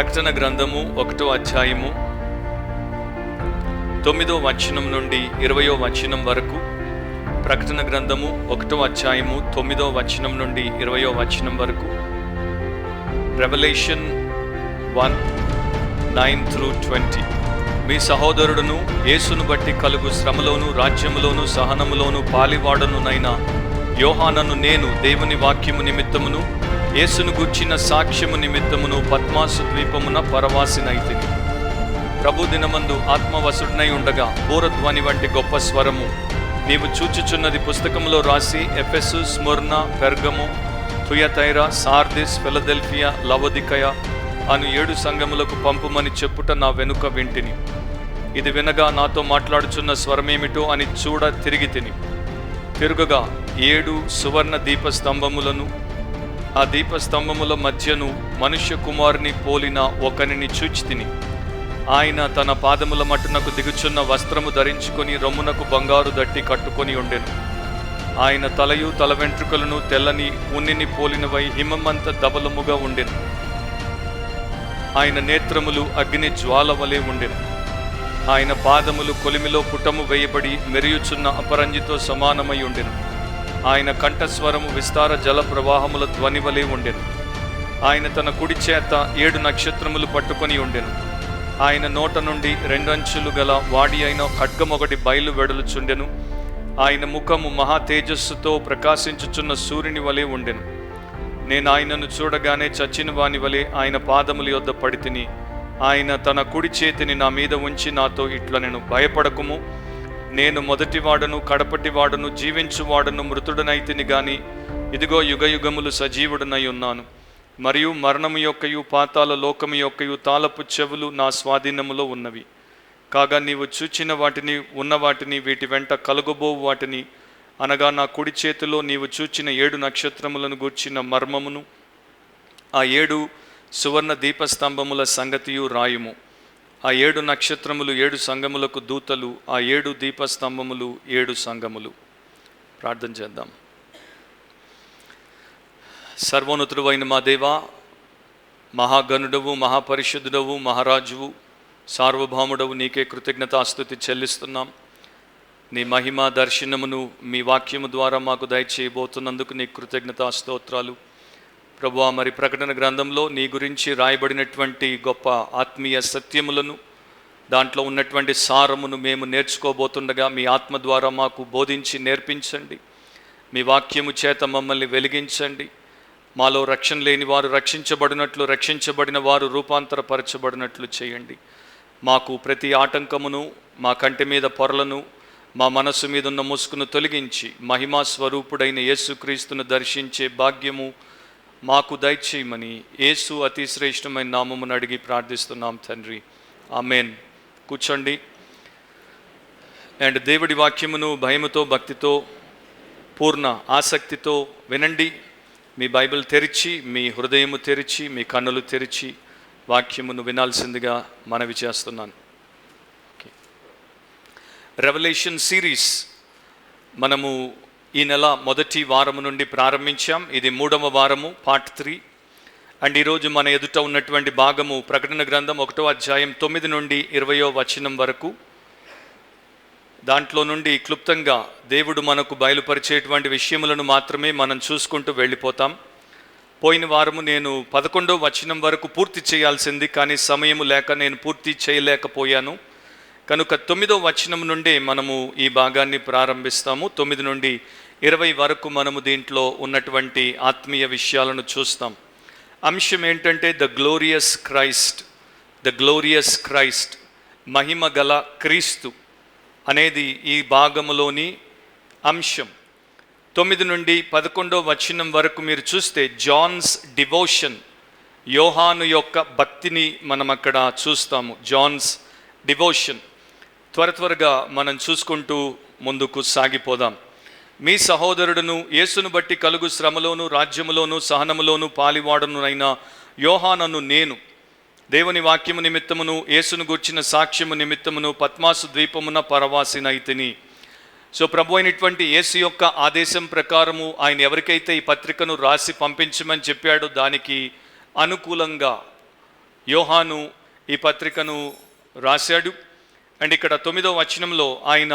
ప్రకటన గ్రంథము 1వ అధ్యాయము 9వ వచనం నుండి 20వ వచనం వరకు. ప్రకటన గ్రంథము 1వ అధ్యాయము 9వ వచనం నుండి 20వ వచనం వరకు. రెవల్యూషన్ 1:9-20. మీ సహోదరుడును యేసును బట్టి కలుగు శ్రమలోను రాజ్యములోను సహనములోను పాలివాడనునైన యోహానను నేను దేవుని వాక్యము నిమిత్తమును యేసును గూర్చిన సాక్ష్యము నిమిత్తమును పద్మాసు ద్వీపమున పరవాసినైతిని. ప్రభు దినమందు ఆత్మవసుడనై ఉండగా బూరధ్వని వంటి గొప్ప స్వరము నీవు చూచుచున్నది పుస్తకములో రాసి ఎఫెసు, స్ముర్న, పెర్గము, థుయతైరా, సార్దిస్, ఫిలదెల్ఫియా, లవొదికయ అను 7 సంఘములకు పంపుమని చెప్పుట నా వెనుక వింటిని. ఇది వినగా నాతో మాట్లాడుచున్న స్వరమేమిటో అని చూడ తిరుగగా 7 సువర్ణ దీపస్తంభములను, ఆ దీపస్తంభముల మధ్యను మనుష్య కుమారుని పోలిన ఒకనిని చూచితిని. ఆయన తన పాదముల మట్టునకు దిగుచున్న వస్త్రము ధరించుకొని రొమ్మునకు బంగారు దట్టి కట్టుకొని ఉండెను. ఆయన తలయు తల వెంట్రుకలను తెల్లని ఉన్నిని పోలినవై హిమమంత దబలముగా ఉండెను. ఆయన నేత్రములు అగ్ని జ్వాల వలె ఉండెను. ఆయన పాదములు కొలిమిలో పుటము వేయబడి మెరియుచున్న అపరంజితో సమానమై ఉండెను. ఆయన కంఠస్వరము విస్తార జల ప్రవాహముల ధ్వని వలె ఉండెను. ఆయన తన కుడి చేత 7 నక్షత్రములు పట్టుకొని ఉండెను. ఆయన నోట నుండి 2 అంచులు గల వాడి అయిన ఖడ్గమొకటి బయలు వెడలుచుండెను. ఆయన ముఖము మహా తేజస్సుతో ప్రకాశించుచున్న సూర్యుని వలె ఉండెను. నేను ఆయనను చూడగానే చచ్చిన వాని వలె ఆయన పాదముల యొద్ద పడితిని. ఆయన తన కుడి చేతిని నా మీద ఉంచి నాతో ఇట్లనెను, భయపడకుము, నేను మొదటివాడను కడపటివాడను జీవించువాడను మృతుడనైతిని గాని ఇదిగో యుగయుగములు సజీవుడనై ఉన్నాను. మరియు మరణము యొక్కయు పాతాళ లోకము యొక్కయు తాళపు చెవులు నా స్వాధీనములో ఉన్నవి. కాగా నీవు చూచిన వాటిని ఉన్న వాటిని వీటి వెంట కలుగబోవు వాటిని అనగా నా కుడి చేతిలో నీవు చూచిన 7 నక్షత్రములను గూర్చిన మర్మమును ఆ 7 సువర్ణ దీపస్తంభముల సంగతియు రాయుము. ఆ 7 నక్షత్రములు 7 సంఘములకు దూతలు, ఆ 7 దీపస్తంభములు 7 సంఘములు. ప్రార్థన చేద్దాం. సర్వోన్నతుడు అయిన మా దేవా, మహాగణుడవు, మహాపరిశుద్ధుడవు, మహారాజువు, సార్వభౌముడవు, నీకే కృతజ్ఞతాస్తుతి చెల్లిస్తున్నాం. నీ మహిమ దర్శనమును మీ వాక్యము ద్వారా మాకు దయచేయబోతున్నందుకు నీ కృతజ్ఞతాస్తోత్రాలు. ప్రభువా, మరి ప్రకటన గ్రంథంలో నీ గురించి రాయబడినటువంటి గొప్ప ఆత్మీయ సత్యములను, దాంట్లో ఉన్నటువంటి సారమును మేము నేర్చుకోబోతుండగా మీ ఆత్మ ద్వారా మాకు బోధించి నేర్పించండి. మీ వాక్యము చేత మమ్మల్ని వెలిగించండి. మాలో రక్షణ లేని వారు రక్షించబడినట్లు, రక్షించబడిన వారు రూపాంతరపరచబడినట్లు చేయండి. మాకు ప్రతి ఆటంకమును, మా కంటి మీద పొరలను, మా మనస్సు మీద ఉన్న ముసుగును తొలగించి మహిమా స్వరూపుడైన యేసుక్రీస్తును దర్శించే భాగ్యము మాకు దయచేయమని యేసు అతి శ్రేష్టమైన నామమును అడిగి ప్రార్థిస్తున్నాం తండ్రి, ఆమేన్. కూర్చోండి. అండ్ దేవుడి వాక్యమును భయముతో, భక్తితో, పూర్ణ ఆసక్తితో వినండి. మీ బైబిల్ తెరిచి, మీ హృదయము తెరిచి, మీ కన్నులు తెరిచి వాక్యమును వినాల్సిందిగా మనవి చేస్తున్నాను. రెవల్యూషన్ సిరీస్ మనము ఈ నెల మొదటి వారము నుండి ప్రారంభించాం. ఇది 3వ వారము, పార్ట్ 3. అండ్ ఈరోజు మన ఎదుట ఉన్నటువంటి భాగము ప్రకటన గ్రంథం 1వ అధ్యాయం 9 నుండి 20వ వచనం వరకు. దాంట్లో నుండి క్లుప్తంగా దేవుడు మనకు బయలుపరిచేటువంటి విషయములను మాత్రమే మనం చూసుకుంటూ వెళ్ళిపోతాం. పోయిన వారము నేను 11వ వచనం వరకు పూర్తి చేయాల్సింది, కానీ సమయము లేక నేను పూర్తి చేయలేకపోయాను. కనుక 9వ వచనం నుండి మనము ఈ భాగాన్ని ప్రారంభిస్తాము. 9 నుండి 20 వరకు మనము దీంట్లో ఉన్నటువంటి ఆత్మీయ విషయాలను చూస్తాం. అంశం ఏంటంటే ద గ్లోరియస్ క్రైస్ట్, మహిమ గల క్రీస్తు అనేది ఈ భాగములోని అంశం. 9 నుండి 11వ వచనం వరకు మీరు చూస్తే జాన్స్ డివోషన్, యోహాను యొక్క భక్తిని మనం అక్కడ చూస్తాము. John's devotion. త్వరగా మనం చూసుకుంటూ ముందుకు సాగిపోదాం. మీ సహోదరుడును యేసును బట్టి కలుగు శ్రమలోను రాజ్యములోను సహనములోను పాలివాడనునైన యోహానను నేను దేవుని వాక్యము నిమిత్తమును యేసును గూర్చిన సాక్ష్యము నిమిత్తమును పద్మాసు ద్వీపమున పరవాసినైతిని. సో ప్రభు అయినటువంటి యేసు యొక్క ఆదేశం ప్రకారము ఆయన ఎవరికైతే ఈ పత్రికను రాసి పంపించమని చెప్పాడో దానికి అనుకూలంగా యోహాను ఈ పత్రికను రాశాడు. అండ్ ఇక్కడ 9వ వచనంలో ఆయన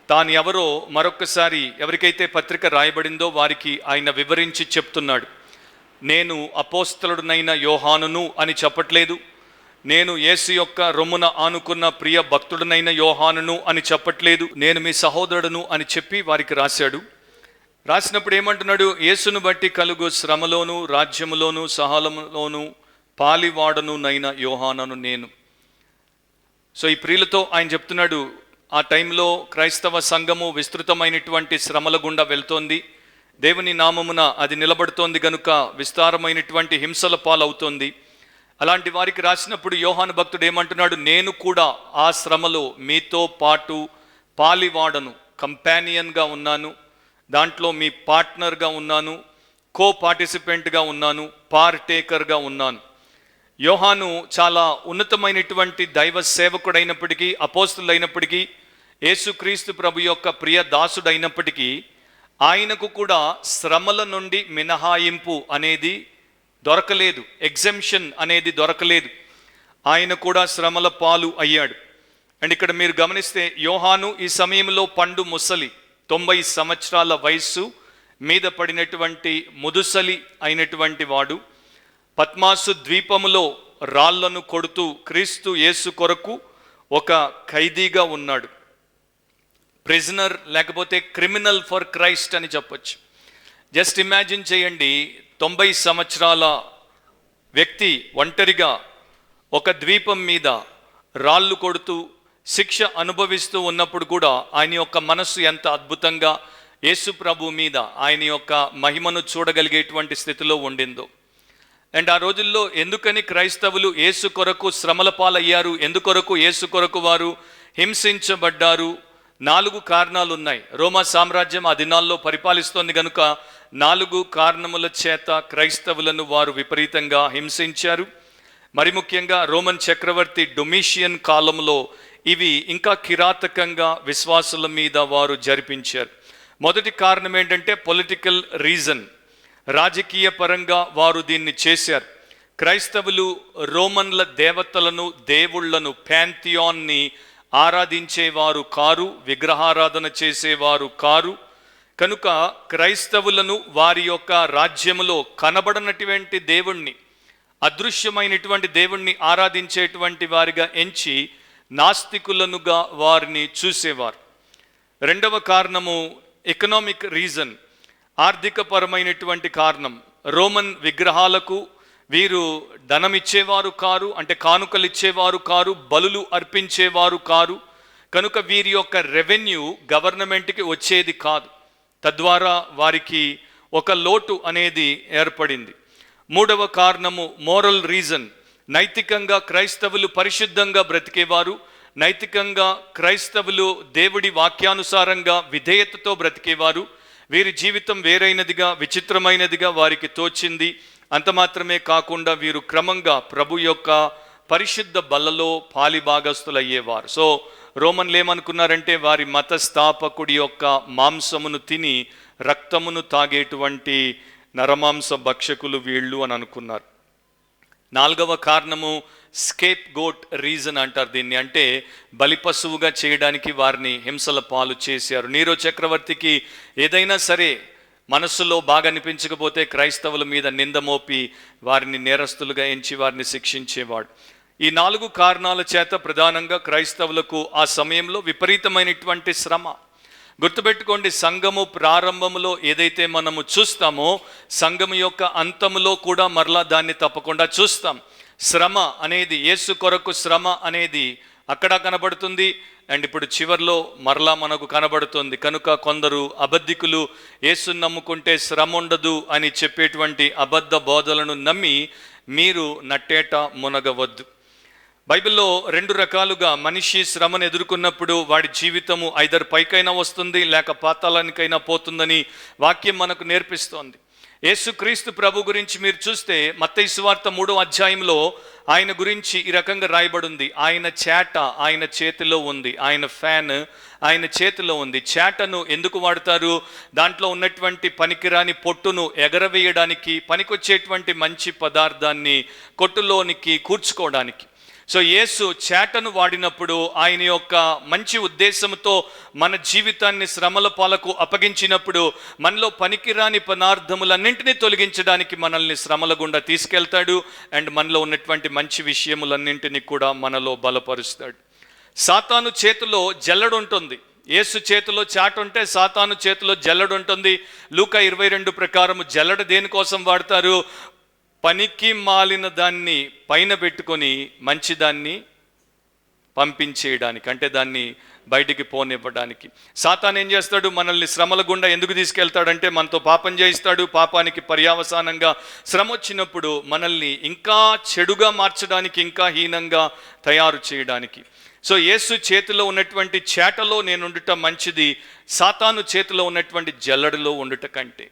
తాను ఎవరో మరొకసారి ఎవరికైతే పత్రిక రాయబడిందో వారికి ఆయన వివరించి చెప్తున్నాడు. నేను అపోస్తలుడనైన యోహానును అని చెప్పట్లేదు, నేను యేసు యొక్క రొమ్మున ఆనుకున్న ప్రియ భక్తుడనైన యోహానును అని చెప్పట్లేదు, నేను మీ సహోదరుడును అని చెప్పి వారికి రాశాడు. రాసినప్పుడు ఏమంటున్నాడు? యేసును బట్టి కలుగు శ్రమలోను రాజ్యములోను సహనములోను పాలివాడను నైన యోహానను నేను. సో ఈ ప్రియులతో ఆయన చెప్తున్నాడు, ఆ టైంలో క్రైస్తవ సంఘము విస్తృతమైనటువంటి శ్రమల గుండా వెళ్తోంది, దేవుని నామమున అది నిలబడుతోంది గనుక విస్తారమైనటువంటి హింసల పాలవుతోంది. అలాంటి వారికి రాసినప్పుడు యోహాను భక్తుడు ఏమంటున్నాడు? నేను కూడా ఆ శ్రమలో మీతో పాటు పాలివాడను, కంపానియన్గా ఉన్నాను, దాంట్లో మీ పార్ట్నర్గా ఉన్నాను, కో పార్టిసిపెంట్గా ఉన్నాను, పార్టేకర్గా ఉన్నాను. యోహాను చాలా ఉన్నతమైనటువంటి దైవ సేవకుడైనప్పటికీ, అపోస్తులైనప్పటికీ, యేసుక్రీస్తు ప్రభు యొక్క ప్రియ దాసుడైనప్పటికీ ఆయనకు కూడా శ్రమల నుండి మినహాయింపు అనేది దొరకలేదు, ఎగ్జెంప్షన్ అనేది దొరకలేదు. ఆయన కూడా శ్రమల పాలు అయ్యాడు. అండ్ ఇక్కడ మీరు గమనిస్తే యోహాను ఈ సమయంలో పండు ముసలి, 90 సంవత్సరాల వయస్సు మీద పడినటువంటి ముదుసలి అయినటువంటి వాడు. పద్మాసు ద్వీపములో రాళ్లను కొడుతూ క్రీస్తు యేసు కొరకు ఒక ఖైదీగా ఉన్నాడు. ప్రిజనర్ లేకపోతే క్రిమినల్ ఫర్ క్రైస్ట్ అని చెప్పొచ్చు. జస్ట్ ఇమాజిన్ చేయండి, 90 సంవత్సరాల వ్యక్తి ఒంటరిగా ఒక ద్వీపం మీద రాళ్ళు కొడుతూ శిక్ష అనుభవిస్తూ ఉన్నప్పుడు కూడా ఆయన యొక్క మనస్సు ఎంత అద్భుతంగా యేసు ప్రభు మీద ఆయన యొక్క మహిమను చూడగలిగేటువంటి స్థితిలో ఉండిందో. అండ్ ఆ రోజుల్లో ఎందుకని క్రైస్తవులు యేసు కొరకు శ్రమల పాలయ్యారు, ఎందుకొరకు యేసు కొరకు వారు హింసించబడ్డారు? 4 కారణాలు ఉన్నాయి. రోమా సామ్రాజ్యం ఆ దినాల్లో పరిపాలిస్తోంది కనుక 4 కారణముల చేత క్రైస్తవులను వారు విపరీతంగా హింసించారు. మరి ముఖ్యంగా రోమన్ చక్రవర్తి డొమిషియన్ కాలంలో ఇవి ఇంకా కిరాతకంగా విశ్వాసుల మీద వారు జరిపించారు. మొదటి కారణం ఏంటంటే పొలిటికల్ రీజన్, రాజకీయ పరంగా వారు దీన్ని చేశారు. క్రైస్తవులు రోమన్ల దేవతలను, దేవుళ్లను, ప్యాంథియాన్ని ఆరాధించేవారు కారు, విగ్రహారాధన చేసేవారు కారు. కనుక క్రైస్తవులను వారి యొక్క రాజ్యములో కనబడనటువంటి దేవుణ్ణి, అదృశ్యమైనటువంటి దేవుణ్ణి ఆరాధించేటువంటి వారిగా ఎంచి నాస్తికులనుగా వారిని చూసేవారు. రెండవ కారణము ఎకనామిక్ రీజన్, ఆర్థికపరమైనటువంటి కారణం. రోమన్ విగ్రహాలకు వీరు ధనం ఇచ్చేవారు కారు, అంటే కానుకలు ఇచ్చేవారు కారు, బలులు అర్పించేవారు కారు. కనుక వీరి యొక్క రెవెన్యూ గవర్నమెంట్కి వచ్చేది కాదు. తద్వారా వారికి ఒక లోటు అనేది ఏర్పడింది. మూడవ కారణము మోరల్ రీజన్, నైతికంగా క్రైస్తవులు పరిశుద్ధంగా బ్రతికేవారు, నైతికంగా క్రైస్తవులు దేవుడి వాక్యానుసారంగా విధేయతతో బ్రతికేవారు. వీరి జీవితం వేరైనదిగా, విచిత్రమైనదిగా వారికి తోచింది. అంత మాత్రమే కాకుండా వీరు క్రమంగా ప్రభు యొక్క పరిశుద్ధ బల్లలో పాలిభాగస్తులయ్యేవారు. సో రోమన్లు ఏమనుకున్నారంటే వారి మత స్థాపకుడి యొక్క మాంసమును తిని రక్తమును తాగేటువంటి నరమాంస భక్షకులు వీళ్ళు అని అనుకున్నారు. 4వ కారణము స్కేప్ గోట్ రీజన్ అంటారు దీన్ని, అంటే బలిపశువుగా చేయడానికి వారిని హింసల పాలు చేశారు. నీరో చక్రవర్తికి ఏదైనా సరే మనస్సులో బాగా అనిపించకపోతే క్రైస్తవుల మీద నింద మోపి వారిని నేరస్తులుగా ఎంచి వారిని శిక్షించేవాడు. ఈ 4 కారణాల చేత ప్రధానంగా క్రైస్తవులకు ఆ సమయంలో విపరీతమైనటువంటి శ్రమ. గుర్తుపెట్టుకోండి, సంఘము ప్రారంభములో ఏదైతే మనము చూస్తామో సంఘము యొక్క అంతములో కూడా మరలా దాన్ని తప్పకుండా చూస్తాం. శ్రమ అనేది, యేసు కొరకు శ్రమ అనేది అక్కడ కనబడుతుంది. అండ్ ఇప్పుడు చివర్లో మరలా మనకు కనబడుతుంది. కనుక కొందరు అబద్ధికులు యేసుని నమ్ముకుంటే శ్రమ ఉండదు అని చెప్పేటువంటి అబద్ధ బోధలను నమ్మి మీరు నట్టేట మునగవద్దు. బైబిల్లో 2 రకాలుగా మనిషి శ్రమను ఎదుర్కొన్నప్పుడు వాడి జీవితము ఐదర్ పైకైనా వస్తుంది లేక పాతాళానికైనా పోతుందని వాక్యం మనకు నేర్పిస్తోంది. యేసుక్రీస్తు ప్రభు గురించి మీరు చూస్తే మత్తయి సువార్త 3వ అధ్యాయంలో ఆయన గురించి ఈ రకంగా రాయబడి ఉంది. ఆయన చేట ఆయన చేతిలో ఉంది, ఆయన ఫ్యాన్ ఆయన చేతిలో ఉంది. చేటను ఎందుకు వాడతారు? దాంట్లో ఉన్నటువంటి పనికిరాని పొట్టును ఎగరవేయడానికి, పనికొచ్చేటువంటి మంచి పదార్థాన్ని కొట్టులోనికి కూర్చుకోవడానికి. సో యేసు చేటను వాడినప్పుడు ఆయన యొక్క మంచి ఉద్దేశంతో మన జీవితాన్ని శ్రమల పాలకు అప్పగించినప్పుడు మనలో పనికిరాని పదార్థములన్నింటినీ తొలగించడానికి మనల్ని శ్రమల గుండా తీసుకెళ్తాడు. అండ్ మనలో ఉన్నటువంటి మంచి విషయములన్నింటినీ కూడా మనలో బలపరుస్తాడు. సాతాను చేతిలో జల్లెడు ఉంటుంది. యేసు చేతిలో చాట ఉంటే సాతాను చేతిలో జల్లెడు ఉంటుంది. లూకా 22 ప్రకారం జల్లెడ దేనికోసం వాడతారు? పనికి మాలిన దాన్ని పైన పెట్టుకొని మంచిదాన్ని పంపించేయడానికి, అంటే దాన్ని బయటికి పోనివ్వడానికి. సాతాను ఏం చేస్తాడు? మనల్ని శ్రమల గుండా ఎందుకు తీసుకెళ్తాడంటే మనతో పాపం చేయిస్తాడు. పాపానికి పర్యావసానంగా శ్రమ వచ్చినప్పుడు మనల్ని ఇంకా చెడుగా మార్చడానికి, ఇంకా హీనంగా తయారు చేయడానికి. సో యేసు చేతిలో ఉన్నటువంటి చేటలో నేను ఉండటం మంచిది, సాతాను చేతిలో ఉన్నటువంటి జల్లడిలో ఉండట కంటే.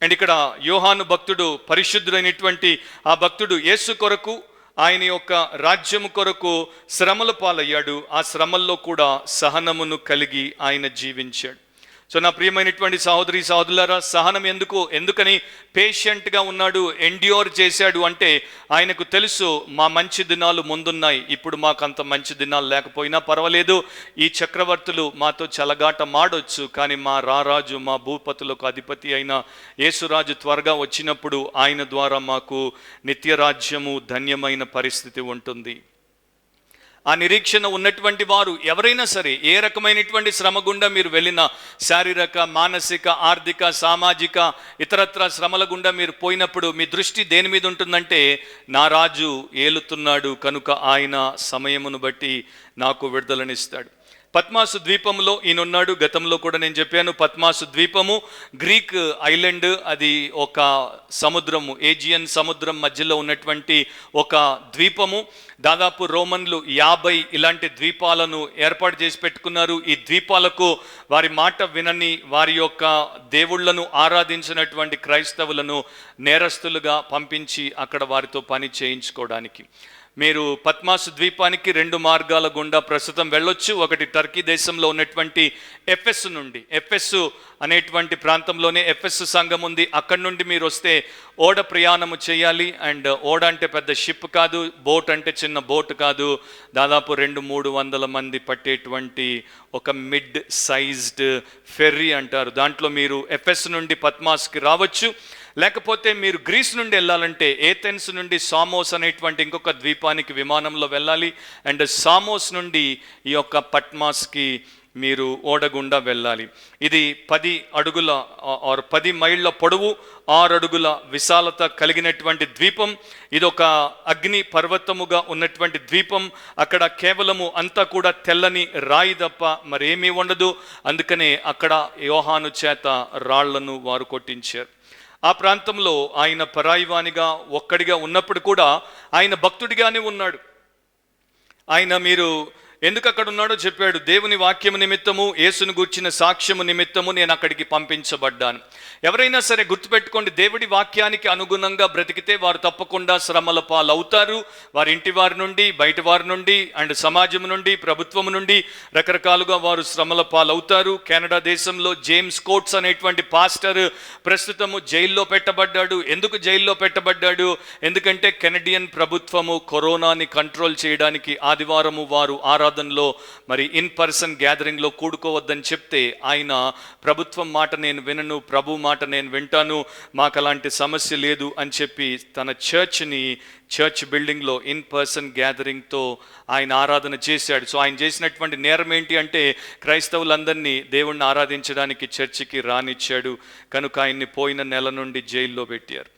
అండ్ ఇక్కడ యోహాను భక్తుడు, పరిశుద్ధుడైనటువంటి ఆ భక్తుడు యేసు కొరకు, ఆయన యొక్క రాజ్యము కొరకు శ్రమల పాలయ్యాడు. ఆ శ్రమల్లో కూడా సహనమును కలిగి ఆయన జీవించాడు. సో నా ప్రియమైనటువంటి సహోదరి సహోదరులారా, సహనం ఎందుకని పేషెంట్గా ఉన్నాడు, ఎండ్యూర్ చేశాడు అంటే ఆయనకు తెలుసు మా మంచి దినాలు ముందున్నాయి. ఇప్పుడు మాకు అంత మంచి దినాలు లేకపోయినా పర్వాలేదు, ఈ చక్రవర్తులు మాతో చలగాట మాడొచ్చు, కానీ మా రారాజు, మా భూపతులకు అధిపతి అయిన యేసురాజు త్వరగా వచ్చినప్పుడు ఆయన ద్వారా మాకు నిత్యరాజ్యము, ధన్యమైన పరిస్థితి ఉంటుంది. ఆ నిరీక్షణ ఉన్నటువంటి వారు ఎవరైనా సరే, ఏ రకమైనటువంటి శ్రమ గుండా మీరు వెళ్ళినా, శారీరక, మానసిక, ఆర్థిక, సామాజిక, ఇతరత్ర శ్రమల గుండా మీరు పోయినప్పుడు మీ దృష్టి దేని మీద ఉంటుందంటే, నా రాజు ఏలుతున్నాడు కనుక ఆయన సమయమును బట్టి నాకు విడుదలనిస్తాడు. పద్మాసు ద్వీపంలో ఈయనున్నాడు. గతంలో కూడా నేను చెప్పాను, పద్మాసు ద్వీపము గ్రీక్ ఐలాండ్, అది ఒక సముద్రము, ఏజియన్ సముద్రం మధ్యలో ఉన్నటువంటి ఒక ద్వీపము. దాదాపు రోమన్లు 50 ఇలాంటి ద్వీపాలను ఏర్పాటు చేసి పెట్టుకున్నారు. ఈ ద్వీపాలకు వారి మాట వినని, వారి యొక్క దేవుళ్లను ఆరాధించినటువంటి క్రైస్తవులను నేరస్తులుగా పంపించి అక్కడ వారితో పని చేయించుకోవడానికి. మీరు పద్మాసు ద్వీపానికి 2 మార్గాల గుండా ప్రస్తుతం వెళ్ళొచ్చు. ఒకటి టర్కీ దేశంలో ఉన్నటువంటి ఎఫెస్ నుండి, ఎఫెస్ అనేటువంటి ప్రాంతంలోనే ఎఫెస్ సంఘం ఉంది. అక్కడి నుండి మీరు వస్తే ఓడ ప్రయాణము చేయాలి. అండ్ ఓడ అంటే పెద్ద షిప్ కాదు, బోట్ అంటే చిన్న బోట్ కాదు, దాదాపు 200-300 మంది పట్టేటువంటి ఒక మిడ్ సైజ్డ్ ఫెర్రీ అంటారు. దాంట్లో మీరు ఎఫెస్ నుండి పద్మాస్కి రావచ్చు. లేకపోతే మీరు గ్రీస్ నుండి వెళ్ళాలంటే ఏథెన్స్ నుండి సామోస్ అనేటువంటి ఇంకొక ద్వీపానికి విమానంలో వెళ్ళాలి. అండ్ సామోస్ నుండి ఈ యొక్క పట్మాస్కి మీరు ఓడగుండా వెళ్ళాలి. ఇది 10 అడుగుల 10 మైళ్ళ పొడవు, 6 అడుగుల విశాలత కలిగినటువంటి ద్వీపం. ఇది ఒక అగ్ని పర్వతముగా ఉన్నటువంటి ద్వీపం. అక్కడ కేవలము అంతా కూడా తెల్లని రాయి తప్ప మరేమీ ఉండదు. అందుకనే అక్కడ యోహాను చేత రాళ్లను వారు కొట్టించారు. ఆ ప్రాంతంలో ఆయన పరాయివానిగా ఒక్కడిగా ఉన్నప్పుడు కూడా ఆయన భక్తుడిగానే ఉన్నాడు. ఆయన మీరు ఎందుకు అక్కడ ఉన్నాడో చెప్పాడు. దేవుని వాక్యము నిమిత్తము, యేసును గూర్చిన సాక్ష్యము నిమిత్తము నేను అక్కడికి పంపించబడ్డాను. ఎవరైనా సరే గుర్తుపెట్టుకోండి, దేవుడి వాక్యానికి అనుగుణంగా బ్రతికితే వారు తప్పకుండా శ్రమల పాలవుతారు. వారి ఇంటి వారి నుండి, బయట వారి నుండి, అండ్ సమాజం నుండి, ప్రభుత్వం నుండి రకరకాలుగా వారు శ్రమల పాలవుతారు. కెనడా దేశంలో జేమ్స్ కోట్స్ అనేటువంటి పాస్టర్ ప్రస్తుతము జైల్లో పెట్టబడ్డాడు. ఎందుకు జైల్లో పెట్టబడ్డాడు? ఎందుకంటే కెనడియన్ ప్రభుత్వము కరోనాని కంట్రోల్ చేయడానికి ఆదివారము వారు ఆరాధనలో మరి ఇన్ పర్సన్ గ్యాదరింగ్లో కూడుకోవద్దని చెప్తే ఆయన ప్రభుత్వం మాట నేను వినను, ప్రభు మాట నేను వింటాను, మాకు అలాంటి సమస్య లేదు అని చెప్పి తన చర్చ్ బిల్డింగ్లో ఇన్ పర్సన్ గ్యాదరింగ్తో ఆయన ఆరాధన చేశాడు. సో ఆయన చేసినటువంటి నేరం ఏంటి అంటే క్రైస్తవులందరినీ దేవుణ్ణి ఆరాధించడానికి చర్చికి రానిచ్చాడు. కనుక ఆయన్ని పోయిన నెల నుండి జైల్లో పెట్టారు.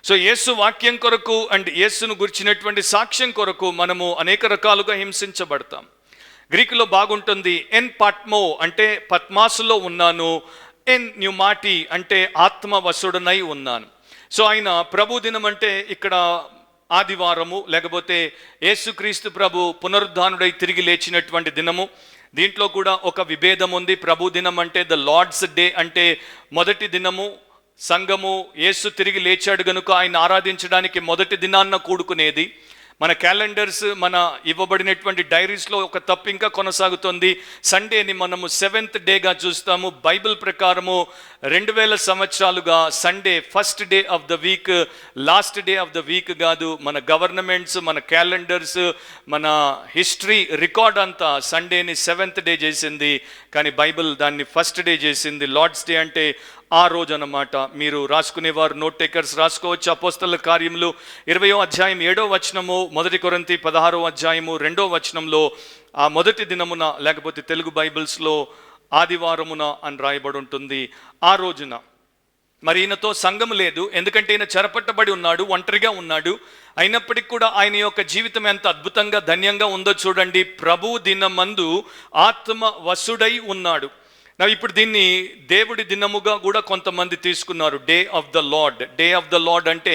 సో యేసు వాక్యం కొరకు అండ్ యేసును గురించినటువంటి సాక్ష్యం కొరకు మనము అనేక రకాలుగా హింసించబడతాం. గ్రీకులో బాగుంటుంది, ఎన్ పాట్మో అంటే పద్మాసులో ఉన్నాను, ఎన్ న్యూమాటి అంటే ఆత్మవశుడనై ఉన్నాను. సో ఆయన ప్రభు దినం అంటే ఇక్కడ ఆదివారము, లేకపోతే యేసుక్రీస్తు ప్రభు పునరుద్ధానుడై తిరిగి లేచినటువంటి దినము. దీంట్లో కూడా ఒక విభేదం ఉంది. ప్రభు దినం అంటే ద లార్డ్స్ డే అంటే మొదటి దినము, సంఘము యేసు తిరిగి లేచాడు గనుక ఆయన ఆరాధించడానికి మొదటి దినాన్న కూడుకునేది. మన క్యాలెండర్స్, మన ఇవ్వబడినటువంటి డైరీస్లో ఒక తప్పు ఇంకా కొనసాగుతుంది. సండేని మనము 7th డేగా చూస్తాము. బైబిల్ ప్రకారము 2000 సంవత్సరాలుగా Sunday first day of the week, last day of the week కాదు. మన గవర్నమెంట్స్, మన క్యాలెండర్స్, మన హిస్టరీ రికార్డ్ అంతా సండేని 7th డే చేసింది. కానీ బైబిల్ దాన్ని ఫస్ట్ డే చేసింది. లార్డ్స్ డే అంటే ఆ రోజు అన్నమాట. మీరు రాసుకునేవారు, నోట్ టేకర్స్ రాసుకోవచ్చు. అపోస్తలుల కార్యములు 20వ అధ్యాయం 7వ వచనము, 1 కొరింథీ 16వ అధ్యాయము 2వ వచనంలో ఆ మొదటి దినమున, లేకపోతే తెలుగు బైబిల్స్లో ఆదివారమున అని రాయబడి ఉంటుంది. ఆ రోజున మరి ఈయనతో సంఘం లేదు, ఎందుకంటే ఈయన చెరపట్టబడి ఉన్నాడు, ఒంటరిగా ఉన్నాడు. అయినప్పటికీ కూడా ఆయన యొక్క జీవితం ఎంత అద్భుతంగా ధన్యంగా ఉందో చూడండి. ప్రభు దినమందు ఆత్మ వశుడై ఉన్నాడు. ఇప్పుడు దీన్ని దేవుడి దినముగా కూడా కొంతమంది తీసుకున్నారు. Day of the lord. Day of the lord అంటే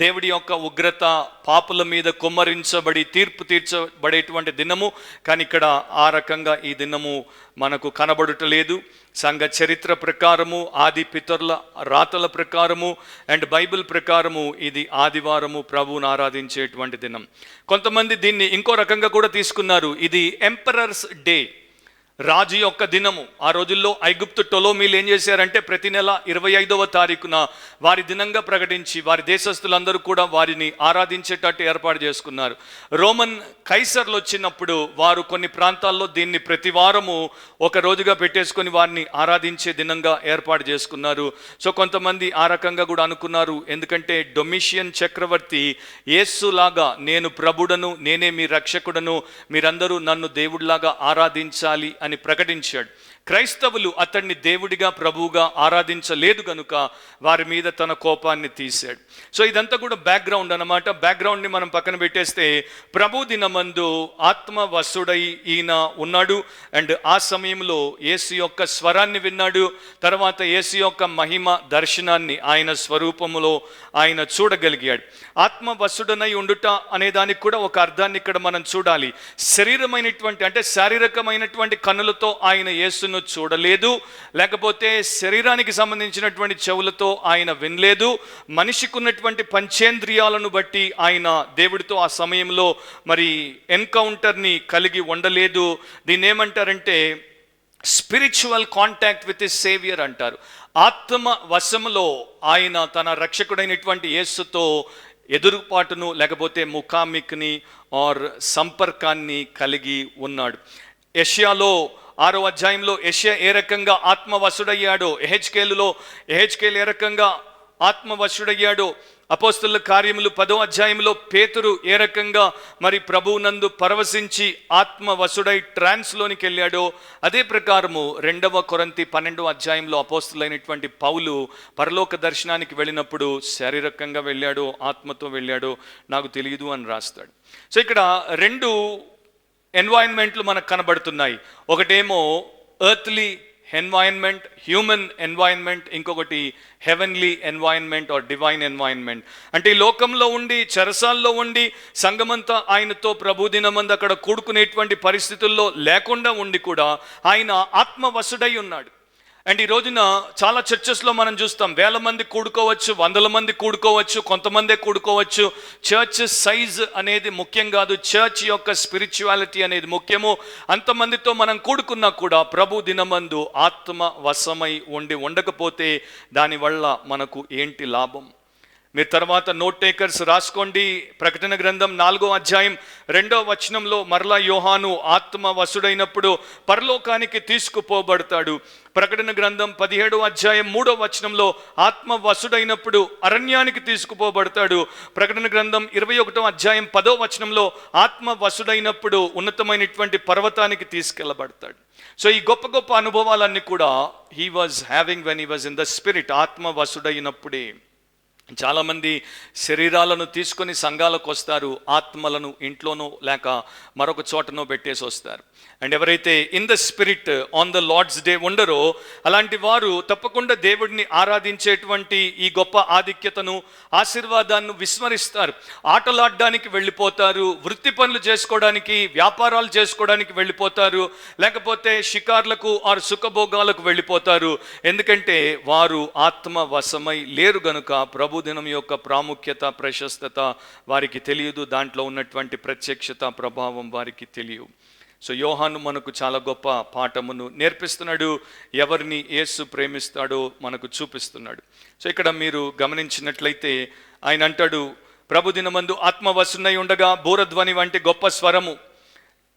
దేవుడి యొక్క ఉగ్రత పాపుల మీద కుమ్మరించబడి తీర్పు తీర్చబడేటువంటి దినము. కానీ ఇక్కడ ఆ రకంగా ఈ దినము మనకు కనబడటలేదు. సంఘ చరిత్ర ప్రకారము, ఆది పితరుల రాతల ప్రకారము అండ్ బైబిల్ ప్రకారము ఇది ఆదివారము, ప్రభువును ఆరాధించేటువంటి దినం. కొంతమంది దీన్ని ఇంకో రకంగా కూడా తీసుకున్నారు. ఇది ఎంపరర్స్ డే, రాజు యొక్క దినము. ఆ రోజుల్లో ఐగుప్తు టొలోమీలు ఏం చేశారంటే ప్రతి నెల 25వ తారీఖున వారి దినంగా ప్రకటించి వారి దేశస్తులందరూ కూడా వారిని ఆరాధించేటట్టు ఏర్పాటు చేసుకున్నారు. రోమన్ కైసర్లు వచ్చినప్పుడు వారు కొన్ని ప్రాంతాల్లో దీన్ని ప్రతి వారము ఒక రోజుగా పెట్టేసుకొని వారిని ఆరాధించే దినంగా ఏర్పాటు చేసుకున్నారు. సో కొంతమంది ఆ రకంగా కూడా అనుకున్నారు. ఎందుకంటే డొమిషియన్ చక్రవర్తి యేసులాగా నేను ప్రభుడను, నేనే మీ రక్షకుడను, మీరందరూ నన్ను దేవుడిలాగా ఆరాధించాలి అని ప్రకటించాడు. క్రైస్తవులు అతన్ని దేవుడిగా, ప్రభువుగా ఆరాధించలేదు కనుక వారి మీద తన కోపాన్ని తీశాడు. సో ఇదంతా కూడా బ్యాక్గ్రౌండ్ అన్నమాట. బ్యాక్గ్రౌండ్ని మనం పక్కన పెట్టేస్తే ప్రభు దినమందు ఆత్మ వశుడై ఈయన ఉన్నాడు. అండ్ ఆ సమయంలో యేసు యొక్క స్వరాన్ని విన్నాడు. తర్వాత యేసు యొక్క మహిమ దర్శనాన్ని ఆయన స్వరూపములో ఆయన చూడగలిగాడు. ఆత్మ వశుడనై ఉండుట అనే దానికి కూడా ఒక అర్థాన్ని ఇక్కడ మనం చూడాలి. శరీరమైనటువంటి అంటే శారీరకమైనటువంటి కన్నులతో ఆయన యేసును చూడలేదు, లేకపోతే శరీరానికి సంబంధించినటువంటి చెవులతో ఆయన వినలేదు. మనిషికి ఉన్నటువంటి పంచేంద్రియాలను బట్టి ఆయన దేవుడితో ఆ సమయంలో మరి ఎన్కౌంటర్ని కలిగి ఉండలేదు. దీన్ని ఏమంటారంటే spiritual contact with his saviour అంటారు. ఆత్మ వశములో ఆయన తన రక్షకుడైనటువంటి యేసుతో ఎదురుపాటును లేకపోతే ముఖామిక్ని ఆర్ సంపర్కాన్ని కలిగి ఉన్నాడు. యెషయాలో 6వ అధ్యాయంలో యెషయా ఏ రకంగా ఆత్మవశుడయ్యాడో, ఎహెజ్కేలులో ఎహెజ్కేలు ఏ రకంగా ఆత్మవశుడయ్యాడో, అపోస్తలుల కార్యములు 10వ అధ్యాయంలో పేతురు ఏ రకంగా మరి ప్రభువునందు పరవశించి ఆత్మవశుడై ట్రాన్స్లోనికి వెళ్ళాడో, అదే ప్రకారము 2వ కొరింథీ 12వ అధ్యాయంలో అపోస్తలులైనటువంటి పౌలు పరలోక దర్శనానికి వెళ్ళినప్పుడు శారీరకంగా వెళ్ళాడో ఆత్మతో వెళ్ళాడో నాకు తెలియదు అని రాస్తాడు. సో ఇక్కడ 2 ఎన్వైరన్మెంట్లు మనకు కనబడుతున్నాయి. ఒకటేమో ఎర్త్లీ ఎన్వైరన్మెంట్, హ్యూమన్ ఎన్వైరన్మెంట్, ఇంకొకటి heavenly environment or divine environment. అంటే ఈ లోకంలో ఉండి, చెరసాల్లో ఉండి, సంఘమంతా ఆయనతో ప్రభుదినమందు అక్కడ కూడుకునేటువంటి పరిస్థితుల్లో లేకుండా ఉండి కూడా ఆయన ఆత్మవశుడై ఉన్నాడు. అండ్ ఈ రోజున చాలా చర్చెస్లో మనం చూస్తాం, 1000 మంది కూడుకోవచ్చు, 100 మంది కూడుకోవచ్చు, కొంతమందే కూడుకోవచ్చు. చర్చ్ సైజ్ అనేది ముఖ్యం కాదు, చర్చ్ యొక్క స్పిరిచువాలిటీ అనేది ముఖ్యము. అంతమందితో మనం కూడుకున్నా కూడా ప్రభు దినమందు ఆత్మ వశమై ఉండకపోతే దానివల్ల మనకు ఏంటి లాభం? మీరు తర్వాత నోట్ టేకర్స్ రాసుకోండి. ప్రకటన గ్రంథం 4వ అధ్యాయం 2వ వచనంలో మరలా యోహాను ఆత్మ వశుడైనప్పుడు పరలోకానికి తీసుకుపోబడతాడు. ప్రకటన గ్రంథం 17వ అధ్యాయం 3వ వచనంలో ఆత్మ వశుడైనప్పుడు అరణ్యానికి తీసుకుపోబడతాడు. ప్రకటన గ్రంథం 21వ అధ్యాయం 10వ వచనంలో ఆత్మ వశుడైనప్పుడు ఉన్నతమైనటువంటి పర్వతానికి తీసుకెళ్ళబడతాడు. సో ఈ గొప్ప గొప్ప అనుభవాలన్నీ కూడా he was having when he was in the spirit, ఆత్మ వశుడైనప్పుడే. చాలామంది శరీరాలను తీసుకొని సంఘాలకు వస్తారు, ఆత్మలను ఇంట్లోనో లేక మరొక చోటనో పెట్టేసి వస్తారు. అండ్ ఎవరైతే in the spirit on the Lord's day ఉండరో అలాంటి వారు తప్పకుండా దేవుడిని ఆరాధించేటువంటి ఈ గొప్ప ఆధిక్యతను, ఆశీర్వాదాన్ని విస్మరిస్తారు. ఆటలాడడానికి వెళ్ళిపోతారు, వృత్తి పనులు చేసుకోవడానికి, వ్యాపారాలు చేసుకోవడానికి వెళ్ళిపోతారు, లేకపోతే షికార్లకు ఆరు సుఖభోగాలకు వెళ్ళిపోతారు. ఎందుకంటే వారు ఆత్మ వశమై లేరు గనుక ప్రభుదినం యొక్క ప్రాముఖ్యత, ప్రశస్తత వారికి తెలియదు. దాంట్లో ఉన్నటువంటి ప్రత్యక్షత, ప్రభావం వారికి తెలియదు. సో యోహాను మనకు చాలా గొప్ప పాఠమును నేర్పిస్తున్నాడు. ఎవరిని యేసు ప్రేమిస్తాడో మనకు చూపిస్తున్నాడు. సో ఇక్కడ మీరు గమనించినట్లయితే ఆయన అంటాడు, ప్రభుదినమందు ఆత్మవశునై ఉండగా బూరధ్వని వంటి గొప్ప స్వరము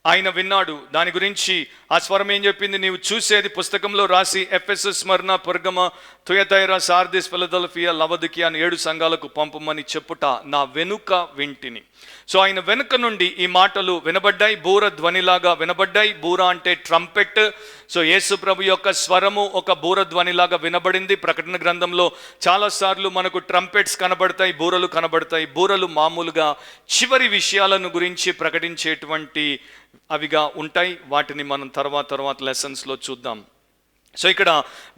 ఆయన విన్నాడు. దాని గురించి ఆ స్వరం ఏం చెప్పింది? నీవు చూసేది పుస్తకంలో రాసి ఎఫెసస్, స్మరణ, పెర్గమ, థుయతైరా, సార్దిస్, ఫిలదెల్ఫియా, లవొదికియా అని 7 సంఘాలకు పంపమని చెప్పుట నా వెనుక వింటిని. సో ఆయన వెనుక నుండి ఈ మాటలు వినబడ్డాయి, బూర ధ్వనిలాగా వినబడ్డాయి. బూర అంటే ట్రంపెట్. సో యేసు ప్రభు యొక్క స్వరము ఒక బూర ధ్వనిలాగా వినబడింది. ప్రకటన గ్రంథంలో చాలాసార్లు మనకు ట్రంపెట్స్ కనబడతాయి, బూరలు కనబడతాయి. బూరలు మామూలుగా చివరి విషయాలను గురించి ప్రకటించేటువంటి అవిగా ఉంటాయి. వాటిని మనం తర్వాత లెసన్స్లో చూద్దాం. సో ఇక్కడ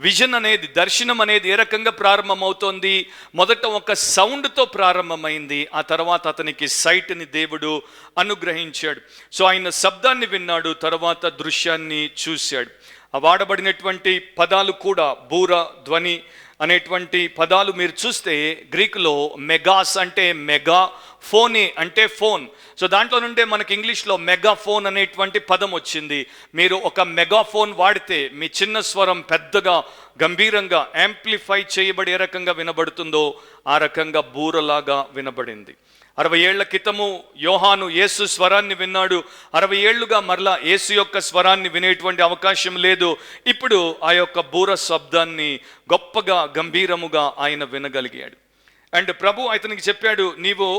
విజన్ అనేది, దర్శనం అనేది ఏ రకంగా ప్రారంభమవుతోంది? మొదట ఒక సౌండ్తో ప్రారంభమైంది, ఆ తర్వాత అతనికి సైట్ని దేవుడు అనుగ్రహించాడు. సో ఆయన శబ్దాన్ని విన్నాడు, తర్వాత దృశ్యాన్ని చూశాడు. ఆ వాడబడినటువంటి పదాలు కూడా బూర, ధ్వని అనేటువంటి పదాలు మీరు చూస్తే గ్రీకులో మెగాస్ అంటే మెగా, ఫోనే అంటే ఫోన్. సో దాంట్లో నుండే మనకి ఇంగ్లీష్లో మెగాఫోన్ అనేటువంటి పదం వచ్చింది. మీరు ఒక మెగాఫోన్ వాడితే మీ చిన్న స్వరం పెద్దగా, గంభీరంగా యాంప్లిఫై చేయబడి ఏ రకంగా వినబడుతుందో ఆ రకంగా బూరలాగా వినబడింది. 60 ఏళ్ల క్రితము యోహాను యేసు స్వరాన్ని విన్నాడు. 60 ఏళ్లుగా మరలా యేసు యొక్క స్వరాన్ని వినేటువంటి అవకాశం లేదు. ఇప్పుడు ఆ యొక్క బూర శబ్దాన్ని గొప్పగా, గంభీరముగా ఆయన వినగలిగాడు. అండ్ ప్రభు అతనికి చెప్పాడు, నీవు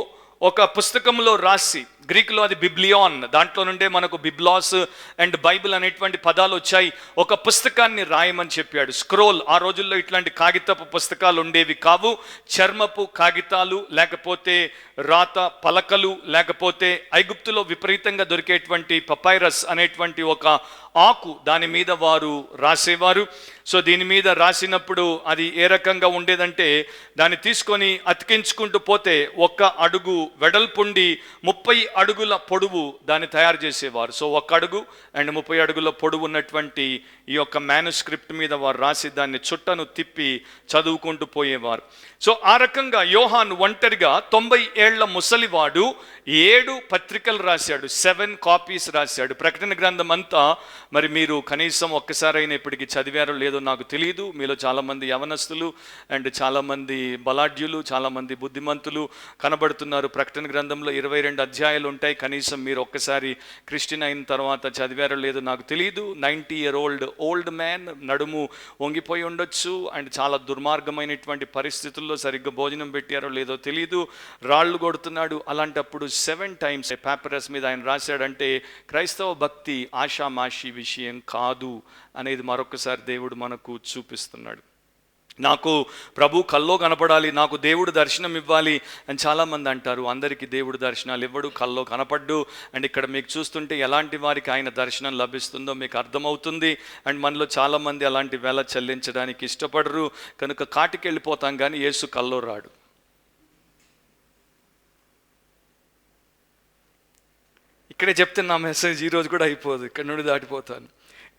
ఒక పుస్తకంలో రాసి, గ్రీకులో అది బిబ్లియాన్, దాంట్లో నుండే మనకు బిబ్లాస్ అండ్ బైబిల్ అనేటువంటి పదాలు వచ్చాయి. ఒక పుస్తకాన్ని రాయమని చెప్పాడు. స్క్రోల్, ఆ రోజుల్లో ఇట్లాంటి కాగితపు పుస్తకాలు ఉండేవి కావు. చర్మపు కాగితాలు, లేకపోతే రాత పలకలు, లేకపోతే ఐగుప్తులో విపరీతంగా దొరికేటువంటి పపైరస్ అనేటువంటి ఒక ఆకు, దాని మీద వారు రాసేవారు. సో దీని మీద రాసినప్పుడు అది ఏ రకంగా ఉండేదంటే, దాన్ని తీసుకొని అతికించుకుంటూ పోతే 1 అడుగు వెడల్పుండి 30 అడుగుల పొడవు దాన్ని తయారు చేసేవారు. సో 1 అడుగు అండ్ 30 అడుగుల పొడవు ఉన్నటువంటి ఈ యొక్క మ్యానుస్క్రిప్ట్ మీద వారు రాసి దాన్ని చుట్టను తిప్పి చదువుకుంటూ పోయేవారు. సో ఆ రకంగా యోహాను ఒంటరిగా 90 ఏళ్ల ముసలివాడు 7 పత్రికలు రాశాడు, 7 కాపీస్ రాశాడు. ప్రకటన గ్రంథం అంతా మరి మీరు కనీసం ఒక్కసారైనా ఇప్పటికి చదివారో లేదో నాకు తెలియదు. మీలో చాలామంది యవనస్తులు అండ్ చాలామంది బలాఢ్యులు, చాలామంది బుద్ధిమంతులు కనబడుతున్నారు. ప్రకటన గ్రంథంలో 22 అధ్యాయాలు ఉంటాయి. కనీసం మీరు ఒక్కసారి క్రిస్టియన్ అయిన తర్వాత చదివారో లేదో నాకు తెలియదు. 90-year-old ఓల్డ్ మ్యాన్, నడుము వంగిపోయి ఉండొచ్చు అండ్ చాలా దుర్మార్గమైనటువంటి పరిస్థితుల్లో సరిగ్గా భోజనం పెట్టారో లేదో తెలియదు, రాళ్ళు కొడుతున్నాడు. అలాంటప్పుడు 7 times పేపరస్ మీద ఆయన రాశాడంటే క్రైస్తవ భక్తి ఆషామాషి విషయం కాదు అనేది మరొకసారి దేవుడు మనకు చూపిస్తున్నాడు. నాకు ప్రభు కల్లో కనపడాలి, నాకు దేవుడు దర్శనం ఇవ్వాలి అని చాలామంది అంటారు. అందరికీ దేవుడు దర్శనాలు ఇవ్వడు, కల్లో కనపడ్డు. అండ్ ఇక్కడ మీకు చూస్తుంటే ఎలాంటి వారికి ఆయన దర్శనం లభిస్తుందో మీకు అర్థమవుతుంది. అండ్ మనలో చాలామంది అలాంటి వేళ చెల్లించడానికి ఇష్టపడరు, కనుక కాటికి వెళ్ళిపోతాం కానీ యేసు కల్లో రాడు. ఇక్కడే చెప్తే నా మెసేజ్ ఈరోజు కూడా అయిపోదు, ఇక్కడ నుండి దాటిపోతాను.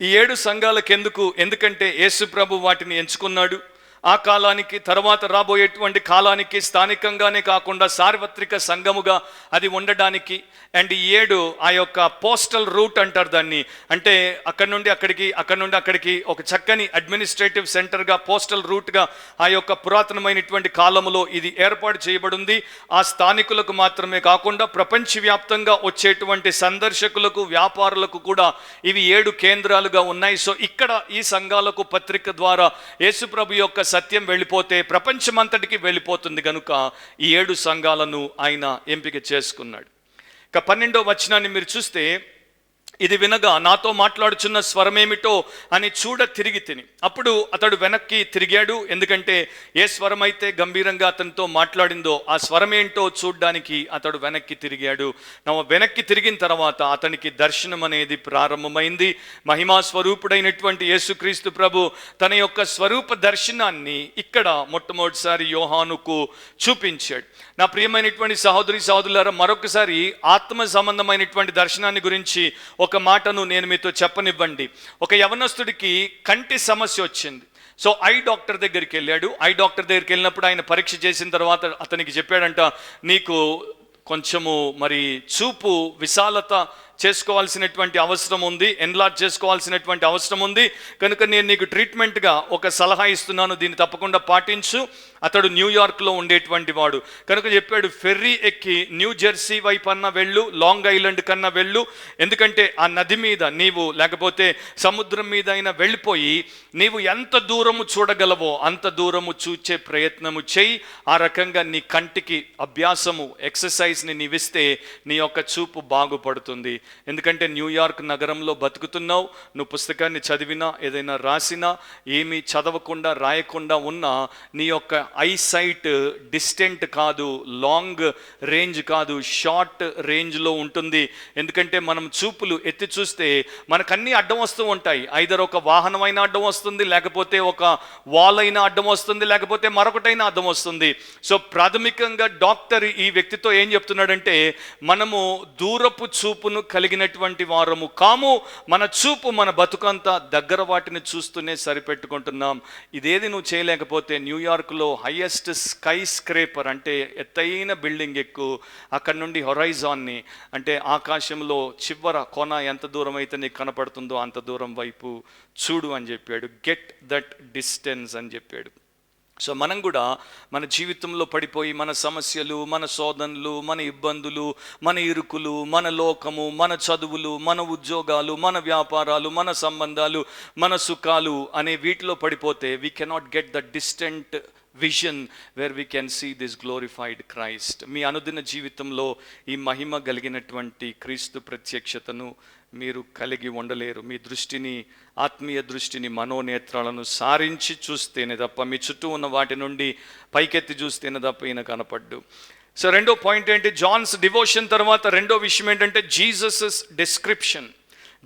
ఈ 7 సంఘాలకు ఎందుకంటే యేసు ప్రభు వాటిని ఎంచుకున్నాడు. ఆ కాలానికి, తర్వాత రాబోయేటువంటి కాలానికి స్థానికంగానే కాకుండా సార్వత్రిక సంఘముగా అది ఉండడానికి. అండ్ ఈ 7 ఆ యొక్క పోస్టల్ రూట్ అంటారు దాన్ని. అంటే అక్కడి నుండి అక్కడికి ఒక చక్కని అడ్మినిస్ట్రేటివ్ సెంటర్గా, పోస్టల్ రూట్గా ఆ యొక్క పురాతనమైనటువంటి కాలంలో ఇది ఏర్పాటు చేయబడింది. ఆ స్థానికులకు మాత్రమే కాకుండా ప్రపంచవ్యాప్తంగా వచ్చేటువంటి సందర్శకులకు, వ్యాపారులకు కూడా ఇవి 7 కేంద్రాలుగా ఉన్నాయి. సో ఇక్కడ ఈ సంఘాలకు పత్రిక ద్వారా యేసుప్రభు యొక్క సత్యం వెళ్ళిపోతే ప్రపంచమంతటికి వెళ్ళిపోతుంది కనుక ఈ 7 సంఘాలను ఆయన ఎంపిక చేసుకున్నాడు. ఇక 12వ వచనాన్ని మీరు చూస్తే, ఇది వినగా నాతో మాట్లాడుచున్న స్వరమేమిటో అని చూడ తిరిగి తిని, అప్పుడు అతడు వెనక్కి తిరిగాడు. ఎందుకంటే ఏ స్వరం అయితే గంభీరంగా అతనితో మాట్లాడిందో ఆ స్వరం ఏంటో చూడ్డానికి అతడు వెనక్కి తిరిగాడు. వెనక్కి తిరిగిన తర్వాత అతనికి దర్శనం అనేది ప్రారంభమైంది. మహిమా స్వరూపుడైనటువంటి యేసుక్రీస్తు ప్రభు తన యొక్క స్వరూప దర్శనాన్ని ఇక్కడ మొట్టమొదటిసారి యోహానుకు చూపించాడు. నా ప్రియమైనటువంటి సహోదరి సహోదరులారా, మరొకసారి ఆత్మ సంబంధమైనటువంటి దర్శనాన్ని గురించి ఒక మాటను నేను మీతో చెప్పనివ్వండి. ఒక యవనస్తుడికి కంటి సమస్య వచ్చింది. సో ఐ డాక్టర్ దగ్గరికి వెళ్ళాడు. ఐ డాక్టర్ దగ్గరికి వెళ్ళినప్పుడు ఆయన పరీక్ష చేసిన తర్వాత అతనికి చెప్పాడంట, నీకు కొంచెము మరి చూపు విశాలత చేసుకోవాల్సినటువంటి అవసరం ఉంది, ఎన్లార్జ్ చేసుకోవాల్సినటువంటి అవసరం ఉంది, కనుక నేను నీకు ట్రీట్మెంట్గా ఒక సలహా ఇస్తున్నాను, దీన్ని తప్పకుండా పాటించు. అతడు న్యూయార్క్లో ఉండేటువంటి వాడు కనుక చెప్పాడు, ఫెర్రీ ఎక్కి న్యూ జెర్సీ వైపు అన్న వెళ్ళు, లాంగ్ ఐలాండ్ కన్నా వెళ్ళు, ఎందుకంటే ఆ నది మీద నీవు లేకపోతే సముద్రం మీద అయినా వెళ్ళిపోయి నీవు ఎంత దూరము చూడగలవో అంత దూరము చూచే ప్రయత్నము చేయి. ఆ రకంగా నీ కంటికి అభ్యాసము ఎక్సర్సైజ్ని నీవిస్తే నీ యొక్క చూపు బాగుపడుతుంది. ఎందుకంటే న్యూయార్క్ నగరంలో బతుకుతున్నావు, నువ్వు పుస్తకాన్ని చదివినా ఏదైనా రాసినా ఏమీ చదవకుండా రాయకుండా ఉన్నా నీ యొక్క ఐసైట్ డిస్టెంట్ కాదు, లాంగ్ రేంజ్ కాదు, షార్ట్ రేంజ్లో ఉంటుంది. ఎందుకంటే మనం చూపులు ఎత్తి చూస్తే మనకన్నీ అడ్డం వస్తూ ఉంటాయి. ఐదర్ ఒక వాహనం అయినా అడ్డం వస్తుంది, లేకపోతే ఒక వాల్ అయినా అడ్డం వస్తుంది, లేకపోతే మరొకటైనా అడ్డం వస్తుంది. సో ప్రాథమికంగా డాక్టర్ ఈ వ్యక్తితో ఏం చెప్తున్నాడంటే, మనము దూరపు చూపును కలిగినటువంటి వారము కాము, మన చూపు మన బతుకంతా దగ్గర వాటిని చూస్తూనే సరిపెట్టుకుంటున్నాం. ఇదేది నువ్వు చేయలేకపోతే న్యూయార్క్లో హైయెస్ట్ స్కై స్క్రేపర్ అంటే ఎత్తైన బిల్డింగ్ ఎక్కు, అక్కడ నుండి హొరైజాన్ని అంటే ఆకాశంలో చివర కొన ఎంత దూరం అయితే నీకు కనపడుతుందో అంత దూరం వైపు చూడు అని చెప్పాడు. గెట్ దట్ డిస్టెన్స్ అని చెప్పాడు. సో మనం కూడా మన జీవితంలో పడిపోయి మన సమస్యలు, మన శోధనలు, మన ఇబ్బందులు, మన ఇరుకులు, మన లోకము, మన చదువులు, మన ఉద్యోగాలు, మన వ్యాపారాలు, మన సంబంధాలు, మన సుఖాలు అనే వీటిలో పడిపోతే we cannot get the distant vision where we can see this glorified Christ. మీ అనుదిన జీవితంలో ఈ మహిమ కలిగినటువంటి క్రీస్తు ప్రత్యక్షతను మీరు కలిగి ఉండలేరు. మీ దృష్టిని, ఆత్మీయ దృష్టిని, మనోనేత్రాలను సారించి చూస్తేనే తప్ప, మీ చుట్టూ ఉన్న వాటి నుండి పైకెత్తి చూస్తేనే తప్ప ఈయన కనపడ్డు. సో రెండో పాయింట్ ఏంటి, జాన్స్ డివోషన్ తర్వాత రెండో విషయం ఏంటంటే జీసస్ డిస్క్రిప్షన్.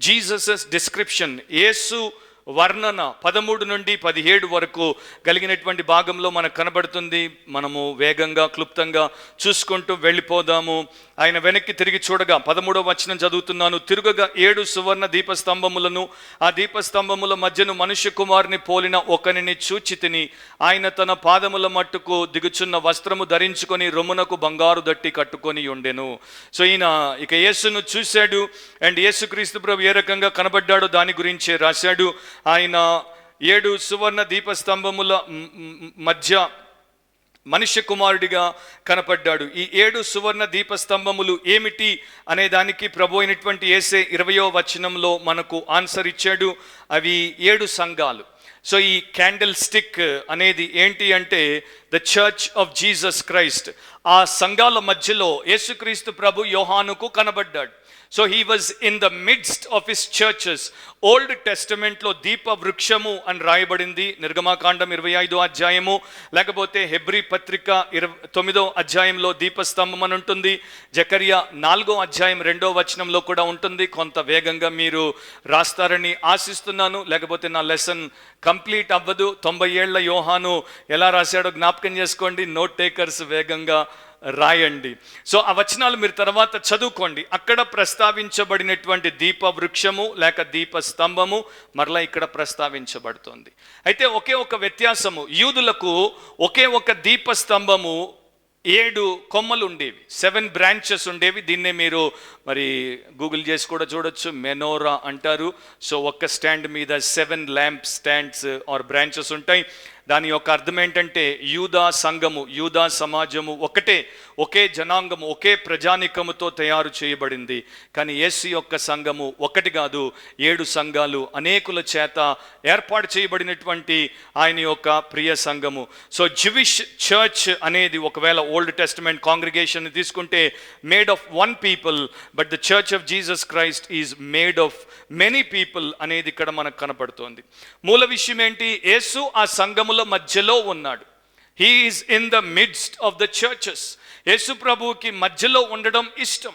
జీసస్ డిస్క్రిప్షన్, యేసు వర్ణన 13 నుండి 17 వరకు కలిగినటువంటి భాగంలో మనకు కనబడుతుంది. మనము వేగంగా క్లుప్తంగా చూసుకుంటూ వెళ్ళిపోదాము. ఆయన వెనక్కి తిరిగి చూడగా 13వ వచనం చదువుతున్నాను. తిరుగగా 7 సువర్ణ దీపస్తంభములను, ఆ దీపస్తంభముల మధ్యను మనుష్య కుమారుని పోలిన ఒకనిని చూచి తిని, ఆయన తన పాదముల మట్టుకు దిగుచున్న వస్త్రము ధరించుకొని రొమ్మునకు బంగారు దట్టి కట్టుకొని ఉండెను. సో ఈయన ఇక యేసును చూశాడు. అండ్ యేసుక్రీస్తు ప్రభు ఏ రకంగా కనబడ్డాడో దాని గురించే రాశాడు. ఆయన 7 సువర్ణ దీపస్తంభముల మధ్య మనుష్య కుమారుడిగా కనపడ్డాడు. ఈ 7 సువర్ణ దీపస్తంభములు ఏమిటి అనే దానికి ప్రభు అయినటువంటి యేసే 20వ వచనంలో మనకు ఆన్సర్ ఇచ్చాడు. అవి 7 సంఘాలు. సో ఈ క్యాండిల్ స్టిక్ అనేది ఏంటి అంటే the church of Jesus Christ. ఆ సంఘాల మధ్యలో యేసుక్రీస్తు ప్రభు యోహానుకు కనబడ్డాడు. So he was in the midst of his churches. Old టెస్టమెంట్లో దీప వృక్షము అని రాయబడింది, నిర్గమాకాండం 25వ అధ్యాయము, లేకపోతే హెబ్రీ పత్రిక 29వ అధ్యాయంలో దీపస్తంభం అని ఉంటుంది. జకరియా 4వ అధ్యాయం 2వ వచనంలో కూడా ఉంటుంది. కొంత వేగంగా మీరు రాస్తారని ఆశిస్తున్నాను, లేకపోతే నా లెసన్ కంప్లీట్ అవ్వదు. 90 ఏళ్ల యోహాను ఎలా రాశాడో జ్ఞాపకం చేసుకోండి. నోట్ టేకర్స్ వేగంగా రాయండి. సో ఆ వచనాలు మీరు తర్వాత చదువుకోండి. అక్కడ ప్రస్తావించబడినటువంటి దీప వృక్షము లేక దీప స్తంభము మరలా ఇక్కడ ప్రస్తావించబడుతోంది. అయితే ఒకే ఒక వ్యత్యాసము, యూదులకు ఒకే ఒక దీప స్తంభము 7 కొమ్మలు ఉండేవి, 7 బ్రాంచెస్ ఉండేవి. దీన్నే మీరు మరి గూగుల్ చేసి కూడా చూడొచ్చు, మెనోరా అంటారు. సో ఒక్క స్టాండ్ మీద 7 ల్యాంప్ స్టాండ్స్ ఆర్ బ్రాంచెస్ ఉంటాయి. దాని యొక్క అర్థం ఏంటంటే యూదా సంఘము, యూదా సమాజము ఒకటే, ఒకే జనాంగము, ఒకే ప్రజానికముతో తయారు చేయబడింది. కానీ యేసు యొక్క సంఘము ఒకటి కాదు, 7 సంఘాలు, అనేకుల చేత ఏర్పాటు చేయబడినటువంటి ఆయన యొక్క ప్రియ సంఘము. సో జ్యూయిష్ చర్చ్ అనేది ఒకవేళ ఓల్డ్ టెస్టమెంట్ కాంగ్రిగేషన్ తీసుకుంటే made of one people, but the church of Jesus Christ is made of many people అనేది ఇక్కడ మనకు కనపడుతోంది. మూల విషయం ఏంటి? యేసు ఆ సంఘముల మధ్యలో ఉన్నాడు. He is in the midst of the churches. యేసు ప్రభువుకి మధ్యలో ఉండడం ఇష్టం.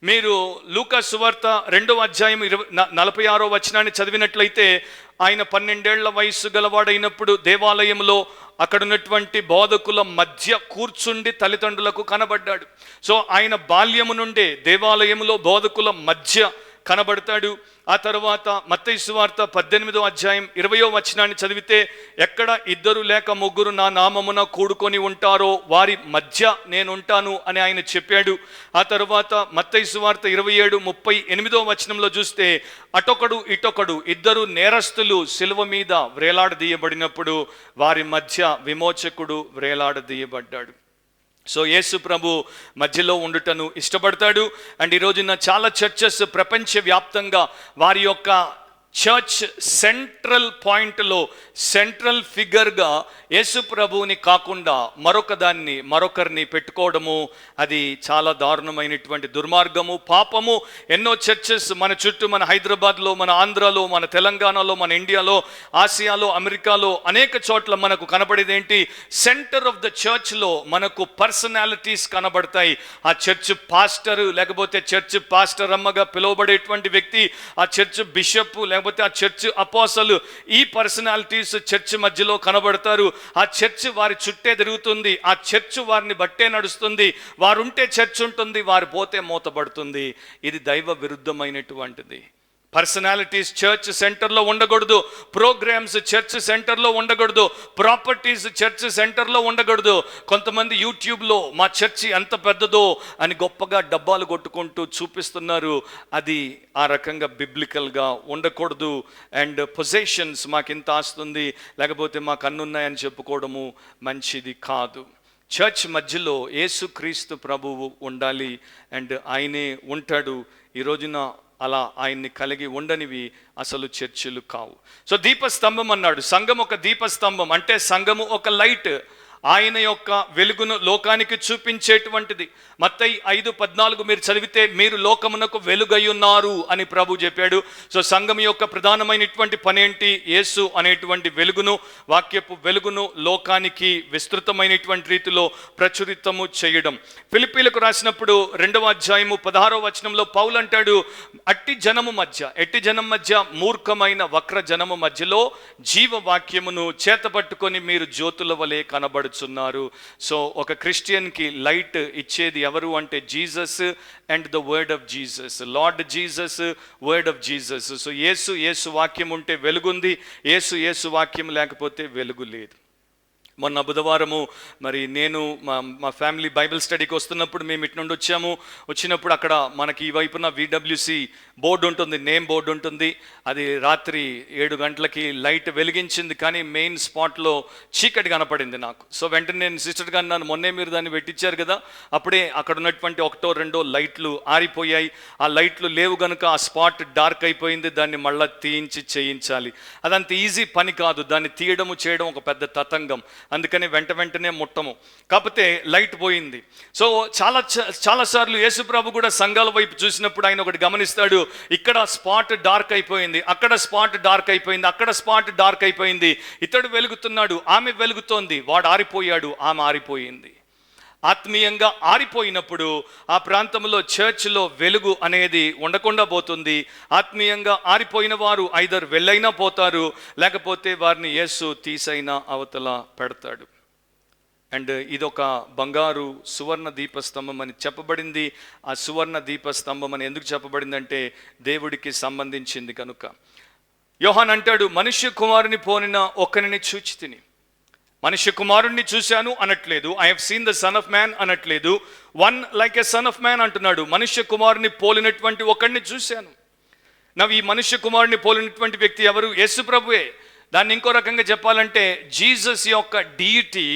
మీరు లూకా సువార్త 2వ అధ్యాయం 46వ వచనాన్ని చదివినట్లయితే, ఆయన 12 ఏళ్ల వయస్సు గలవాడైనప్పుడు దేవాలయంలో అక్కడ ఉన్నటువంటి బోధకుల మధ్య కూర్చుండి తల్లిదండ్రులకు కనబడ్డాడు. సో ఆయన బాల్యము నుండే దేవాలయంలో బోధకుల మధ్య కనబడతాడు. ఆ తర్వాత మత్తయి సువార్త 18వ అధ్యాయం 20వ వచనాన్ని చదివితే, ఎక్కడ 2 లేక 3 నా నామమున కూడుకొని ఉంటారో వారి మధ్య నేను ఉంటాను అని ఆయన చెప్పాడు. ఆ తర్వాత మత్తయి సువార్త 27:38వ వచనంలో చూస్తే, అటొకడు ఇటొకడు 2 నేరస్తులు సిలువ మీద వ్రేలాడదీయబడినప్పుడు వారి మధ్య విమోచకుడు వ్రేలాడదీయబడ్డాడు. సో యేసు ప్రభు మధ్యలో ఉండుటను ఇష్టపడతాడు. అండ్ ఈ రోజున చాలా చర్చెస్ ప్రపంచవ్యాప్తంగా వారి యొక్క చర్చ్ సెంట్రల్ పాయింట్లో సెంట్రల్ ఫిగర్గా యేసు ప్రభువుని కాకుండా మరొకరిని పెట్టుకోవడము, అది చాలా దారుణమైనటువంటి దుర్మార్గము, పాపము. ఎన్నో చర్చెస్ మన చుట్టూ, మన హైదరాబాద్లో, మన ఆంధ్రాలో, మన తెలంగాణలో, మన ఇండియాలో, ఆసియాలో, అమెరికాలో అనేక చోట్ల మనకు కనబడేది ఏంటి? సెంటర్ ఆఫ్ ద చర్చ్లో మనకు పర్సనాలిటీస్ కనబడతాయి. ఆ చర్చ్ పాస్టర్, లేకపోతే చర్చ్ పాస్టర్ అమ్మగా పిలువబడేటువంటి వ్యక్తి, ఆ చర్చ్ బిషప్, లేకపోతే ఆ చర్చ్ అపోస్తలు, ఈ పర్సనాలిటీస్ చర్చ్ మధ్యలో కనబడతారు. ఆ చర్చ్ వారి చుట్టే తిరుగుతుంది. ఆ చర్చ్ వారిని బట్టే నడుస్తుంది. వారుంటే చర్చ్ ఉంటుంది, వారు పోతే మూతపడుతుంది. ఇది దైవ విరుద్ధమైనటువంటిది. పర్సనాలిటీస్ చర్చ్ సెంటర్లో ఉండకూడదు. ప్రోగ్రామ్స్ చర్చ్ సెంటర్లో ఉండకూడదు. ప్రాపర్టీస్ చర్చ్ సెంటర్లో ఉండకూడదు. కొంతమంది యూట్యూబ్లో మా చర్చి ఎంత పెద్దదో అని గొప్పగా డబ్బాలు కొట్టుకుంటూ చూపిస్తున్నారు. అది ఆ రకంగా బిబ్లికల్గా ఉండకూడదు. అండ్ పొజెషన్స్, మాకు ఇంత ఆస్తుంది, లేకపోతే మాకు అన్నున్నాయని చెప్పుకోవడము మంచిది కాదు. చర్చ్ మధ్యలో యేసుక్రీస్తు ప్రభువు ఉండాలి. అండ్ ఆయనే ఉంటాడు. ఈ రోజున అలా ఆయన్ని కలిగి ఉండనివి అసలు చర్చిలు కావు. సో దీపస్తంభం అన్నాడు. సంఘం ఒక దీపస్తంభం అంటే సంఘము ఒక లైట్, ఆయన యొక్క వెలుగును లోకానికి చూపించేటువంటిది. మత్తయి 5:14 మీరు చదివితే, మీరు లోకమునకు వెలుగై ఉన్నారు అని ప్రభు చెప్పాడు. సో సంఘం యొక్క ప్రధానమైనటువంటి పని ఏంటి? యేసు అనేటువంటి వెలుగును, వాక్యపు వెలుగును లోకానికి విస్తృతమైనటువంటి రీతిలో ప్రచురితము చేయడం. ఫిలిప్పీలకు రాసినప్పుడు 2వ అధ్యాయము 16వ వచనంలో పౌలు అంటాడు, ఎట్టి జనం మధ్య మూర్ఖమైన వక్ర జనము మధ్యలో జీవవాక్యమును చేతపట్టుకొని మీరు జ్యోతుల వలె కనబడుచున్నారు. సో ఒక క్రిస్టియన్కి లైట్ ఇచ్చేది ఎవరు అంటే Jesus and the word of Jesus, Lord Jesus, word of Jesus. So యేసు వాక్యం ఉంటే వెలుగుంది, యేసు వాక్యం లేకపోతే వెలుగు లేదు. మొన్న బుధవారము మరి నేను మా ఫ్యామిలీ బైబిల్ స్టడీకి వస్తున్నప్పుడు మేము ఇటు నుండి వచ్చినప్పుడు అక్కడ మనకి ఈ వైపున VWC బోర్డు ఉంటుంది, నేమ్ బోర్డు ఉంటుంది. అది రాత్రి 7 గంటలకి లైట్ వెలిగించింది, కానీ మెయిన్ స్పాట్లో చీకటి కనపడింది నాకు. సో వెంటనే నేను సిస్టర్గా అన్నాను, మొన్నే మీరు దాన్ని పెట్టించారు కదా, అప్పుడే అక్కడ ఉన్నటువంటి 1-2 లైట్లు ఆరిపోయాయి. ఆ లైట్లు లేవు కనుక ఆ స్పాట్ డార్క్ అయిపోయింది. దాన్ని మళ్ళీ తీయించి చేయించాలి. అదంత ఈజీ పని కాదు. దాన్ని తీయడము చేయడం ఒక పెద్ద తతంగం. అందుకని వెంటనే ముట్టము. కాకపోతే లైట్ పోయింది. సో చాలాసార్లు యేసుప్రభు కూడా సంఘాల వైపు చూసినప్పుడు ఆయన ఒకటి గమనిస్తాడు, ఇక్కడ స్పాట్ డార్క్ అయిపోయింది, అక్కడ స్పాట్ డార్క్ అయిపోయింది, అక్కడ స్పాట్ డార్క్ అయిపోయింది. ఇతడు వెలుగుతున్నాడు, ఆమె వెలుగుతోంది, వాడు ఆరిపోయాడు, ఆమె ఆరిపోయింది. ఆత్మీయంగా ఆరిపోయినప్పుడు ఆ ప్రాంతంలో చర్చ్లో వెలుగు అనేది ఉండకుండా పోతుంది. ఆత్మీయంగా ఆరిపోయిన వారు ఐదర్ వెళ్ళైనా పోతారు, లేకపోతే వారిని యేసు తీసైనా అవతల పెడతాడు. అండ్ ఇదొక బంగారు సువర్ణ దీపస్తంభం అని చెప్పబడింది. ఆ సువర్ణ దీపస్తంభం అని ఎందుకు చెప్పబడిందంటే దేవుడికి సంబంధించింది కనుక. యోహాన్ అంటాడు, మనుష్య కుమారుని పోనిన ఒక్కరిని చూచి తిని. మనుష్య కుమారుణ్ణి చూశాను అనట్లేదు, I have seen the son of man అనట్లేదు, one like a son of man అంటున్నాడు. మనుష్య కుమారుని పోలినటువంటి ఒకడిని చూశాను. ఈ మనుష్య కుమారుని పోలినటువంటి వ్యక్తి ఎవరు? యేసు ప్రభువే. దాన్ని ఇంకో రకంగా చెప్పాలంటే జీసస్ యొక్క డీయిటీ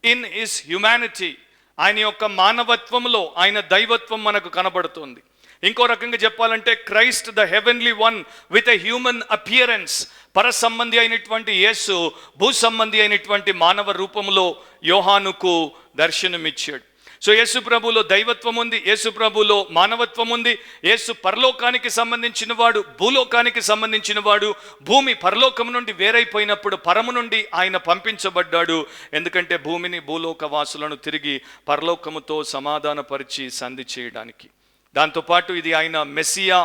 ఇన్ హిస్ హ్యుమానిటీ, ఆయన యొక్క మానవత్వంలో ఆయన దైవత్వం మనకు కనబడుతుంది. ఇంకో రకంగా చెప్పాలంటే Christ the heavenly one with a human appearance, పర సంబంధి అయినటువంటి యేసు భూ సంబంధి అయినటువంటి మానవ రూపంలో యోహానుకు దర్శనమిచ్చాడు. సో యేసు ప్రభులో దైవత్వం ఉంది, యేసు ప్రభులో మానవత్వం ఉంది. యేసు పరలోకానికి సంబంధించిన వాడు, భూలోకానికి సంబంధించిన వాడు. భూమి పరలోకం నుండి వేరైపోయినప్పుడు పరము నుండి ఆయన పంపించబడ్డాడు. ఎందుకంటే భూమిని, భూలోక వాసులను తిరిగి పరలోకముతో సమాధానపరిచి సంధి చేయడానికి. దాంతోపాటు ఇది ఆయన మెస్సియా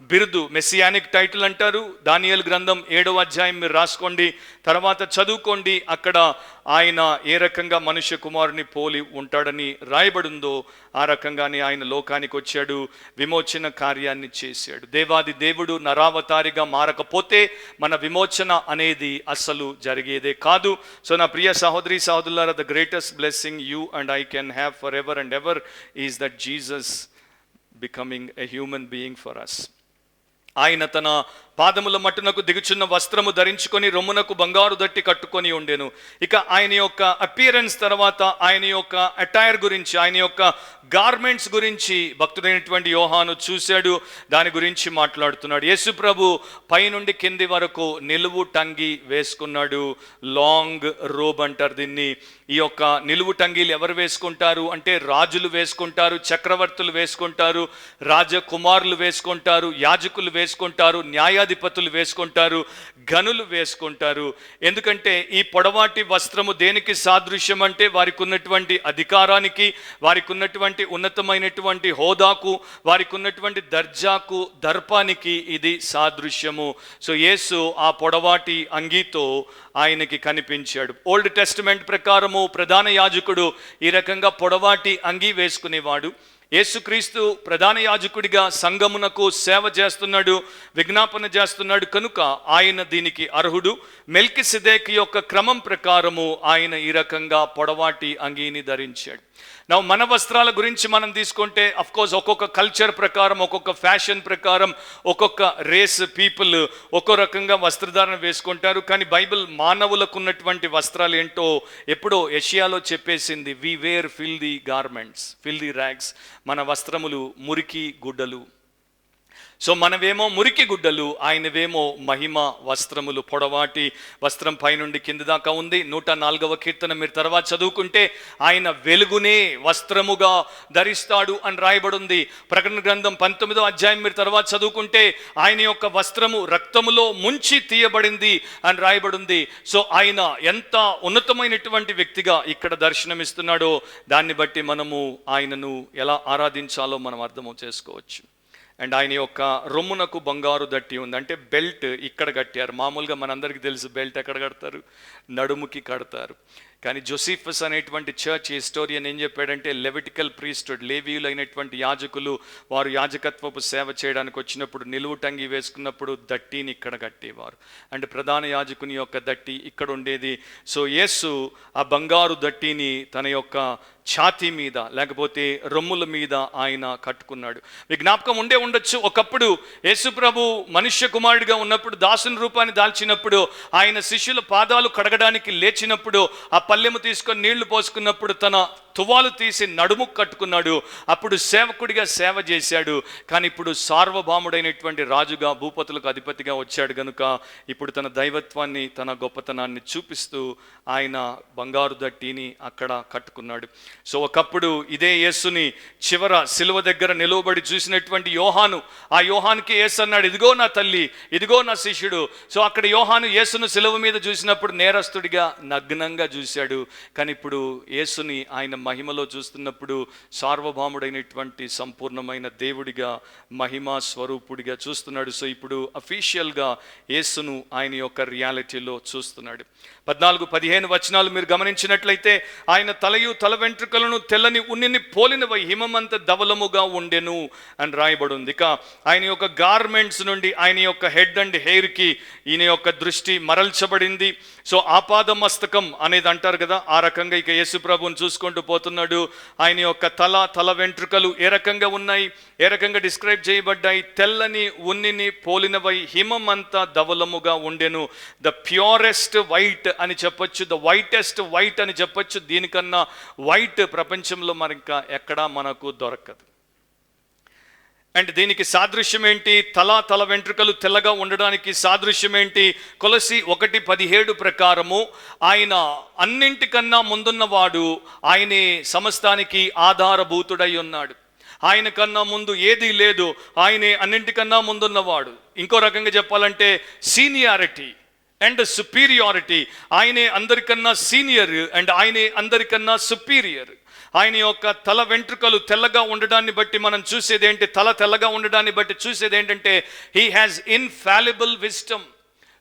బిరుదు, మెస్సియానిక్ టైటిల్ అంటారు. దానియేలు గ్రంథం 7వ అధ్యాయం మీరు రాసుకోండి, తర్వాత చదువుకోండి. అక్కడ ఆయన ఏ రకంగా మనుష్య కుమారుని పోలి ఉంటాడని రాయబడిందో ఆ రకంగానే ఆయన లోకానికి వచ్చాడు, విమోచన కార్యాన్ని చేశాడు. దేవాది దేవుడు నరావతారిగా మారకపోతే మన విమోచన అనేది అస్సలు జరిగేదే కాదు. సో నా ప్రియ సహోదరి సహోదరులారా, the greatest blessing you and I can have for ever and ever is that Jesus becoming a human being for us. ఆయన తన పాదముల మట్టునకు దిగుచున్న వస్త్రము ధరించుకొని రొమ్మునకు బంగారు దట్టి కట్టుకొని ఉండెను. ఇక ఆయన యొక్క అపియరెన్స్ తర్వాత ఆయన యొక్క అటైర్ గురించి, ఆయన యొక్క గార్మెంట్స్ గురించి భక్తుడైనటువంటి యోహాను చూశాడు, దాని గురించి మాట్లాడుతున్నాడు. యేసు ప్రభు పైనుండి కింది వరకు నిలువు టంగి వేసుకున్నాడు. లాంగ్ రోబ్ అంటారు దీన్ని. ఈ యొక్క నిలువు టంగీలు ఎవరు వేసుకుంటారు అంటే రాజులు వేసుకుంటారు, చక్రవర్తులు వేసుకుంటారు, రాజకుమారులు వేసుకుంటారు, యాజకులు వేసుకుంటారు, న్యాయాధిపతులు వేసుకుంటారు, గనులు వేసుకుంటారు. ఎందుకంటే ఈ పొడవాటి వస్త్రము దేనికి సాదృశ్యం అంటే వారికి ఉన్నటువంటి అధికారానికి, వారికి ఉన్నటువంటి ఉన్నతమైనటువంటి హోదాకు, వారికి ఉన్నటువంటి దర్జాకు, దర్పానికి ఇది సాదృశ్యము. సో యేసు ఆ పొడవాటి అంగీతో ఆయనకి కనిపించాడు. ఓల్డ్ టెస్టిమెంట్ ప్రకారము ప్రధాన యాజకుడు ఈ రకంగా పొడవాటి అంగీ వేసుకునేవాడు. యేసుక్రీస్తు ప్రధాన యాజకుడిగా సంఘమునకు సేవ చేస్తున్నాడు, విజ్ఞాపన చేస్తున్నాడు కనుక ఆయన దీనికి అర్హుడు. మెల్కిసెదెకు యొక్క క్రమం ప్రకారము ఆయన ఈ రకంగా పొడవాటి అంగీని ధరించాడు. మన వస్త్రాల గురించి మనం తీసుకుంటే అఫ్కోర్స్ ఒక్కొక్క కల్చర్ ప్రకారం, ఒక్కొక్క ఫ్యాషన్ ప్రకారం, ఒక్కొక్క రేస్ పీపుల్ ఒక్కో రకంగా వస్త్రధారణ వేసుకుంటారు. కానీ బైబిల్ మానవులకు ఉన్నటువంటి వస్త్రాలు ఏంటో ఎప్పుడో యెషయాలో చెప్పేసింది. We were filthy garments, filthy rags. మన వస్త్రములు మురికి గుడ్డలు. సో మనవేమో మురికి గుడ్డలు, ఆయనవేమో మహిమ వస్త్రములు. పొడవాటి వస్త్రం పైనుండి కింది దాకా ఉంది. 104వ కీర్తన మీరు తర్వాత చదువుకుంటే ఆయన వెలుగునే వస్త్రముగా ధరిస్తాడు అని రాయబడింది. ప్రకటన గ్రంథం 19వ అధ్యాయం మీరు తర్వాత చదువుకుంటే ఆయన యొక్క వస్త్రము రక్తములో ముంచి తీయబడింది అని రాయబడింది. సో ఆయన ఎంత ఉన్నతమైనటువంటి వ్యక్తిగా ఇక్కడ దర్శనమిస్తున్నాడో దాన్ని బట్టి మనము ఆయనను ఎలా ఆరాధించాలో మనం అర్థం చేసుకోవచ్చు. అండ్ ఆయన యొక్క రొమ్మునకు బంగారు దట్టి ఉంది. అంటే బెల్ట్ ఇక్కడ కట్టారు. మామూలుగా మనందరికీ తెలుసు బెల్ట్ ఎక్కడ కడతారు, నడుముకి కడతారు. కానీ జోసిఫస్ అనేటువంటి చర్చ్ హిస్టోరియన్ ఏం చెప్పాడంటే లెవిటికల్ ప్రీస్టుడ్, లేవీయులు అయినటువంటి యాజకులు వారు యాజకత్వపు సేవ చేయడానికి వచ్చినప్పుడు నిలువు టంగి వేసుకున్నప్పుడు దట్టిని ఇక్కడ కట్టేవారు. అంటే ప్రధాన యాజకుని యొక్క దట్టి ఇక్కడ ఉండేది. సో యేసు ఆ బంగారు దట్టిని తన యొక్క ఛాతీ మీద లేకపోతే రొమ్ముల మీద ఆయన కట్టుకున్నాడు. మీ జ్ఞాపకం ఉండే ఉండొచ్చు, ఒకప్పుడు యేసు ప్రభు మనుష్య కుమారుడిగా ఉన్నప్పుడు దాసుని రూపాన్ని దాల్చినప్పుడు ఆయన శిష్యుల పాదాలు కడగడానికి లేచినప్పుడు ఆ పల్లెము తీసుకొని నీళ్లు పోసుకున్నప్పుడు తన తువాలు తీసి నడుము కట్టుకున్నాడు. అప్పుడు సేవకుడిగా సేవ చేశాడు. కానీ ఇప్పుడు సార్వభౌముడైనటువంటి రాజుగా, భూపతులకు అధిపతిగా వచ్చాడు కనుక ఇప్పుడు తన దైవత్వాన్ని, తన గొప్పతనాన్ని చూపిస్తూ ఆయన బంగారు దట్టిని అక్కడ కట్టుకున్నాడు. సో ఒకప్పుడు ఇదే యేసుని చివర సిలువ దగ్గర నిలువబడి చూసినటువంటి యోహాను, ఆ యోహానుకి యేసు అన్నాడు, ఇదిగో నా తల్లి, ఇదిగో నా శిష్యుడు. సో అక్కడ యోహాను యేసును సిలువ మీద చూసినప్పుడు నేరస్తుడిగా నగ్నంగా చూశాడు. కానీ ఇప్పుడు యేసుని ఆయన మహిమలో చూస్తున్నప్పుడు సార్వభౌముడైనటువంటి సంపూర్ణమైన దేవుడిగా, మహిమా స్వరూపుడిగా చూస్తున్నాడు. సో ఇప్పుడు అఫీషియల్గా యేసును ఆయన యొక్క రియాలిటీలో చూస్తున్నాడు. 14-15 వచనాలు మీరు గమనించినట్లయితే ఆయన తలయు తల వెంట్రుక వెంట్రుకలను తెల్లని ఉన్నిని పోలినవై హిమమంత ధవలముగా ఉండెను అని రాయబడి ఉంది. ఇక ఆయన యొక్క గార్మెంట్స్ నుండి ఆయన యొక్క హెడ్ అండ్ హెయిర్కి ఈయన యొక్క దృష్టి మరల్చబడింది. సో ఆపాద మస్తకం అనేది అంటారు కదా, ఆ రకంగా ఇక యేసు ప్రభువుని చూసుకుంటూ పోతున్నాడు. ఆయన యొక్క తల వెంట్రుకలు ఏ రకంగా ఉన్నాయి, ఏ రకంగా డిస్క్రైబ్ చేయబడ్డాయి? తెల్లని ఉన్నిని పోలినవై హిమమంతా ధవలముగా ఉండెను. ద ప్యూరెస్ట్ వైట్ అని చెప్పొచ్చు, ద వైటెస్ట్ వైట్ అని చెప్పొచ్చు. దీనికన్నా వైట్ ప్రపంచంలో మరి ఇంకా ఎక్కడా మనకు దొరకదు. అండ్ దీనికి సాదృశ్యం ఏంటి? తల వెంట్రుకలు తెల్లగా ఉండడానికి సాదృశ్యం ఏంటి? కొలసి 1:17 ప్రకారము ఆయన అన్నింటికన్నా ముందున్నవాడు, ఆయనే సమస్తానికి ఆధారభూతుడై ఉన్నాడు. ఆయన కన్నా ముందు ఏదీ లేదు, ఆయనే అన్నింటికన్నా ముందున్నవాడు. ఇంకో రకంగా చెప్పాలంటే సీనియారిటీ అండ్ సుపీరియారిటీ. ఆయనే అందరికన్నా సీనియర్ అండ్ ఆయనే అందరికన్నా సుపీరియర్. ఆయన యొక్క తల వెంట్రుకలు తెల్లగా ఉండడాన్ని బట్టి మనం చూసేది ఏంటి? తల తెల్లగా ఉండడాన్ని బట్టి చూసేది ఏంటంటే హీ హ్యాస్ ఇన్ఫాలిబుల్ విజ్డమ్.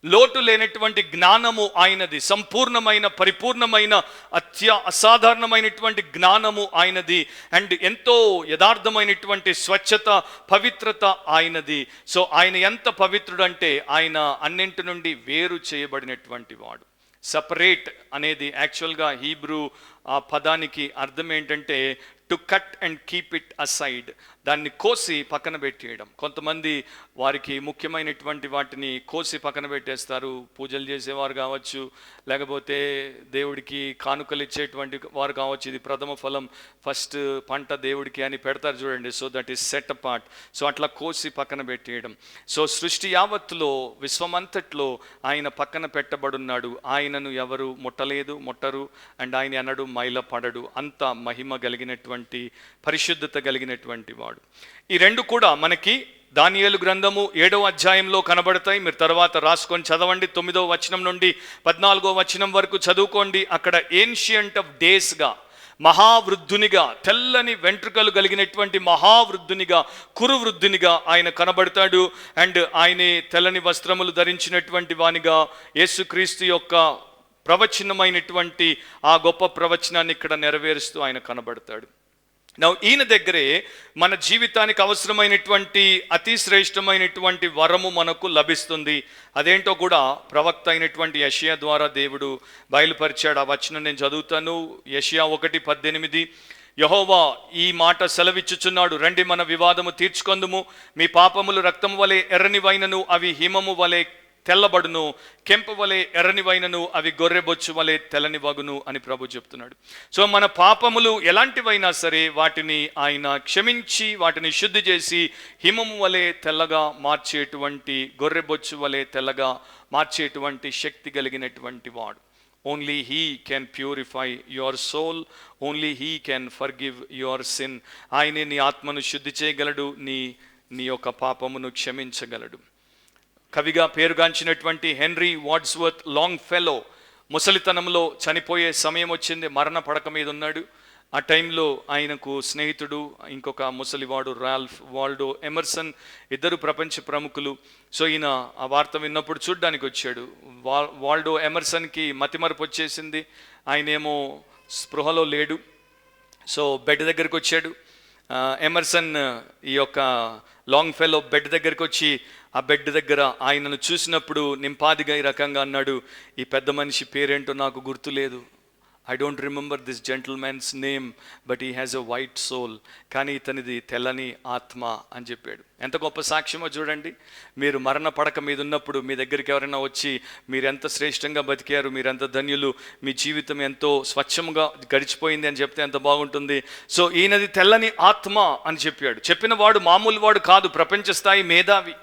లోటు లేనటువంటి జ్ఞానము ఆయనది, సంపూర్ణమైన పరిపూర్ణమైన అసాధారణమైనటువంటి జ్ఞానము ఆయనది. అండ్ ఎంతో యథార్థమైనటువంటి స్వచ్ఛత, పవిత్రత ఆయనది. సో ఆయన ఎంత పవిత్రుడు అంటే ఆయన అన్నింటి నుండి వేరు చేయబడినటువంటి వాడు. సపరేట్ అనేది యాక్చువల్గా హీబ్రూ ఆ పదానికి అర్థం ఏంటంటే to cut and keep it aside, దాన్ని కోసి పక్కన పెట్టేయడం. కొంతమంది వారికి ముఖ్యమైనటువంటి వాటిని కోసి పక్కన పెట్టేస్తారు. పూజలు చేసేవారు కావచ్చు, లేకపోతే దేవుడికి కానుకలు ఇచ్చేటువంటి వారు కావచ్చు. ఇది ప్రథమ ఫలం, ఫస్ట్ పంట దేవుడికి అని పెడతారు చూడండి. So that is set apart. So అట్లా కోసి పక్కన పెట్టేయడం. సో సృష్టి యావత్తులో, విశ్వమంతట్లో ఆయన పక్కన పెట్టబడున్నాడు. ఆయనను ఎవరు ముట్టలేదు, ముట్టరు. అండ్ ఆయన అనడు మైల పడడు. అంత మహిమ కలిగినటువంటి, పరిశుద్ధత కలిగినటువంటి వాడు. ఈ రెండు కూడా మనకి దానియేలు గ్రంథము 7వ అధ్యాయంలో కనబడతాయి. మీరు తర్వాత రాసుకొని చదవండి. 9వ వచనం నుండి 14వ వచనం వరకు చదువుకోండి. అక్కడ ఏన్షియంట్ ఆఫ్ డేస్గా, మహావృద్ధునిగా, తెల్లని వెంట్రుకలు కలిగినటువంటి మహావృద్ధునిగా, కురువృద్ధునిగా ఆయన కనబడతాడు. అండ్ ఆయనే తెల్లని వస్త్రములు ధరించినటువంటి వానిగా, యేసుక్రీస్తు యొక్క ప్రవచనమైనటువంటి ఆ గొప్ప ప్రవచనాన్ని ఇక్కడ నెరవేరుస్తూ ఆయన కనబడతాడు. ఈయన దగ్గరే మన జీవితానికి అవసరమైనటువంటి అతి శ్రేష్టమైనటువంటి వరము మనకు లభిస్తుంది. అదేంటో కూడా ప్రవక్త అయినటువంటి యెషయా ద్వారా దేవుడు బయలుపరిచాడు. ఆ వచనం నేను చదువుతాను. యెషయా 1:18. యెహోవా ఈ మాట సెలవిచ్చుచున్నాడు, రండి మన వివాదము తీర్చుకొందుము. మీ పాపములు రక్తము వలె ఎర్రనివైనను అవి హిమము వలె తెల్లబడును, కెంపు వలె ఎర్రనివైనను అవి గొర్రెబొచ్చు వలె తెల్లని వగును అని ప్రభు చెప్తున్నాడు. సో మన పాపములు ఎలాంటివైనా సరే వాటిని ఆయన క్షమించి వాటిని శుద్ధి చేసి హిమము వలె తెల్లగా మార్చేటువంటి, గొర్రెబొచ్చు వలె తెల్లగా మార్చేటువంటి శక్తి కలిగినటువంటి వాడు. Only he can purify your soul, only he can forgive your sin. ఆయనే నీ ఆత్మను శుద్ధి చేయగలడు, నీ యొక్క పాపమును క్షమించగలడు. కవిగా పేరుగాంచినటువంటి హెన్రీ వాడ్స్వర్త్ లాంగ్ ఫెలో ముసలితనంలో చనిపోయే సమయం వచ్చింది. మరణ పడక మీద ఉన్నాడు. ఆ టైంలో ఆయనకు స్నేహితుడు ఇంకొక ముసలివాడు రాల్ఫ్ వాల్డో ఎమర్సన్, ఇద్దరు ప్రపంచ ప్రముఖులు. సో ఈయన ఆ వార్త విన్నప్పుడు చూడ్డానికి వచ్చాడు. వాల్డో ఎమర్సన్కి మతిమరుపు వచ్చేసింది. ఆయనేమో స్పృహలో లేడు. సో బెడ్ దగ్గరికి వచ్చాడు. ఎమర్సన్ ఈ యొక్క లాంగ్ ఫెలో బెడ్ దగ్గరికి వచ్చి ఆ బెడ్ దగ్గర ఆయనను చూసినప్పుడు నింపాదిగా ఈ రకంగా అన్నాడు, ఈ పెద్ద మనిషి పేరేంటో నాకు గుర్తులేదు. I don't remember this gentlemen's name, but he has a white soul. కానీ ఇతనిది తెల్లని ఆత్మ అని చెప్పాడు. ఎంత గొప్ప సాక్ష్యమో చూడండి. మీరు మరణ పడక మీద ఉన్నప్పుడు మీ దగ్గరికి ఎవరైనా వచ్చి మీరెంత శ్రేష్టంగా బతికారు, మీరెంత ధన్యులు, మీ జీవితం ఎంతో స్వచ్ఛంగా గడిచిపోయింది అని చెప్తే ఎంత బాగుంటుంది. సో ఈయనది తెల్లని ఆత్మ అని చెప్పాడు. చెప్పిన వాడు మామూలు వాడు కాదు, ప్రపంచ స్థాయి మేధావి.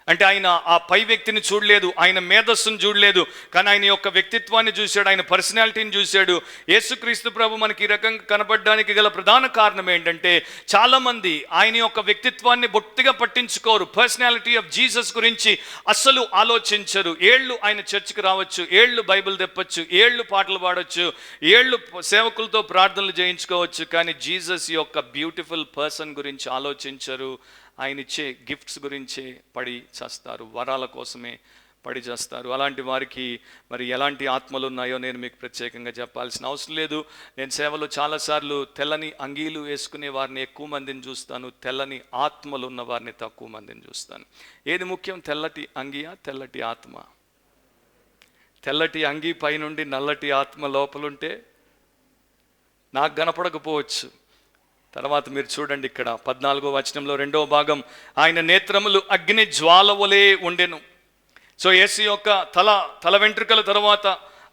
అంటే ఆయన ఆ పై వ్యక్తిని చూడలేదు, ఆయన మేధస్సును చూడలేదు, కానీ ఆయన యొక్క వ్యక్తిత్వాన్ని చూశాడు, ఆయన పర్సనాలిటీని చూశాడు. యేసుక్రీస్తు ప్రభు మనకి ఈ రకంగా కనపడడానికి గల ప్రధాన కారణం ఏంటంటే చాలామంది ఆయన యొక్క వ్యక్తిత్వాన్ని బొత్తిగా పట్టించుకోరు. పర్సనాలిటీ ఆఫ్ జీసస్ గురించి అస్సలు ఆలోచించరు. ఏళ్ళు ఆయన చర్చికి రావచ్చు, ఏళ్ళు బైబిల్ తెప్పచ్చు, ఏళ్ళు పాటలు పాడవచ్చు, ఏళ్ళు సేవకులతో ప్రార్థనలు చేయించుకోవచ్చు, కానీ జీసస్ యొక్క బ్యూటిఫుల్ పర్సన్ గురించి ఆలోచించరు. ఆయన ఇచ్చే గిఫ్ట్స్ గురించే పడి చేస్తారు, వరాల కోసమే పడి చేస్తారు. అలాంటి వారికి మరి ఎలాంటి ఆత్మలు ఉన్నాయో నేను మీకు ప్రత్యేకంగా చెప్పాల్సిన అవసరం లేదు. నేను సేవలో చాలాసార్లు తెల్లని అంగీలు వేసుకునే వారిని ఎక్కువ మందిని చూస్తాను, తెల్లని ఆత్మలు ఉన్న వారిని తక్కువ మందిని చూస్తాను. ఏది ముఖ్యం, తెల్లటి అంగియా తెల్లటి ఆత్మ? తెల్లటి అంగీ పైనుండి నల్లటి ఆత్మ లోపలుంటే నాకు కనపడకపోవచ్చు. తర్వాత మీరు చూడండి, ఇక్కడ 14వ వచనంలో 2వ భాగం, ఆయన నేత్రములు అగ్ని జ్వాల వలె ఉండెను. సో యేసు యొక్క తల వెంట్రుకల తర్వాత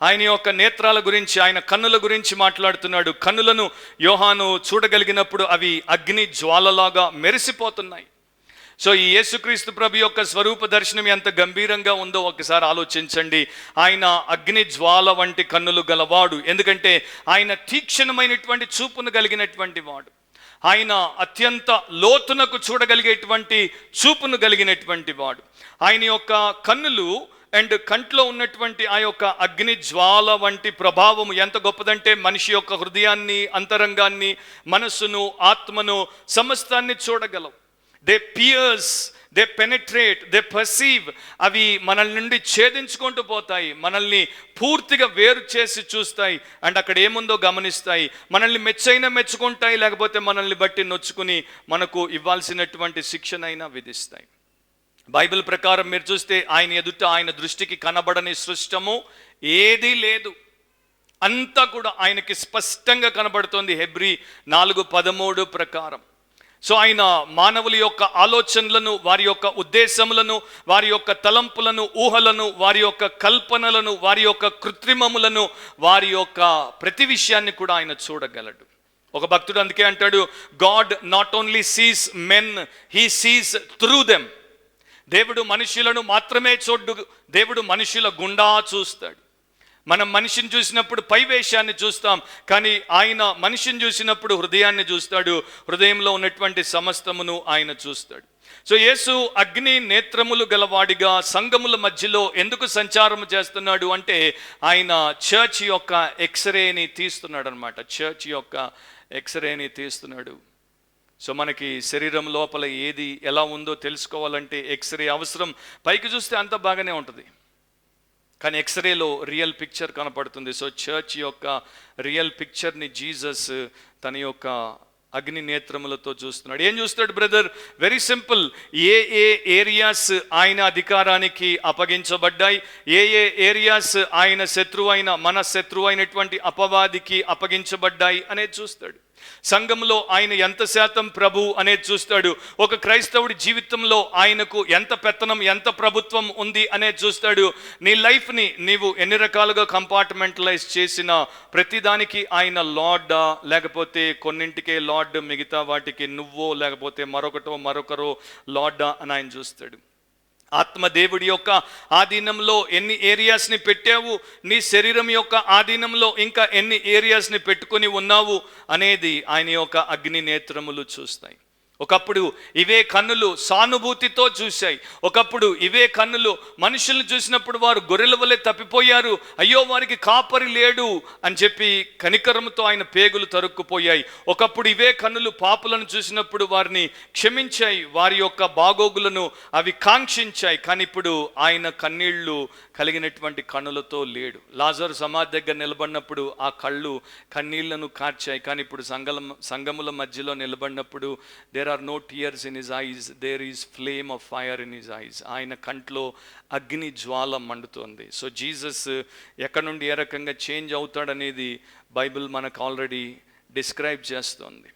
ఆయన యొక్క నేత్రాల గురించి, ఆయన కన్నుల గురించి మాట్లాడుతున్నాడు. కన్నులను యోహాను చూడగలిగినప్పుడు అవి అగ్ని జ్వాలలాగా మెరిసిపోతున్నాయి. సో ఈ యేసుక్రీస్తు ప్రభు యొక్క స్వరూప దర్శనం ఎంత గంభీరంగా ఉందో ఒకసారి ఆలోచించండి. ఆయన అగ్ని జ్వాల వంటి కన్నులు గలవాడు, ఎందుకంటే ఆయన తీక్షణమైనటువంటి చూపును కలిగినటువంటి వాడు. ఆయన అత్యంత లోతునకు చూడగలిగేటువంటి చూపును కలిగినటువంటి వాడు. ఆయన యొక్క కన్నులు అండ్ కంట్లో ఉన్నటువంటి ఆ యొక్క అగ్ని జ్వాల వంటి ప్రభావం ఎంత గొప్పదంటే, మనిషి యొక్క హృదయాన్ని, అంతరంగాన్ని, మనస్సును, ఆత్మను, సమస్తాన్ని చూడగలవు. They pierce, they penetrate, they perceive. అవి మనల్ని నుండి ఛేదించుకుంటూ పోతాయి, మనల్ని పూర్తిగా వేరు చేసి చూస్తాయి, అండ్ అక్కడ ఏముందో గమనిస్తాయి. మనల్ని మెచ్చుకుంటాయి, లేకపోతే మనల్ని బట్టి నొచ్చుకుని మనకు ఇవ్వాల్సినటువంటి శిక్షనైనా విధిస్తాయి. బైబిల్ ప్రకారం మీరు చూస్తే ఆయన ఎదుట ఆయన దృష్టికి కనబడని సృష్టము ఏదీ లేదు, అంతా కూడా ఆయనకి స్పష్టంగా కనబడుతోంది. హెబ్రీ 4:13 ప్రకారం. సో ఆయన మానవుల యొక్క ఆలోచనలను, వారి యొక్క ఉద్దేశములను, వారి యొక్క తలంపులను, ఊహలను, వారి యొక్క కల్పనలను, వారి యొక్క కృత్రిమములను, వారి యొక్క ప్రతి విషయాన్ని కూడా ఆయన చూడగలడు. ఒక భక్తుడు అందుకే అంటాడు, God not only sees men, he sees through them. దేవుడు మనుషులను మాత్రమే చూడు, దేవుడు మనుషుల గుండా చూస్తాడు. మనం మనిషిని చూసినప్పుడు పై వేషాన్ని చూస్తాం, కానీ ఆయన మనిషిని చూసినప్పుడు హృదయాన్ని చూస్తాడు, హృదయంలో ఉన్నటువంటి సమస్తమును ఆయన చూస్తాడు. సో యేసు అగ్ని నేత్రములు గలవాడిగా సంఘముల మధ్యలో ఎందుకు సంచారం చేస్తున్నాడు అంటే, ఆయన చర్చ్ యొక్క ఎక్స్రేని తీస్తున్నాడు అనమాట. చర్చ్ యొక్క ఎక్స్రేని తీస్తున్నాడు. సో మనకి శరీరం లోపల ఏది ఎలా ఉందో తెలుసుకోవాలంటే ఎక్స్రే అవసరం. పైకి చూస్తే అంత బాగానే ఉంటుంది, కానీ ఎక్స్రేలో రియల్ పిక్చర్ కనపడుతుంది. సో చర్చ్ యొక్క రియల్ పిక్చర్ని జీసస్ తన యొక్క అగ్ని నేత్రములతో చూస్తున్నాడు. ఏం చూస్తాడు బ్రదర్? Very simple. ఏ ఏరియాస్ ఆయన అధికారానికి అప్పగించబడ్డాయి, ఏ ఏరియాస్ ఆయన శత్రువు అయిన, మన శత్రువు అయినటువంటి అపవాదికి అప్పగించబడ్డాయి అనేది చూస్తాడు. సంఘంలో ఆయన ఎంత శాతం ప్రభు అనేది చూస్తాడు. ఒక క్రైస్తవుడి జీవితంలో ఆయనకు ఎంత పెత్తనం, ఎంత ప్రభుత్వం ఉంది అనేది చూస్తాడు. నీ లైఫ్ని నీవు ఎన్ని రకాలుగా కంపార్ట్మెంటలైజ్ చేసిన ప్రతిదానికి ఆయన లార్డా, లేకపోతే కొన్నింటికే లార్డ్, మిగతా వాటికి నువ్వో లేకపోతే మరొకరో లార్డా అని ఆయన చూస్తాడు. ఆత్మదేవుడి యొక్క ఆధీనంలో ఎన్ని ఏరియాస్ని పెట్టావు, నీ శరీరం యొక్క ఆధీనంలో ఇంకా ఎన్ని ఏరియాస్ని పెట్టుకొని ఉన్నావు అనేది ఆయన యొక్క అగ్ని నేత్రములు చూస్తాయి. ఒకప్పుడు ఇవే కన్నులు సానుభూతితో చూశాయి. ఒకప్పుడు ఇవే కన్నులు మనుషులను చూసినప్పుడు వారు గొర్రెల వలె తప్పిపోయారు, అయ్యో వారికి కాపరి లేడు అని చెప్పి కనికరంతో ఆయన పేగులు తరుక్కుపోయాయి. ఒకప్పుడు ఇవే కన్నులు పాపులను చూసినప్పుడు వారిని క్షమించాయి, వారి యొక్క బాగోగులను అవి కాంక్షించాయి. కానీ ఇప్పుడు ఆయన కన్నీళ్లు కలిగినటువంటి కన్నులతో లేడు. లాజరు సమాధి దగ్గర నిలబడినప్పుడు ఆ కళ్ళు కన్నీళ్లను కార్చాయి, కానీ ఇప్పుడు సంఘముల మధ్యలో నిలబడినప్పుడు there are no tears in his eyes, there is flame of fire in his eyes. ఆయన కంట్లో అగ్ని జ్వాల మండుతోంది. సో జీసస్ ఎక్కడి నుండి ఏ రకంగా చేంజ్ అవుతాడనేది బైబిల్ మనకు ఆల్రెడీ డిస్క్రైబ్ చేస్తోంది.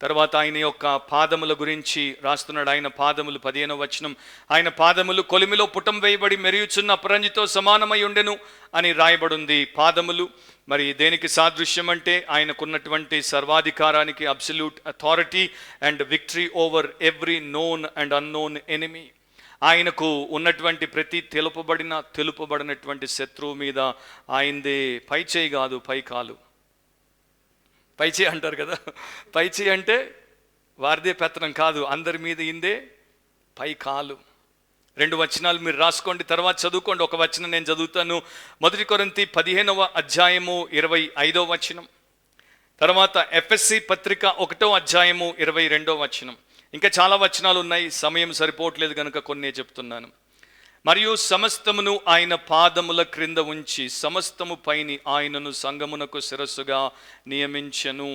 తర్వాత ఆయన యొక్క పాదముల గురించి రాస్తున్నాడు. ఆయన పాదములు 15వ వచనం, ఆయన పాదములు కొలిమిలో పుటం వేయబడి మెరియుచున్న అపరంజితో సమానమై ఉండెను అని రాయబడింది. పాదములు మరి దేనికి సాదృశ్యం అంటే ఆయనకున్నటువంటి సర్వాధికారానికి, absolute authority and victory over every known and unknown enemy. ఆయనకు ఉన్నటువంటి ప్రతి తెలుపబడినటువంటి శత్రువు మీద ఆయనదే పై చేయి కాదు, పై కాలు. పైచేయి అంటారు కదా, పైచేయి అంటే వారిదే పెత్తనం కాదు, అందరి మీద ఇందే పై కాలు. 2 వచనాలు మీరు రాసుకోండి, తర్వాత చదువుకోండి. ఒక వచనం నేను చదువుతాను. 1 కొరింథీ 15వ అధ్యాయము 25వ వచనం, తర్వాత ఎఫ్ఎస్సి పత్రిక 1వ అధ్యాయము 22వ వచనం. ఇంకా చాలా వచనాలు ఉన్నాయి, సమయం సరిపోవట్లేదు కనుక కొన్నే చెప్తున్నాను. మరియు సమస్తమును ఆయన పాదముల క్రింద ఉంచి సమస్తము పైని ఆయనను సంగమునకు శిరస్సుగా నియమించెను.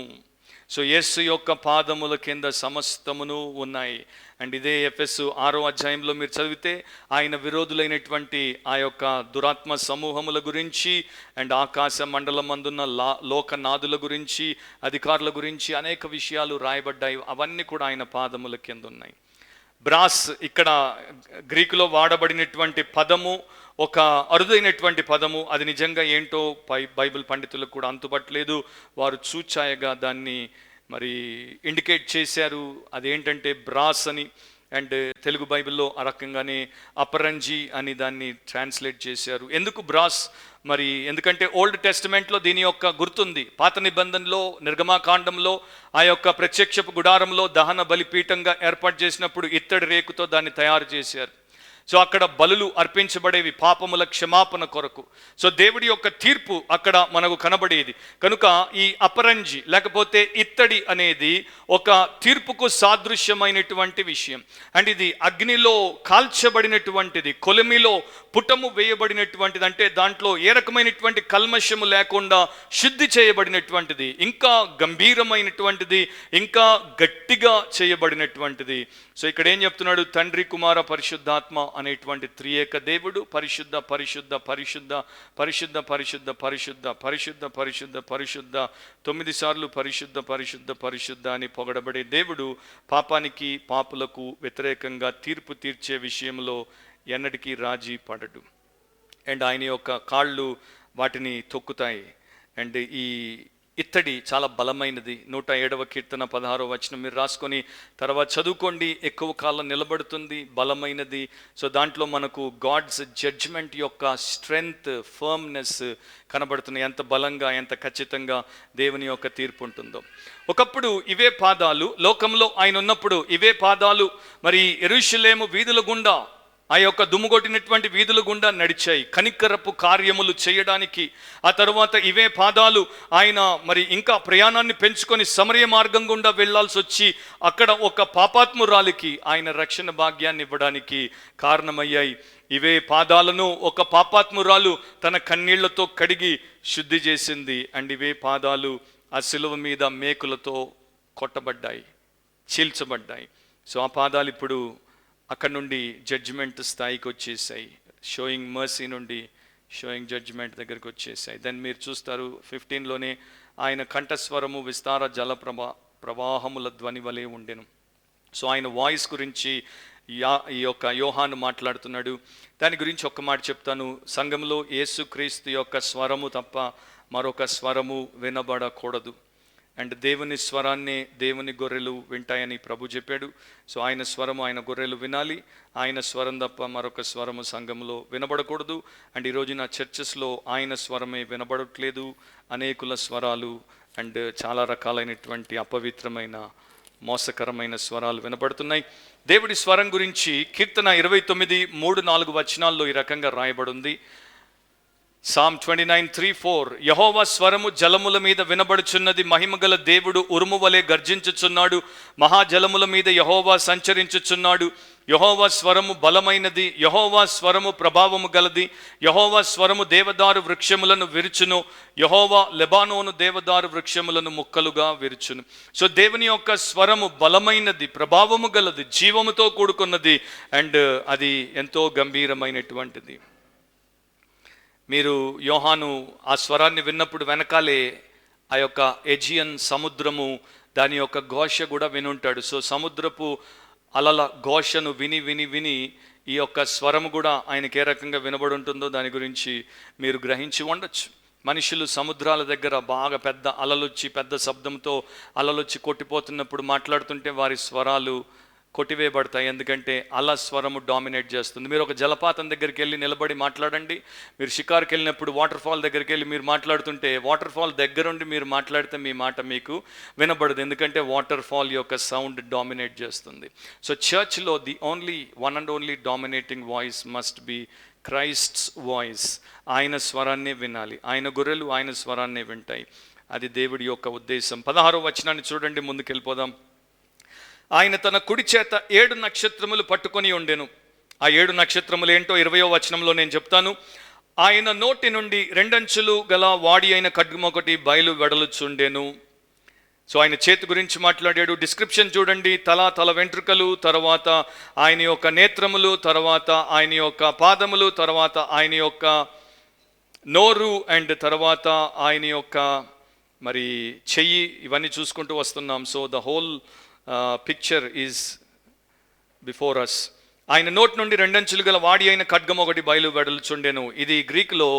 సో యేసు యొక్క పాదముల కింద సమస్తమును ఉన్నాయి. అండ్ ఇదే ఎఫెసు 6వ అధ్యాయంలో మీరు చదివితే ఆయన విరోధులైనటువంటి ఆ యొక్క దురాత్మ సమూహముల గురించి అండ్ ఆకాశ మండలం అందున్న లోకనాథుల గురించి, అధికారుల గురించి అనేక విషయాలు రాయబడ్డాయి. అవన్నీ కూడా ఆయన పాదముల కింద ఉన్నాయి. బ్రాస్ ఇక్కడ గ్రీకులో వాడబడినటువంటి పదము ఒక అరుదైనటువంటి పదము. అది నిజంగా ఏంటో బైబిల్ పండితులకు కూడా అంతుపట్టలేదు. వారు చూచాయగా దాన్ని మరి ఇండికేట్ చేశారు. అదేంటంటే బ్రాస్ అని. అండ్ తెలుగు బైబిల్లో ఆ రకంగానే అపరంజి అని దాన్ని ట్రాన్స్లేట్ చేశారు. ఎందుకు బ్రాస్? మరి ఎందుకంటే ఓల్డ్ టెస్టిమెంట్లో దీని యొక్క గుర్తుంది. పాత నిబంధనలో నిర్గమాకాండంలో ఆ యొక్క ప్రత్యక్షపు గుడారంలో దహన బలిపీఠంగా ఏర్పాటు చేసినప్పుడు ఇత్తడి రేకుతో దాన్ని తయారు చేశారు. సో అక్కడ బలులు అర్పించబడేవి పాపముల క్షమాపణ కొరకు. సో దేవుడి యొక్క తీర్పు అక్కడ మనకు కనబడేది. కనుక ఈ అపరంజి లేకపోతే ఇత్తడి అనేది ఒక తీర్పుకు సాదృశ్యమైనటువంటి విషయం. అండ్ ఇది అగ్నిలో కాల్చబడినటువంటిది, కొలిమిలో పుటము వేయబడినటువంటిది. అంటే దాంట్లో ఏ రకమైనటువంటి కల్మషము లేకుండా శుద్ధి చేయబడినటువంటిది, ఇంకా గంభీరమైనటువంటిది, ఇంకా గట్టిగా చేయబడినటువంటిది. సో ఇక్కడ ఏం చెప్తున్నాడు? తండ్రి, కుమార, పరిశుద్ధాత్మ అనేటువంటి త్రియేక దేవుడు పరిశుద్ధ పరిశుద్ధ పరిశుద్ధ పరిశుద్ధ పరిశుద్ధ పరిశుద్ధ పరిశుద్ధ పరిశుద్ధ పరిశుద్ధ 9 సార్లు పరిశుద్ధ పరిశుద్ధ పరిశుద్ధ అని పొగడబడే దేవుడు పాపానికి, పాపులకు వ్యతిరేకంగా తీర్పు తీర్చే విషయంలో ఎన్నటికీ రాజీ పడడు. అండ్ ఆయన యొక్క కాళ్ళు వాటిని తొక్కుతాయి. అండ్ ఈ ఇత్తడి చాలా బలమైనది. 107వ కీర్తన 16వ వచనం మీరు రాసుకొని తర్వాత చదువుకోండి. ఎక్కువ కాలం నిలబడుతుంది, బలమైనది. సో దాంట్లో మనకు గాడ్స్ జడ్జ్మెంట్ యొక్క స్ట్రెంగ్త్, ఫర్మ్నెస్ కనబడుతున్నాయి. ఎంత బలంగా, ఎంత ఖచ్చితంగా దేవుని యొక్క తీర్పు ఉంటుందో. ఒకప్పుడు ఇవే పాదాలు, లోకంలో ఆయన ఉన్నప్పుడు ఇవే పాదాలు మరి యెరూషలేము వీధుల గుండా, ఆ యొక్క దుమ్ముగొట్టినటువంటి వీధుల గుండా నడిచాయి కనికరపు కార్యములు చేయడానికి. ఆ తరువాత ఇవే పాదాలు ఆయన మరి ఇంకా ప్రయాణాన్ని పెంచుకొని సమరయ మార్గం గుండా వెళ్లాల్సి వచ్చి అక్కడ ఒక పాపాత్మురాలికి ఆయన రక్షణ భాగ్యాన్ని ఇవ్వడానికి కారణమయ్యాయి. ఇవే పాదాలను ఒక పాపాత్మురాలు తన కన్నీళ్లతో కడిగి శుద్ధి చేసింది. అండ్ ఇవే పాదాలు ఆ శిలువ మీద మేకులతో కొట్టబడ్డాయి, చీల్చబడ్డాయి. సో ఆ పాదాలు ఇప్పుడు అక్కడ నుండి జడ్జిమెంట్ స్థాయికి వచ్చేసాయి. షోయింగ్ మర్సీ నుండి షోయింగ్ జడ్జిమెంట్ దగ్గరికి వచ్చేసాయి. దాన్ని మీరు చూస్తారు 15లోనే ఆయన కంఠస్వరము విస్తార జల ప్రవాహముల ధ్వని వలె ఉండెను. సో ఆయన వాయిస్ గురించి ఈ యొక్క యోహాను మాట్లాడుతున్నాడు. దాని గురించి ఒక్క మాట చెప్తాను. సంఘంలో యేసుక్రీస్తు యొక్క స్వరము తప్ప మరొక స్వరము వినబడకూడదు. అండ్ దేవుని స్వరాన్నే దేవుని గొర్రెలు వింటాయని ప్రభు చెప్పాడు. సో ఆయన స్వరము ఆయన గొర్రెలు వినాలి. ఆయన స్వరం తప్ప మరొక స్వరము సంఘంలో వినబడకూడదు. అండ్ ఈరోజున చర్చెస్లో ఆయన స్వరమే వినబడట్లేదు. అనేకుల స్వరాలు అండ్ చాలా రకాలైనటువంటి అపవిత్రమైన, మోసకరమైన స్వరాలు వినబడుతున్నాయి. దేవుడి స్వరం గురించి కీర్తన 29:3-4 వచనాల్లో ఈ రకంగా రాయబడింది. Psalm 29:3-4 యెహోవా స్వరము జలముల మీద వినబడుచున్నది, మహిమగల దేవుడు ఉరుము వలె గర్జించుచున్నాడు, మహాజలముల మీద యెహోవా సంచరించుచున్నాడు. యెహోవా స్వరము బలమైనది, యెహోవా స్వరము ప్రభావము గలది. యెహోవా స్వరము దేవదారు వృక్షములను విరుచును, యెహోవా లెబానోను దేవదారు వృక్షములను ముక్కలుగా విరుచును. సో దేవుని యొక్క స్వరము బలమైనది, ప్రభావము గలది, జీవముతో కూడుకున్నది. అండ్ అది ఎంతో గంభీరమైనటువంటిది. మీరు యోహాను ఆ స్వరాన్ని విన్నప్పుడు వెనకాలే ఆ యొక్క ఎజియన్ సముద్రము దాని యొక్క ఘోష కూడా వినుంటాడు. సో సముద్రపు అలల ఘోషను విని విని విని ఈ యొక్క స్వరము కూడా ఆయనకి ఏ రకంగా వినబడి ఉంటుందో దాని గురించి మీరు గ్రహించి ఉండొచ్చు. మనుషులు సముద్రాల దగ్గర బాగా పెద్ద అలలొచ్చి, పెద్ద శబ్దంతో అలలొచ్చి కొట్టిపోతున్నప్పుడు మాట్లాడుతుంటే వారి స్వరాలు కొట్టివేయబడతాయి. ఎందుకంటే అల స్వరము డామినేట్ చేస్తుంది. మీరు ఒక జలపాతం దగ్గరికి వెళ్ళి నిలబడి మాట్లాడండి. మీరు షికార్కి వెళ్ళినప్పుడు వాటర్ ఫాల్ దగ్గరికి వెళ్ళి మీరు మాట్లాడుతుంటే వాటర్ ఫాల్ దగ్గరుండి మీరు మాట్లాడితే మీ మాట మీకు వినబడదు. ఎందుకంటే వాటర్ ఫాల్ యొక్క సౌండ్ డామినేట్ చేస్తుంది. సో చర్చ్లో the one and only dominating voice must be Christ's voice. ఆయన స్వరాన్నే వినాలి. ఆయన గొర్రెలు ఆయన స్వరాన్నే వింటాయి. అది దేవుడి యొక్క ఉద్దేశం. 16వ వచనాన్ని చూడండి, ముందుకెళ్ళిపోదాం. ఆయన తన కుడి చేత 7 నక్షత్రములు పట్టుకొని ఉండెను. ఆ 7 నక్షత్రములు ఏంటో 20వ వచనంలో నేను చెప్తాను. ఆయన నోటి నుండి 2 అంచులు గల వాడి అయిన ఖడ్గం ఒకటి బయలు వెడలుచుండెను. సో ఆయన చేతి గురించి మాట్లాడాడు. డిస్క్రిప్షన్ చూడండి. తల వెంట్రుకలు, తర్వాత ఆయన యొక్క నేత్రములు, తర్వాత ఆయన యొక్క పాదములు, తర్వాత ఆయన యొక్క నోరు, అండ్ తర్వాత ఆయన యొక్క మరి చెయ్యి, ఇవన్నీ చూసుకుంటూ వస్తున్నాం. So the whole picture is before us. ఆయన నోటి నుండి 2 అంచులు గల వాడి అయిన ఖడ్గం ఒకటి బయలు వెడలుచుండెను. ఇది గ్రీకులో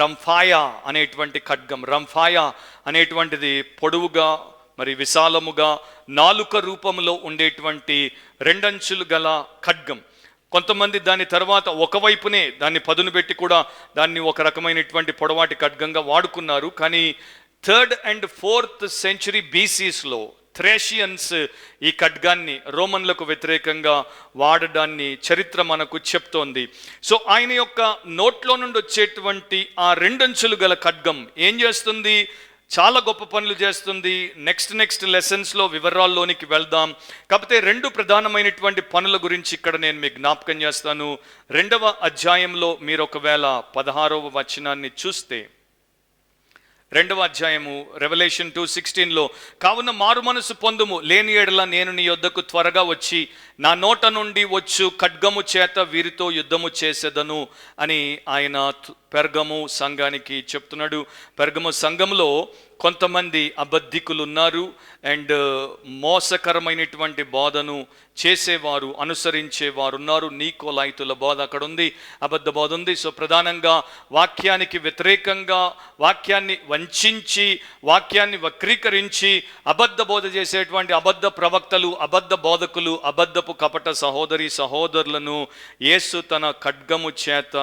రంఫాయా అనేటువంటి ఖడ్గం. రంఫాయా అనేటువంటిది పొడవుగా మరి విశాలముగా నాలుక రూపంలో ఉండేటువంటి 2 అంచులు గల ఖడ్గం. కొంతమంది దాని తర్వాత ఒకవైపునే దాన్ని పదును పెట్టి కూడా దాన్ని ఒక రకమైనటువంటి పొడవాటి ఖడ్గంగా వాడుకున్నారు. కానీ 3rd and 4th century BCస్లో థ్రేషియన్స్ ఈ ఖడ్గాన్ని రోమన్లకు వ్యతిరేకంగా వాడడాన్ని చరిత్ర మనకు చెప్తోంది. సో ఆయన యొక్క నోట్లో నుండి వచ్చేటువంటి ఆ 2 అంచులు గల ఖడ్గం ఏం చేస్తుంది? చాలా గొప్ప పనులు చేస్తుంది. నెక్స్ట్ లెసన్స్లో వివరాల్లోనికి వెళ్దాం. కాకపోతే 2 ప్రధానమైనటువంటి పనుల గురించి ఇక్కడ నేను మీకు జ్ఞాపకం చేస్తాను. 2వ అధ్యాయంలో మీరు ఒకవేళ 16వ వచనాన్ని చూస్తే, 2వ అధ్యాయము రెవల్యూషన్ 2:16లో, కావున మారు మనసు పొందుము, లేని ఎడల నేను నీ యొద్దకు త్వరగా వచ్చి నా నోట నుండి వచ్చు ఖడ్గము చేత వీరితో యుద్ధము చేసేదను అని ఆయన పెర్గము సంఘానికి చెప్తున్నాడు. పెర్గము సంఘంలో కొంతమంది అబద్ధికులు ఉన్నారు, అండ్ మోసకరమైనటువంటి బోధను చేసేవారు, అనుసరించేవారు ఉన్నారు. నీకోలాయితుల బోధ అక్కడ ఉంది, అబద్ధ బోధ ఉంది. సో ప్రధానంగా వాక్యానికి వ్యతిరేకంగా, వాక్యాన్ని వంచి, వాక్యాన్ని వక్రీకరించి అబద్ధ బోధ చేసేటువంటి అబద్ధ ప్రవక్తలు, అబద్ధ బోధకులు, అబద్ధపు కపట సహోదరి సహోదరులను యేసు తన ఖడ్గము చేత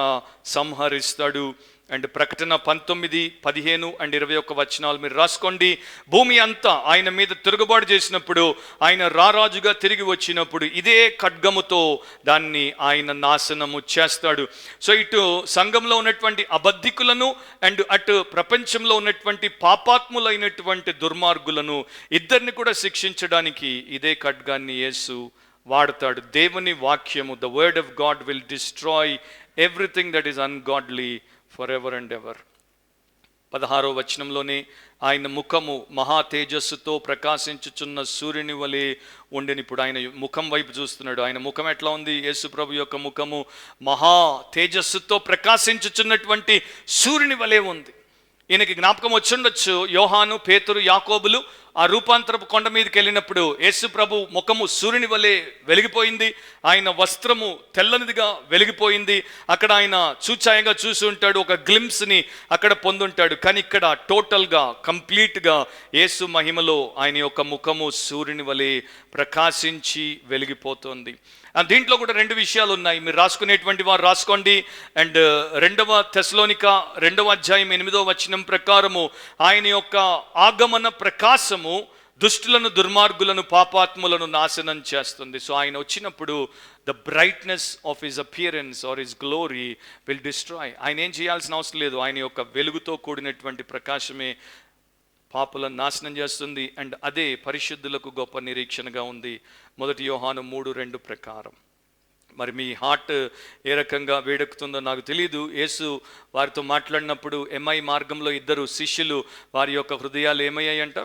సంహరిస్తాడు. అండ్ ప్రకటన 19, 15 అండ్ 21 వచనాలు మీరు రాసుకోండి. భూమి అంతా ఆయన మీద తిరుగుబాటు చేసినప్పుడు, ఆయన రారాజుగా తిరిగి వచ్చినప్పుడు ఇదే ఖడ్గముతో దాన్ని ఆయన నాశనము చేస్తాడు. సో ఇటు సంఘంలో ఉన్నటువంటి అబద్ధికులను అండ్ అటు ప్రపంచంలో ఉన్నటువంటి పాపాత్ములైనటువంటి దుర్మార్గులను ఇద్దరిని కూడా శిక్షించడానికి ఇదే ఖడ్గాన్ని యేసు వాడతాడు. దేవుని వాక్యము, the word of God will destroy everything that is ungodly for ever and ever. 16వ వచనంలోనే ఆయన ముఖము మహా తేజస్సుతో ప్రకాశించుచున్న సూర్యుని వలె ఉండెను. ఇప్పుడు ఆయన ముఖం వైపు చూస్తున్నాడు. ఆయన ముఖం ఎట్లా ఉంది? యేసు ప్రభు యొక్క ముఖము మహా తేజస్సుతో ప్రకాశించుచున్నటువంటి సూర్యుని వలె ఉంది. ఈయనకి జ్ఞాపకం వచ్చుండొచ్చు, యోహాను, పేతురు, యాకోబులు ఆ రూపాంతరపు కొండ మీదకి వెళ్ళినప్పుడు యేసు ప్రభు ముఖము సూర్యుని వలె వెలిగిపోయింది, ఆయన వస్త్రము తెల్లనిదిగా వెలిగిపోయింది. అక్కడ ఆయన చూచాయగా చూసి ఉంటాడు, ఒక గ్లింప్స్ని అక్కడ పొందుంటాడు. కానీ ఇక్కడ టోటల్గా కంప్లీట్గా యేసు మహిమలో ఆయన యొక్క ముఖము సూర్యుని వలె ప్రకాశించి వెలిగిపోతుంది. దీంట్లో కూడా 2 విషయాలు ఉన్నాయి, మీరు రాసుకునేటువంటి వారు రాసుకోండి. అండ్ 2వ తెస్సలోనిక 2వ అధ్యాయం 8వ వచనం ప్రకారము ఆయన యొక్క ఆగమన ప్రకాశము దుష్టులను, దుర్మార్గులను, పాపాత్ములను నాశనం చేస్తుంది. సో ఆయన వచ్చినప్పుడు the brightness of his appearance or his glory will destroy. ఆయన ఏం చేయాల్సిన అవసరం లేదు. ఆయన యొక్క వెలుగుతో కూడినటువంటి ప్రకాశమే పాపులను నాశనం చేస్తుంది. అండ్ అదే పరిశుద్ధులకు గొప్ప నిరీక్షణగా ఉంది. 1 యోహాను 3:2 ప్రకారం. మరి మీ హార్ట్ ఏ రకంగా వేడెక్కుతుందో నాకు తెలియదు. యేసు వారితో మాట్లాడినప్పుడు ఎంఐ మార్గంలో 2 శిష్యులు వారి యొక్క హృదయాలు ఏమయ్యాయంట?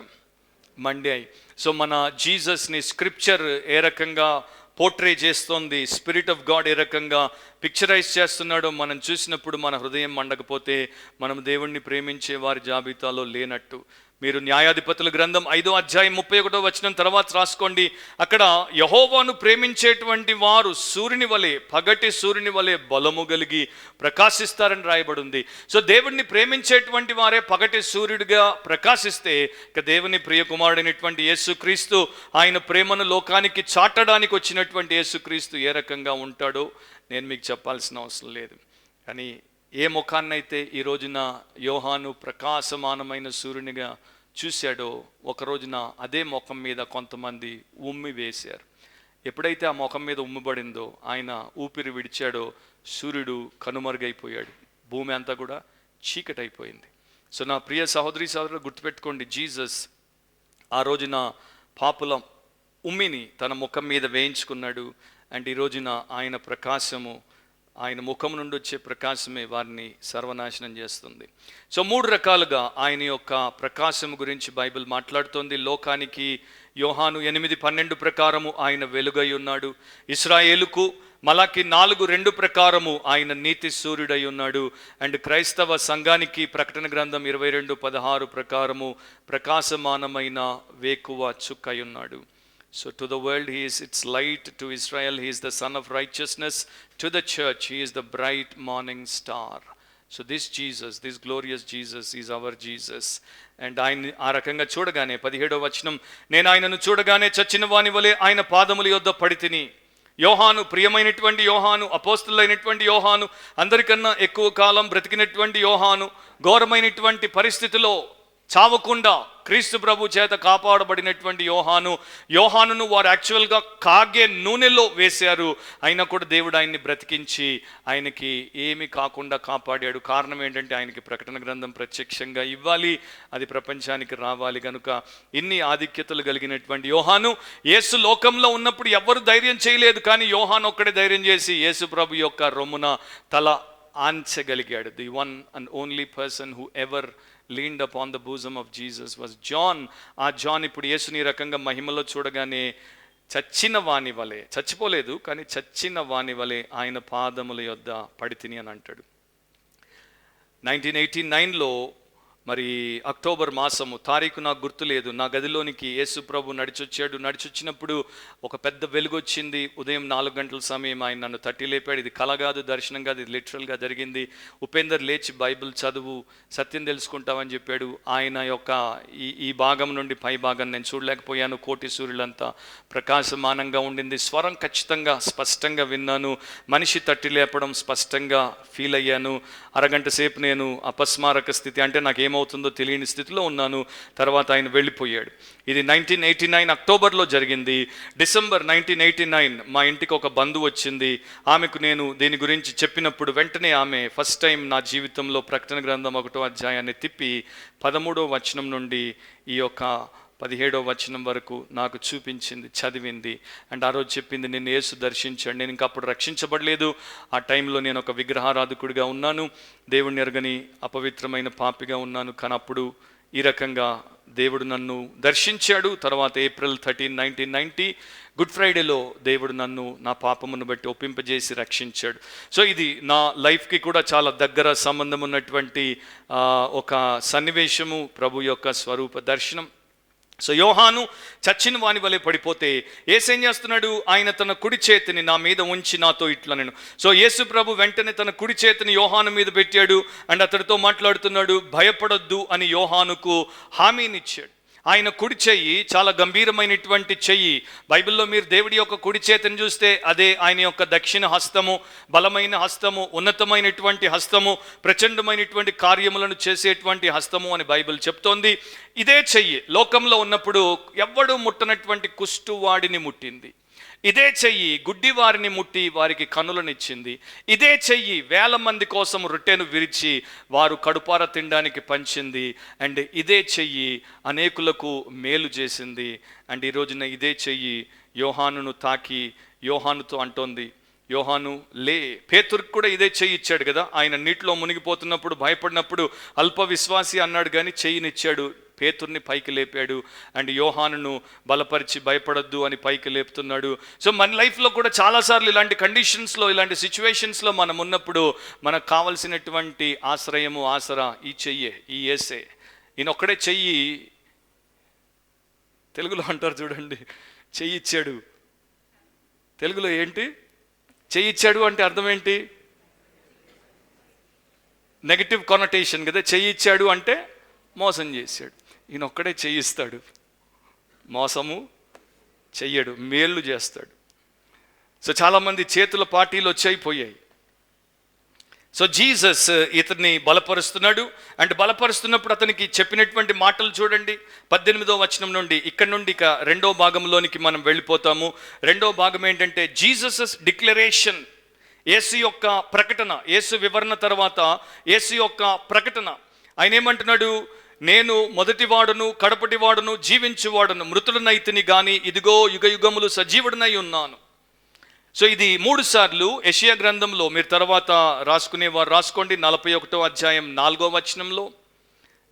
మండాయి. సో మన జీసస్ని స్క్రిప్చర్ ఏ రకంగా పోర్ట్రే చేస్తోంది, స్పిరిట్ ఆఫ్ గాడ్ ఏ రకంగా పిక్చరైజ్ చేస్తున్నాడో మనం చూసినప్పుడు మన హృదయం మండకపోతే మనం దేవుణ్ణి ప్రేమించే వారి జాబితాలో లేనట్టు. మీరు న్యాయాధిపతుల గ్రంథం 5వ అధ్యాయం 31వ వచనం తర్వాత రాసుకోండి. అక్కడ యెహోవాను ప్రేమించేటువంటి వారు సూర్యుని వలె, పగటి సూర్యుని వలె బలము కలిగి ప్రకాశిస్తారని రాయబడి ఉంది. సో దేవుణ్ణి ప్రేమించేటువంటి వారే పగటి సూర్యుడిగా ప్రకాశిస్తే, ఇక దేవుని ప్రియ కుమారుడైనటువంటి యేసుక్రీస్తు, ఆయన ప్రేమను లోకానికి చాటడానికి వచ్చినటువంటి యేసుక్రీస్తు ఏ రకంగా ఉంటాడో నేను మీకు చెప్పాల్సిన అవసరం లేదు. కానీ ఏ ముఖాన్నైతే ఈ రోజున యోహాను ప్రకాశమానమైన సూర్యునిగా చూశాడో, ఒక రోజున అదే ముఖం మీద కొంతమంది ఉమ్మి వేశారు. ఎప్పుడైతే ఆ ముఖం మీద ఉమ్మిబడిందో, ఆయన ఊపిరి విడిచాడో, సూర్యుడు కనుమరుగైపోయాడు, భూమి అంతా కూడా చీకటైపోయింది. సో నా ప్రియ సహోదరి సహోదరులు గుర్తుపెట్టుకోండి, జీసస్ ఆ రోజున పాపుల ఉమ్మిని తన ముఖం మీద వేయించుకున్నాడు. అండ్ ఈ రోజున ఆయన ప్రకాశము, ఆయన ముఖం నుండి వచ్చే ప్రకాశమే వారిని సర్వనాశనం చేస్తుంది. సో 3 రకాలుగా ఆయన యొక్క ప్రకాశం గురించి బైబిల్ మాట్లాడుతోంది. లోకానికి యోహాను 8:12 ప్రకారము ఆయన వెలుగై ఉన్నాడు. ఇశ్రాయేలుకు మలాకి 4:2 ప్రకారము ఆయన నీతి సూర్యుడై ఉన్నాడు. అండ్ క్రైస్తవ సంఘానికి ప్రకటన గ్రంథం 22:16 ప్రకారము ప్రకాశమానమైన వేకువ చుక్కై ఉన్నాడు. So to the world he is its light, to Israel he is the son of righteousness, to the church he is the bright morning star. So this Jesus, this glorious Jesus is our Jesus. And ఆయన ఆ రకంగా చూడగానే 17వ వచనం, నేను ఆయనను చూడగానే చచ్చిన వాని వలె ఆయన పాదముల యొద్ద పడితిని. యోహాను, ప్రియమైనటువంటి యోహాను, అపోస్తలులైనటువంటి యోహాను, అందరికన్నా ఎక్కువ కాలం బ్రతికినటువంటి యోహాను, ఘోరమైనటువంటి పరిస్థితిలో చావకుండా క్రీస్తు ప్రభు చేత కాపాడబడినటువంటి యోహానును వారు యాక్చువల్గా కాగే నూనెలో వేశారు. అయినా కూడా దేవుడు ఆయన్ని బ్రతికించి ఆయనకి ఏమి కాకుండా కాపాడాడు. కారణం ఏంటంటే ఆయనకి ప్రకటన గ్రంథం ప్రత్యక్షంగా ఇవ్వాలి, అది ప్రపంచానికి రావాలి. కనుక ఇన్ని ఆధిక్యతలు కలిగినటువంటి యోహాను యేసు లోకంలో ఉన్నప్పుడు ఎవ్వరు ధైర్యం చేయలేదు, కానీ యోహాను ఒక్కడే ధైర్యం చేసి యేసు ప్రభు యొక్క రొమ్మున తల ఆంచగలిగాడు. The one and only person who ever leaned upon the bosom of Jesus was John. ఆ జాన్ ఇప్పుడు యేసుని రకంగా మహిమలో చూడగానే చచ్చిన వాని వలె, చచ్చిపోలేదు కానీ చచ్చిన వాని వలె ఆయన పాదముల యొద్ద పడితిని అని అంటాడు. 1989లో మరి అక్టోబర్ మాసము తారీఖు నాకు గుర్తులేదు, నా గదిలోనికి యేసు ప్రభు నడిచొచ్చాడు. నడిచొచ్చినప్పుడు ఒక పెద్ద వెలుగు వచ్చింది. ఉదయం 4 గంటల సమయం ఆయన నన్ను తట్టి లేపాడు. ఇది కల కాదు, దర్శనం కాదు, ఇది లిటరల్గా జరిగింది. ఉపేందర్ లేచి బైబిల్ చదువు, సత్యం తెలుసుకుంటామని చెప్పాడు. ఆయన యొక్క ఈ భాగం నుండి పై భాగం నేను చూడలేకపోయాను. కోటి సూర్యులంతా ప్రకాశమానంగా ఉండింది. స్వరం ఖచ్చితంగా స్పష్టంగా విన్నాను. మనిషి తట్టి లేపడం స్పష్టంగా ఫీల్ అయ్యాను. అరగంట సేపు నేను అపస్మారక స్థితి, అంటే నాకేమవుతుందో తెలియని స్థితిలో ఉన్నాను. తర్వాత ఆయన వెళ్ళిపోయాడు. ఇది 1989 అక్టోబర్లో జరిగింది. డిసెంబర్ 1989 మా ఇంటికి ఒక బంధువు వచ్చింది. ఆమెకు నేను దీని గురించి చెప్పినప్పుడు వెంటనే ఆమె ఫస్ట్ టైం నా జీవితంలో ప్రకటన గ్రంథం 1వ అధ్యాయాన్ని తిప్పి 13వ వచనం నుండి ఈ యొక్క 17వ వచనం వరకు నాకు చూపించింది, చదివింది. అండ్ ఆ రోజు చెప్పింది, నేను యేసు దర్శించాడు. నేను ఇంకా అప్పుడు రక్షించబడలేదు. ఆ టైంలో నేను ఒక విగ్రహారాధకుడిగా ఉన్నాను, దేవుణ్ణి ఎరగని అపవిత్రమైన పాపిగా ఉన్నాను. కానీ అప్పుడు ఈ రకంగా దేవుడు నన్ను దర్శించాడు. తర్వాత ఏప్రిల్ 13, 1990 గుడ్ ఫ్రైడేలో దేవుడు నన్ను నా పాపమును బట్టి ఒప్పింపజేసి రక్షించాడు. సో ఇది నా లైఫ్కి కూడా చాలా దగ్గర సంబంధం ఉన్నటువంటి ఒక సన్నివేశము, ప్రభు యొక్క స్వరూప దర్శనం. సో యోహాను చచ్చిన వాని వలె పడిపోతే యేసేం చేస్తున్నాడు, ఆయన తన కుడి చేతిని నా మీద ఉంచి నాతో ఇట్లా నేను. సో యేసు ప్రభు వెంటనే తన కుడి చేతిని యోహాను మీద పెట్టాడు. అండ్ అతడితో మాట్లాడుతున్నాడు, భయపడొద్దు అని యోహానుకు హామీనిచ్చాడు. ఆయన కుడి చెయ్యి చాలా గంభీరమైనటువంటి చెయ్యి. బైబిల్లో మీరు దేవుడి యొక్క కుడి చేతిని చూస్తే అదే ఆయన యొక్క దక్షిణ హస్తము, బలమైన హస్తము, ఉన్నతమైనటువంటి హస్తము, ప్రచండమైనటువంటి కార్యములను చేసేటువంటి హస్తము అని బైబిల్ చెప్తోంది. ఇదే చెయ్యి లోకంలో ఉన్నప్పుడు ఎవ్వడూ ముట్టనటువంటి కుష్టువాడిని ముట్టింది. ఇదే చెయ్యి గుడ్డివారిని ముట్టి వారికి కనులనిచ్చింది. ఇదే చెయ్యి 1000 మంది కోసం రొట్టెను విరిచి వారు కడుపార తినడానికి పంచింది. అండ్ ఇదే చెయ్యి అనేకులకు మేలు చేసింది. అండ్ ఈ రోజున ఇదే చెయ్యి యోహానును తాకి యోహానుతో అంటోంది, యోహాను లే. పేతురుకు కూడా ఇదే చెయ్యి ఇచ్చాడు కదా. ఆయన నీటిలో మునిగిపోతున్నప్పుడు భయపడినప్పుడు అల్ప విశ్వాసి అన్నాడు, కానీ చెయ్యినిచ్చాడు, పేతుర్ని పైకి లేపాడు. అండ్ యోహానును బలపరిచి భయపడొద్దు అని పైకి లేపుతున్నాడు. సో మన లైఫ్లో కూడా చాలాసార్లు ఇలాంటి కండిషన్స్లో, ఇలాంటి సిచ్యువేషన్స్లో మనం ఉన్నప్పుడు మనకు కావలసినటువంటి ఆశ్రయము, ఆసరా ఈ చెయ్యే, ఈ యేసే. ఈయన ఒక్కడే చెయ్యి, తెలుగులో అంటారు చూడండి, చెయ్యి ఇచ్చాడు. తెలుగులో ఏంటి చెయ్యి ఇచ్చాడు అంటే అర్థం ఏంటి? నెగటివ్ కొనటేషన్ కదా. చెయ్యి ఇచ్చాడు అంటే మోసం చేశాడు. ఈయన ఒక్కడే చెయ్యిస్తాడు, మోసము చెయ్యడు, మేలు చేస్తాడు. సో చాలామంది చేతుల పార్టీలు వచ్చైపోయాయి. సో జీసస్ ఇతన్ని బలపరుస్తున్నాడు. అండ్ బలపరుస్తున్నప్పుడు అతనికి చెప్పినటువంటి మాటలు చూడండి. 18వ వచనం నుండి ఇక్కడ నుండి ఇక 2వ భాగంలోనికి మనం వెళ్ళిపోతాము. 2వ భాగం ఏంటంటే జీసస్ డిక్లరేషన్, యేసు యొక్క ప్రకటన. యేసు వివరణ తర్వాత యేసు యొక్క ప్రకటన. ఆయన ఏమంటున్నాడు, నేను మొదటివాడును కడపటివాడును జీవించువాడును, మృతులనైతిని గాని ఇదిగో యుగ యుగములు సజీవుడినై ఉన్నాను. సో ఇది 3 సార్లు యెషయా గ్రంథంలో, మీరు తర్వాత రాసుకునేవారు రాసుకోండి, 41వ అధ్యాయం 4వ వచనంలో,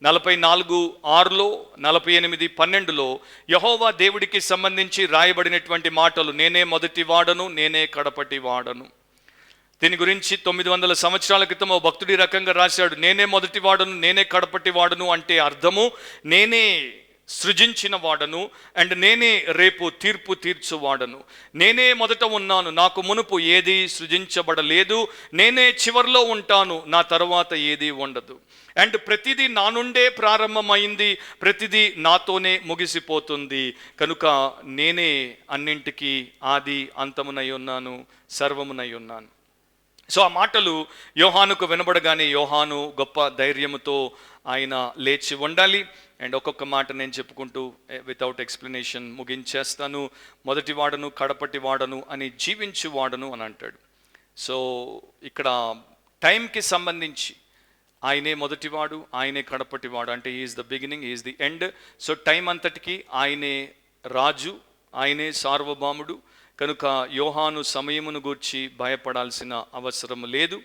44:6లో, 48:12లో యెహోవా దేవుడికి సంబంధించి రాయబడినటువంటి మాటలు, నేనే మొదటి వాడను, నేనే కడపటి వాడను. దీని గురించి 900 సంవత్సరాల క్రితం ఓ భక్తుడి రకంగా రాశాడు, నేనే మొదటి వాడను, నేనే కడపటి వాడను అంటే అర్థము నేనే సృజించిన వాడను అండ్ నేనే రేపు తీర్పు తీర్చువాడను. నేనే మొదట ఉన్నాను, నాకు మునుపు ఏది సృజించబడలేదు, నేనే చివర్లో ఉంటాను, నా తర్వాత ఏది ఉండదు. అండ్ ప్రతిదీ నా నుండే ప్రారంభమైంది, ప్రతిదీ నాతోనే ముగిసిపోతుంది. కనుక నేనే అన్నింటికీ ఆది అంతమునై ఉన్నాను, సర్వమునై ఉన్నాను. సో ఆ మాటలు యోహానుకు వినబడగానే యోహాను గొప్ప ధైర్యముతో ఆయన లేచి ఉండాలి. అండ్ ఒక్కొక్క మాట నేను చెప్పుకుంటూ వితౌట్ ఎక్స్ప్లెనేషన్ ముగించేస్తాను. మొదటి వాడను, కడపటి వాడను అని జీవించు వాడను అని అంటాడు. సో ఇక్కడ టైంకి సంబంధించి ఆయనే మొదటివాడు, ఆయనే కడపటివాడు, అంటే is the beginning, is the end. So time అంతటికి ఆయనే రాజు, ఆయనే సార్వభౌముడు. కనుక యోహాను సమయమును గూర్చి భయపడాల్సిన అవసరం లేదు.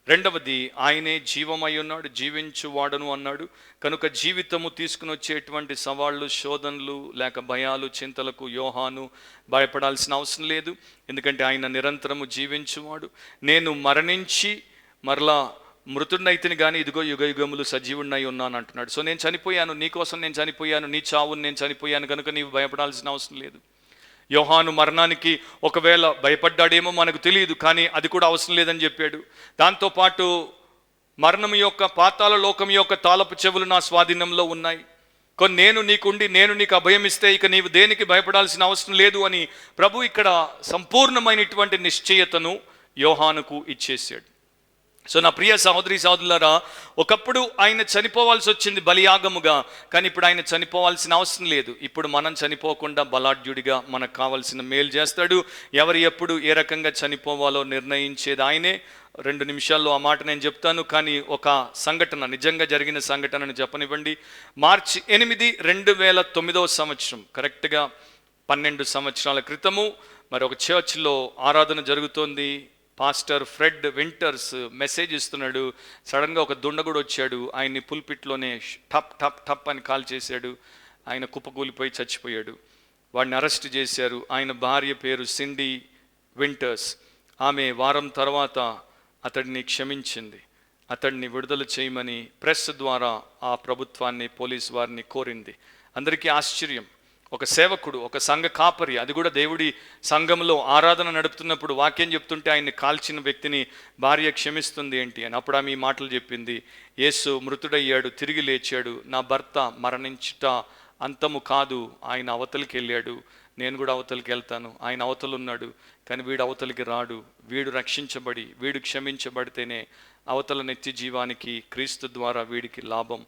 రెండవది, ఆయనే జీవమై ఉన్నాడు, జీవించువాడను అన్నాడు. కనుక జీవితము తీసుకుని వచ్చేటువంటి సవాళ్ళు, శోధనలు లేక భయాలు, చింతలకు యోహాను భయపడాల్సిన అవసరం లేదు. ఎందుకంటే ఆయన నిరంతరము జీవించువాడు. నేను మరణించి మరలా మృతుడినైతిని కానీ ఇదిగో యుగ యుగములు సజీవుడినై ఉన్నాను అంటున్నాడు. సో నేను చనిపోయాను, నీకోసం నేను చనిపోయాను, నీ చావుని నేను చనిపోయాను, కనుక నీవు భయపడాల్సిన అవసరం లేదు. యోహాను మరణానికి ఒకవేళ భయపడ్డాడేమో మనకు తెలియదు, కానీ అది కూడా అవసరం లేదని చెప్పాడు. దాంతోపాటు మరణం యొక్క, పాతాళ లోకం యొక్క తాళపు చెవులు నా స్వాధీనంలో ఉన్నాయి, కొన్ని నేను నీకుండి నేను నీకు అభయం ఇస్తే ఇక నీవు దేనికి భయపడాల్సిన అవసరం లేదు అని ప్రభు ఇక్కడ సంపూర్ణమైనటువంటి నిశ్చయతను యోహానుకు ఇచ్చేసాడు. సో నా ప్రియ సహోదరి సహోదరులారా, ఒకప్పుడు ఆయన చనిపోవాల్సి వచ్చింది బలియాగముగా, కానీ ఇప్పుడు ఆయన చనిపోవాల్సిన అవసరం లేదు. ఇప్పుడు మనం చనిపోకుండా బలాఢ్యుడిగా మనకు కావాల్సిన మేలు చేస్తాడు. ఎవరు ఎప్పుడు ఏ రకంగా చనిపోవాలో నిర్ణయించేది ఆయనే. 2 నిమిషాల్లో ఆ మాట నేను చెప్తాను, కానీ ఒక సంఘటన, నిజంగా జరిగిన సంఘటనను చెప్పనివ్వండి. మార్చి 8, 2009వ సంవత్సరం, కరెక్ట్గా 12 సంవత్సరాల క్రితము మరి ఒక చర్చ్లో ఆరాధన జరుగుతోంది. పాస్టర్ ఫ్రెడ్ వింటర్స్ మెసేజ్ ఇస్తున్నాడు. సడన్గా ఒక దుండగుడు వచ్చాడు, ఆయన్ని పుల్పిట్లోనే టప్ టప్ టప్ అని కాల్ చేశాడు. ఆయన కుప్పకూలిపోయి చచ్చిపోయాడు. వాడిని అరెస్ట్ చేశారు. ఆయన భార్య పేరు సిండీ వింటర్స్. ఆమె వారం తర్వాత అతడిని క్షమించింది, అతడిని విడుదల చేయమని ప్రెస్ ద్వారా ఆ ప్రభుత్వాన్ని, పోలీసు వారిని కోరింది. అందరికీ ఆశ్చర్యం. ఒక సేవకుడు, ఒక సంఘ కాపరి, అది కూడా దేవుడి సంఘంలో ఆరాధన నడుపుతున్నప్పుడు వాక్యం చెప్తుంటే ఆయన్ని కాల్చిన వ్యక్తిని భార్య క్షమిస్తుంది ఏంటి అని. అప్పుడు ఆమె ఈ మాటలు చెప్పింది, యేసు మృతుడయ్యాడు, తిరిగి లేచాడు, నా భర్త మరణించుట అంతము కాదు, ఆయన అవతలికి వెళ్ళాడు, నేను కూడా అవతలికి వెళ్తాను. ఆయన అవతలు ఉన్నాడు, కానీ వీడు అవతలికి రాడు. వీడు రక్షించబడి, వీడు క్షమించబడితేనే అవతల నిత్య జీవానికి క్రీస్తు ద్వారా వీడికి లాభం,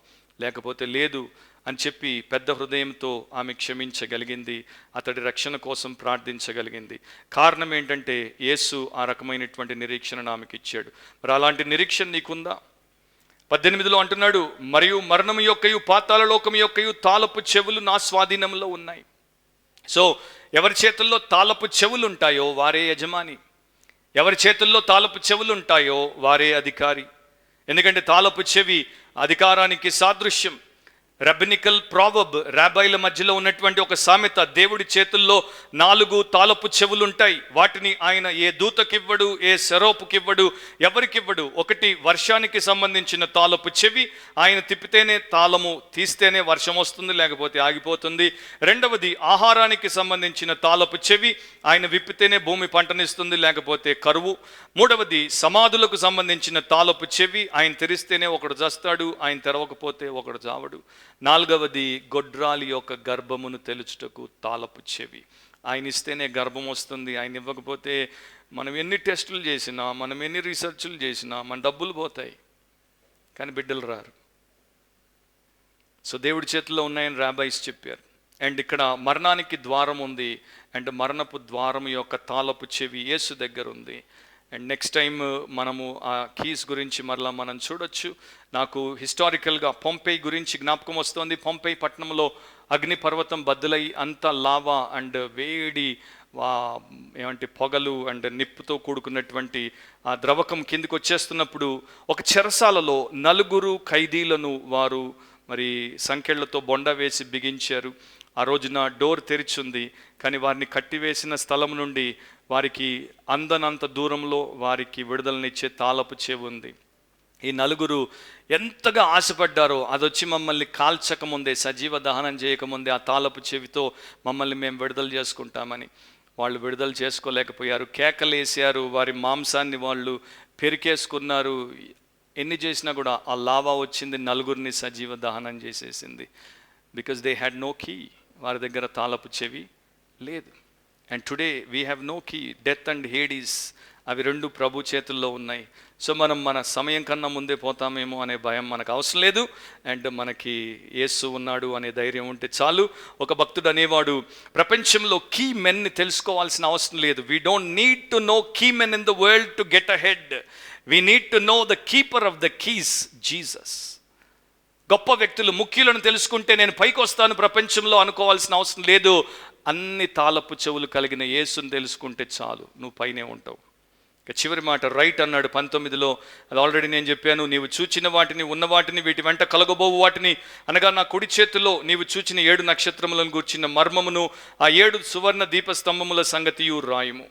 లేకపోతే లేదు అని చెప్పి పెద్ద హృదయంతో ఆమె క్షమించగలిగింది, అతడి రక్షణ కోసం ప్రార్థించగలిగింది. కారణం ఏంటంటే యేసు ఆ రకమైనటువంటి నిరీక్షణ ఆమెకి ఇచ్చాడు. మరి అలాంటి నిరీక్షణ నీకుందా? 18లో అంటున్నాడు, మరియు మరణము యొక్కయు పాతాళ లోకము యొక్కయు తాళపు చెవులు నా స్వాధీనంలో ఉన్నాయి. సో ఎవరి చేతుల్లో తాళపు చెవులు ఉంటాయో వారే యజమాని, ఎవరి చేతుల్లో తాళపు చెవులు ఉంటాయో వారే అధికారి. ఎందుకంటే తాళపు చెవి అధికారానికి సాదృశ్యం. రబ్బినికల్ ప్రావర్బ్, రాబాయిల మధ్యలో ఉన్నటువంటి ఒక సామెత, దేవుడి చేతుల్లో 4 తాళపు చెవులు ఉంటాయి. వాటిని ఆయన ఏ దూతకివ్వడు, ఏ సెరోపుకివ్వడు, ఎవరికివ్వడు. ఒకటి వర్షానికి సంబంధించిన తాళపు చెవి, ఆయన తిప్పితేనే తాళము తీస్తేనే వర్షం వస్తుంది, లేకపోతే ఆగిపోతుంది. రెండవది ఆహారానికి సంబంధించిన తాళపు చెవి, ఆయన విప్పితేనే భూమి పంటనిస్తుంది, లేకపోతే కరువు. మూడవది సమాధులకు సంబంధించిన తాళపు చెవి, ఆయన తెరిస్తేనే ఒకడు చస్తాడు, ఆయన తెరవకపోతే ఒకడు చావడు. నాలుగవది గొడ్రాలి యొక్క గర్భమును తెలుచుటకు తాళపు చెవి, ఆయన ఇస్తేనే గర్భం వస్తుంది, ఆయన ఇవ్వకపోతే మనం ఎన్ని టెస్టులు చేసినా, మనం ఎన్ని రీసెర్చ్లు చేసినా మన డబ్బులు పోతాయి, కానీ బిడ్డలు రారు. సో దేవుడి చేతుల్లో ఉన్నాయని రాబాయిస్ చెప్పారు. అండ్ ఇక్కడ మరణానికి ద్వారం ఉంది, అండ్ మరణపు ద్వారం యొక్క తాళపు చెవి యేసు దగ్గర ఉంది. అండ్ నెక్స్ట్ టైం మనము ఆ కీస్ గురించి మరలా మనం చూడొచ్చు. నాకు హిస్టారికల్గా పొంపెయి గురించి జ్ఞాపకం వస్తుంది. పొంపెయి పట్టణంలో అగ్నిపర్వతం బద్దలై అంత లావా అండ్ వేడి ఏమంటే పొగలు అండ్ నిప్పుతో కూడుకున్నటువంటి ఆ ద్రవకం కిందికి వచ్చేస్తున్నప్పుడు ఒక చెరసాలలో 4 ఖైదీలను వారు మరి సంకెళ్లతో బొండ వేసి బిగించారు. ఆ రోజున డోర్ తెరిచింది, కానీ వారిని కట్టివేసిన స్థలం నుండి వారికి అందనంత దూరంలో వారికి విడుదలనిచ్చే తాళపు చెవి ఉంది. ఈ 4 ఎంతగా ఆశపడ్డారో అదొచ్చి మమ్మల్ని కాల్చకముందే, సజీవ దహనం చేయకముందే ఆ తాళపు చెవితో మమ్మల్ని మేము విడుదల చేసుకుంటామని. వాళ్ళు విడుదల చేసుకోలేకపోయారు, కేకలేసారు, వారి మాంసాన్ని వాళ్ళు పెరికేసుకున్నారు. ఎన్ని చేసినా కూడా ఆ లావా వచ్చింది, 4 సజీవ దహనం చేసేసింది. Because they had no key, వారి దగ్గర తాళపు చెవి లేదు. And today we have no key. Death and Hades అవి 2 ప్రభు చేతుల్లో ఉన్నాయి. సో మనం మన సమయం కన్నా ముందే పోతామేమో అనే భయం మనకు అవసరం లేదు. అండ్ మనకి యేసు ఉన్నాడు అనే ధైర్యం ఉంటే చాలు. ఒక భక్తుడు అనేవాడు, ప్రపంచంలో కీ మెన్ని తెలుసుకోవాల్సిన అవసరం లేదు. We don't need to know key men in the world to get ahead. We need to know the keeper of the keys, Jesus. గొప్ప వ్యక్తులు, ముఖ్యులను తెలుసుకుంటే నేను పైకి వస్తాను ప్రపంచంలో అనుకోవాల్సిన అవసరం లేదు. అన్ని తాళపు చెవులు కలిగిన యేసుని తెలుసుకుంటే చాలు, నువ్వు పైనే ఉంటావు. ఇక చివరి మాట రైట్ అన్నాడు 19లో. అది ఆల్రెడీ నేను చెప్పాను. నీవు చూచిన వాటిని, ఉన్న వాటిని, వీటి వెంట కలగబోవు వాటిని, అనగా నా కుడి చేతిలో నీవు చూచిన 7 నక్షత్రములను గూర్చిన మర్మమును, ఆ 7 సువర్ణ దీపస్తంభముల సంగతియు రాయము.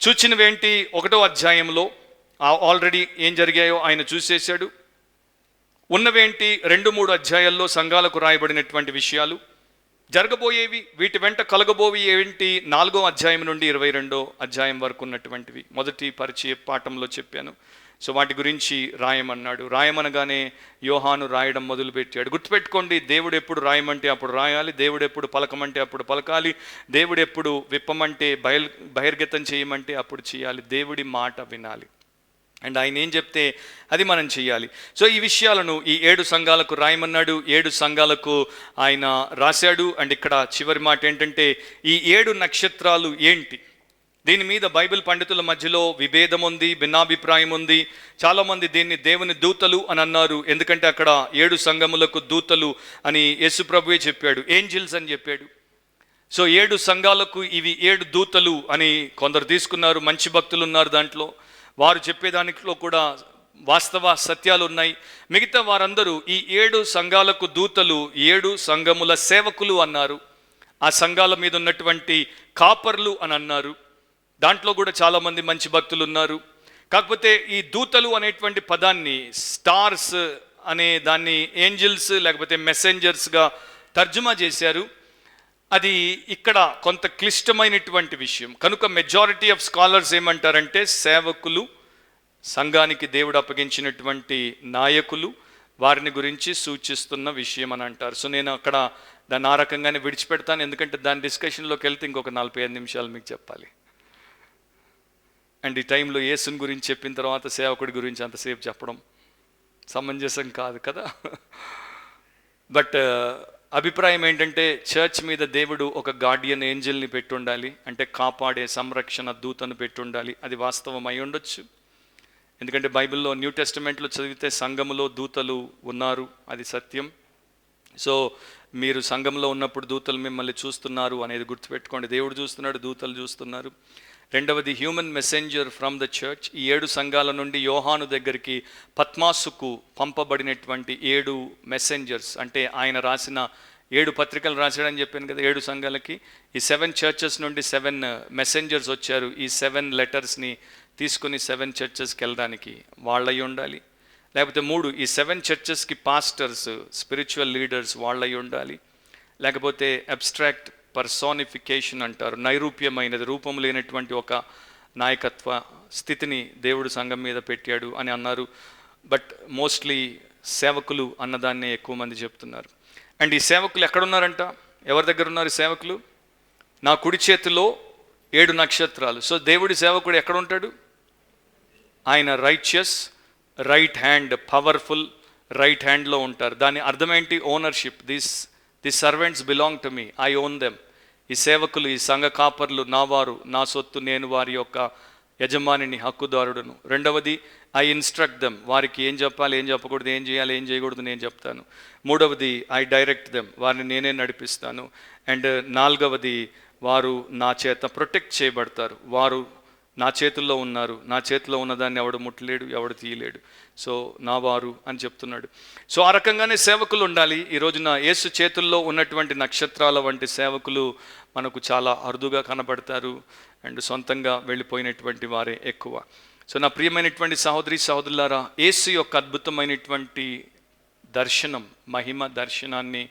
చూచినవేంటి? 1వ అధ్యాయంలో ఆల్రెడీ ఏం జరిగాయో ఆయన చూసేశాడు. ఉన్నవేంటి? 2-3 అధ్యాయాల్లో సంఘాలకు రాయబడినటువంటి విషయాలు. జరగబోయేవి, వీటి వెంట కలగబోవి ఏంటి? 4వ అధ్యాయం నుండి 22వ అధ్యాయం వరకు ఉన్నటువంటివి మొదటి పరిచయ పాఠంలో చెప్పాను. సో వాటి గురించి రాయమన్నాడు. రాయమనగానే యోహాను రాయడం మొదలుపెట్టాడు. గుర్తుపెట్టుకోండి, దేవుడు ఎప్పుడు రాయమంటే అప్పుడు రాయాలి, దేవుడు ఎప్పుడు పలకమంటే అప్పుడు పలకాలి, దేవుడు ఎప్పుడు విప్పమంటే బహిర్గతం చేయమంటే అప్పుడు చేయాలి. దేవుడి మాట వినాలి. అండ్ ఆయన ఏం చెప్తే అది మనం చేయాలి. సో ఈ విషయాలను ఈ 7 సంఘాలకు రాయమన్నాడు. 7 సంఘాలకు ఆయన రాశాడు. అండ్ ఇక్కడ చివరి మాట ఏంటంటే, ఈ 7 నక్షత్రాలు ఏంటి? దీని మీద బైబిల్ పండితుల మధ్యలో విభేదం ఉంది, భిన్నాభిప్రాయం ఉంది. చాలామంది దీన్ని దేవుని దూతలు అని అన్నారు, ఎందుకంటే అక్కడ 7 సంఘములకు దూతలు అని యేసు ప్రభువే చెప్పాడు, ఏంజిల్స్ అని చెప్పాడు. సో 7 సంఘాలకు ఇవి 7 దూతలు అని కొందరు తీసుకున్నారు. మంచి భక్తులు ఉన్నారు దాంట్లో, వారు చెప్పేదానిలో కూడా వాస్తవ సత్యాలు ఉన్నాయి. మిగతా వారందరూ ఈ 7 సంఘాలకు దూతలు, 7 సంఘముల సేవకులు అన్నారు. ఆ సంఘాల మీద ఉన్నటువంటి కాపర్లు అని అన్నారు. దాంట్లో కూడా చాలామంది మంచి భక్తులు ఉన్నారు. కాకపోతే ఈ దూతలు అనేటువంటి పదాన్ని స్టార్స్ అనే దాన్ని ఏంజిల్స్ లేకపోతే మెసెంజర్స్గా తర్జుమా చేశారు. అది ఇక్కడ కొంత క్లిష్టమైనటువంటి విషయం కనుక మెజారిటీ ఆఫ్ స్కాలర్స్ ఏమంటారంటే, సేవకులు, సంఘానికి దేవుడు అప్పగించినటువంటి నాయకులు, వారిని గురించి సూచిస్తున్న విషయం అని అంటారు. సో నేను అక్కడ దాన్ని ఆ రకంగానే విడిచిపెడతాను, ఎందుకంటే దాని డిస్కషన్లోకి వెళ్తే ఇంకొక 45 నిమిషాలు మీకు చెప్పాలి. అండ్ ఈ టైంలో యేసుని గురించి చెప్పిన తర్వాత సేవకుడి గురించి అంతసేపు చెప్పడం సమంజసం కాదు కదా. బట్ అభిప్రాయం ఏంటంటే, చర్చ్ మీద దేవుడు ఒక గార్డియన్ ఏంజల్ని పెట్టుండాలి, అంటే కాపాడే సంరక్షణ దూతను పెట్టుండాలి. అది వాస్తవం అయి ఉండొచ్చు, ఎందుకంటే బైబిల్లో న్యూ టెస్టిమెంట్లో చదివితే సంఘములో దూతలు ఉన్నారు, అది సత్యం. సో మీరు సంఘంలో ఉన్నప్పుడు దూతలు మిమ్మల్ని చూస్తున్నారు అనేది గుర్తుపెట్టుకోండి. దేవుడు చూస్తున్నాడు, దూతలు చూస్తున్నారు. రెండవది, human messenger from the church. ఈ 7 సంఘాల నుండి యోహాను దగ్గరికి పద్మాసుకు పంపబడినటువంటి 7 మెసెంజర్స్, అంటే ఆయన రాసిన 7 పత్రికలు రాశాడని చెప్పాను కదా 7 సంఘాలకి. ఈ 7 చర్చెస్ నుండి 7 మెసెంజర్స్ వచ్చారు. ఈ 7 లెటర్స్ని తీసుకుని 7 చర్చెస్కి వెళ్ళడానికి వాళ్ళయి ఉండాలి. లేకపోతే 3, ఈ 7 చర్చెస్కి పాస్టర్స్, స్పిరిచువల్ లీడర్స్ వాళ్ళయి ఉండాలి. లేకపోతే అబ్స్ట్రాక్ట్ పర్సానిఫికేషన్ అంటారు, నైరూప్యమైనది, రూపం లేనటువంటి ఒక నాయకత్వ స్థితిని దేవుడు సంఘం మీద పెట్టాడు అని అన్నారు. బట్ మోస్ట్లీ సేవకులు అన్నదాన్నే ఎక్కువ మంది చెప్తున్నారు. అండ్ ఈ సేవకులు ఎక్కడున్నారంట? ఎవరి దగ్గర ఉన్నారు సేవకులు? నా కుడి చేతిలో 7 నక్షత్రాలు. సో దేవుడి సేవకుడు ఎక్కడ ఉంటాడు? ఆయన righteous right hand, powerful right హ్యాండ్లో ఉంటారు. దాని అర్థం ఏంటి? Ownership. The servants belong to me, I own them. ఈ సేవకులు, ఈ సంఘ కాపర్లు నా వారు, నా సొత్తు, నేను వారి యొక్క యజమానిని, హక్కుదారుడును. రెండవది, ఐ ఇన్స్ట్రక్ట్ దెమ్. వారికి ఏం చెప్పాలి, ఏం చెప్పకూడదు, ఏం చేయాలి, ఏం చేయకూడదు నేను చెప్తాను. మూడవది, ఐ డైరెక్ట్ దెమ్. వారిని నేనే నడిపిస్తాను. అండ్ 4వది, వారు నా చేత ప్రొటెక్ట్ చేయబడతారు. వారు నా చేతుల్లో ఉన్నారు. నా చేతిలో ఉన్నదాన్ని ఎవడు ముట్టలేడు, ఎవడు తీయలేడు. సో నా వారు అని చెప్తున్నాడు. సో ఆ రకంగానే సేవకులు ఉండాలి. ఈ రోజున యేసు చేతుల్లో ఉన్నటువంటి నక్షత్రాల వంటి సేవకులు మనకు చాలా అరుదుగా కనబడతారు. అండ్ సొంతంగా వెళ్ళిపోయినటువంటి వారే ఎక్కువ. సో నా ప్రియమైనటువంటి సహోదరి సహోదరులారా, యేసు యొక్క అద్భుతమైనటువంటి దర్శనం, మహిమ దర్శనాన్ని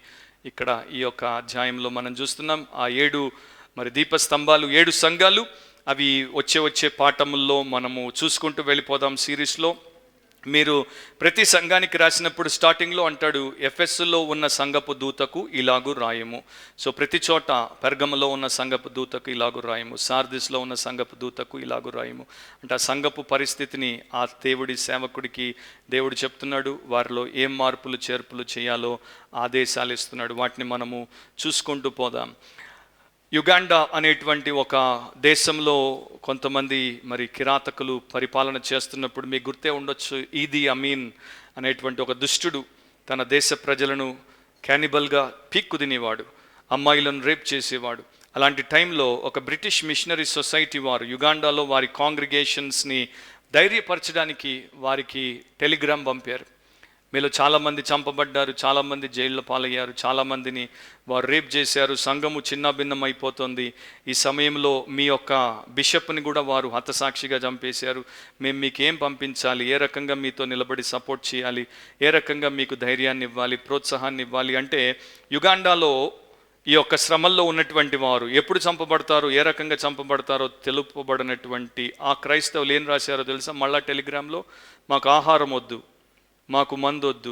ఇక్కడ ఈ యొక్క అధ్యాయంలో మనం చూస్తున్నాం. ఆ 7 దీపస్తంభాలు, 7 సంఘాలు, అవి వచ్చే పాఠముల్లో మనము చూసుకుంటూ వెళ్ళిపోదాం సిరీస్లో. మీరు ప్రతి సంఘానికి రాసినప్పుడు స్టార్టింగ్లో అంటాడు, ఎఫెస్సులో ఉన్న సంఘపు దూతకు ఇలాగూ రాయము. సో ప్రతి చోట పెర్గములో ఉన్న సంఘపు దూతకు ఇలాగూ రాయము, సార్దిస్లో ఉన్న సంఘపు దూతకు ఇలాగూ రాయము. అంటే ఆ సంఘపు పరిస్థితిని ఆ దేవుడి సేవకుడికి దేవుడు చెప్తున్నాడు. వారిలో ఏం మార్పులు చేర్పులు చేయాలో ఆదేశాలు ఇస్తున్నాడు. వాటిని మనము చూసుకుంటూ పోదాం. యుగాండా అనేటువంటి ఒక దేశంలో కొంతమంది కిరాతకులు పరిపాలన చేస్తున్నప్పుడు మీకు గుర్తే ఉండొచ్చు, ఈదీ అమీన్ అనేటువంటి ఒక దుష్టుడు తన దేశ ప్రజలను క్యానిబల్గా పీక్కు తినేవాడు, అమ్మాయిలను రేప్ చేసేవాడు. అలాంటి టైంలో ఒక బ్రిటిష్ మిషనరీ సొసైటీ వారు యుగాండాలో వారి కాంగ్రిగేషన్స్ని ధైర్యపరచడానికి వారికి టెలిగ్రామ్ పంపారు. మీలో చాలామంది చంపబడ్డారు, చాలామంది జైళ్ళ పాలయ్యారు, చాలామందిని వారు రేప్ చేశారు, సంఘము చిన్నాభిన్నం అయిపోతుంది. ఈ సమయంలో మీ యొక్క బిషప్ని కూడా వారు హతసాక్షిగా చంపేశారు. మేము మీకు ఏం పంపించాలి, ఏ రకంగా మీతో నిలబడి సపోర్ట్ చేయాలి, ఏ రకంగా మీకు ధైర్యాన్ని ఇవ్వాలి, ప్రోత్సాహాన్ని ఇవ్వాలి అంటే యుగాండాలో ఈ యొక్క శ్రమల్లో ఉన్నటువంటి వారు ఎప్పుడు చంపబడతారో, ఏ రకంగా చంపబడతారో తెలుపబడినటువంటి ఆ క్రైస్తవులు ఏం రాశారో తెలుసా? మళ్ళా టెలిగ్రామ్లో, మాకు ఆహారం వద్దు, మాకు మందు వద్దు,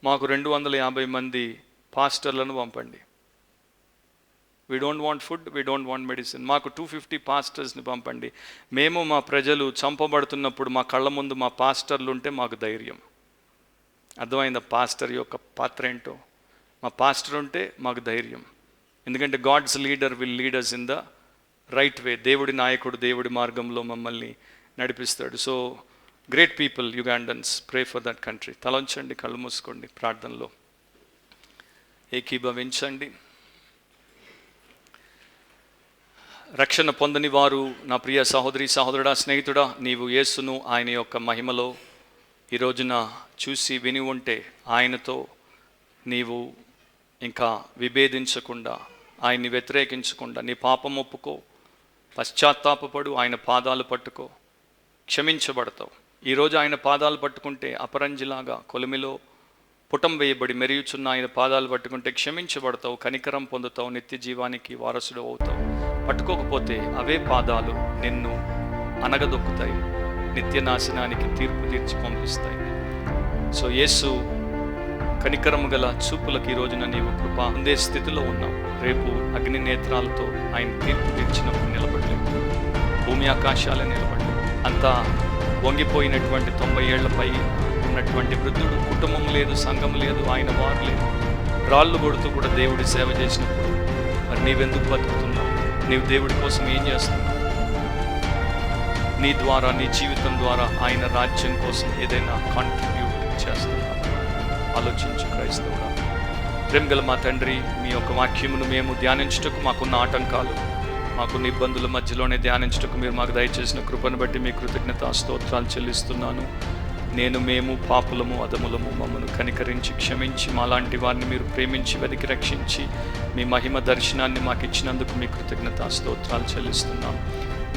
మాకు 250 మంది పాస్టర్లను పంపండి. We don't want food, we don't want medicine. మాకు 250 పాస్టర్స్ని పంపండి. మేము మా ప్రజలు చంపబడుతున్నప్పుడు మా కళ్ళ ముందు మా పాస్టర్లు ఉంటే మాకు ధైర్యం. అర్థమైందా పాస్టర్ యొక్క పాత్ర ఏంటో? మా పాస్టర్ ఉంటే మాకు ధైర్యం. ఎందుకంటే God's leader will lead us in the right way. దేవుడి నాయకుడు దేవుడి మార్గంలో మమ్మల్ని నడిపిస్తాడు. So great people Ugandans, pray for that country. తలంచండి, కళ్ళు మూసుకోండి, ప్రార్థనలో ఏకీభవించండి. రక్షణ పొందని వారు, నా ప్రియ సహోదరి సహోదరుడా, స్నేహితుడా, నీవు యేసును ఆయన యొక్క మహిమలో ఈ రోజున చూసి విని ఉంటే, ఆయనతో నీవు ఇంకా విభేదించకుండా, ఆయన్ని వ్యతిరేకించకుండా నీ పాపం ఒప్పుకో, పశ్చాత్తాపపడు, ఆయన పాదాలు పట్టుకో, క్షమించబడతావు. ఈరోజు ఆయన పాదాలు పట్టుకుంటే అపరంజిలాగా కొలిమిలో పుటం వేయబడి మెరియుచున్న ఆయన పాదాలు పట్టుకుంటే క్షమించబడతావు, కనికరం పొందుతావు, నిత్య జీవానికి వారసుడు అవుతావు. పట్టుకోకపోతే అవే పాదాలు నిన్ను అనగదొక్కుతాయి, నిత్య నాశనానికి తీర్పు తీర్చి పంపిస్తాయి. సో యేసు కనికరము గల చూపులకు ఈ రోజున నీవు కృప అందే స్థితిలో ఉన్నావు. రేపు అగ్ని నేత్రాలతో ఆయన తీర్పు తీర్చినప్పుడు నిలబడలేవు, భూమి ఆకాశాలే నిలబడలేవు. అంతా వంగిపోయినటువంటి 90 ఏళ్లపై ఉన్నటువంటి వృద్ధుడు, కుటుంబం లేదు, సంఘం లేదు, ఆయన వారు లేదు, రాళ్ళు కొడుతూ కూడా దేవుడి సేవ చేసినప్పుడు మరి నీవెందుకు బతుకుతున్నావు? నీవు దేవుడి కోసం ఏం చేస్తున్నావు? నీ ద్వారా, నీ జీవితం ద్వారా ఆయన రాజ్యం కోసం ఏదైనా కాంట్రిబ్యూట్ చేస్తున్నావు? ఆలోచించు క్రైస్తవుడా. ప్రేమగల మా తండ్రి, మీ యొక్క వాక్యమును మేము ధ్యానించుటకు మాకున్న ఆటంకాలు, మాకున్న ఇబ్బందుల మధ్యలోనే ధ్యానించుటకు మీరు మాకు దయచేసిన కృపను బట్టి మీ కృతజ్ఞత స్తోత్రాలు చెల్లిస్తున్నాను. మేము పాపులము, అధములము, మమ్మను కనికరించి క్షమించి మాలాంటి వారిని మీరు ప్రేమించి వెతికి రక్షించి మీ మహిమ దర్శనాన్ని మాకు ఇచ్చినందుకు మీ కృతజ్ఞత స్తోత్రాలు చెల్లిస్తున్నాను.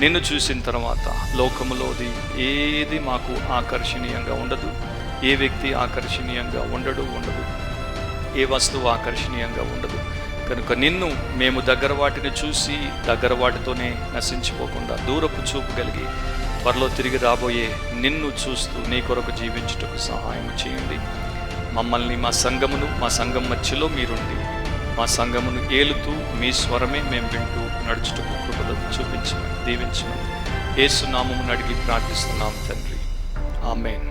నిన్ను చూసిన తర్వాత లోకములోది ఏది మాకు ఆకర్షణీయంగా ఉండదు, ఏ వ్యక్తి ఆకర్షణీయంగా ఉండదు, ఏ వస్తువు ఆకర్షణీయంగా ఉండదు. కనుక నిన్ను మేము దగ్గర వాటిని చూసి దగ్గర వాటితోనే నశించిపోకుండా దూరపు చూపు కలిగి త్వరలో తిరిగి రాబోయే నిన్ను చూస్తూ నీ కొరకు జీవించుటకు సహాయం చేయండి. మమ్మల్ని, మా సంఘం మధ్యలో మీరుండి మా సంఘమును ఏలుతూ మీ స్వరమే మేము వింటూ నడుచుటకు కృపను చూపించమని, దీవించమని యేసు నామమును అడిగి ప్రార్థిస్తున్నాం తండ్రి. ఆమేన్.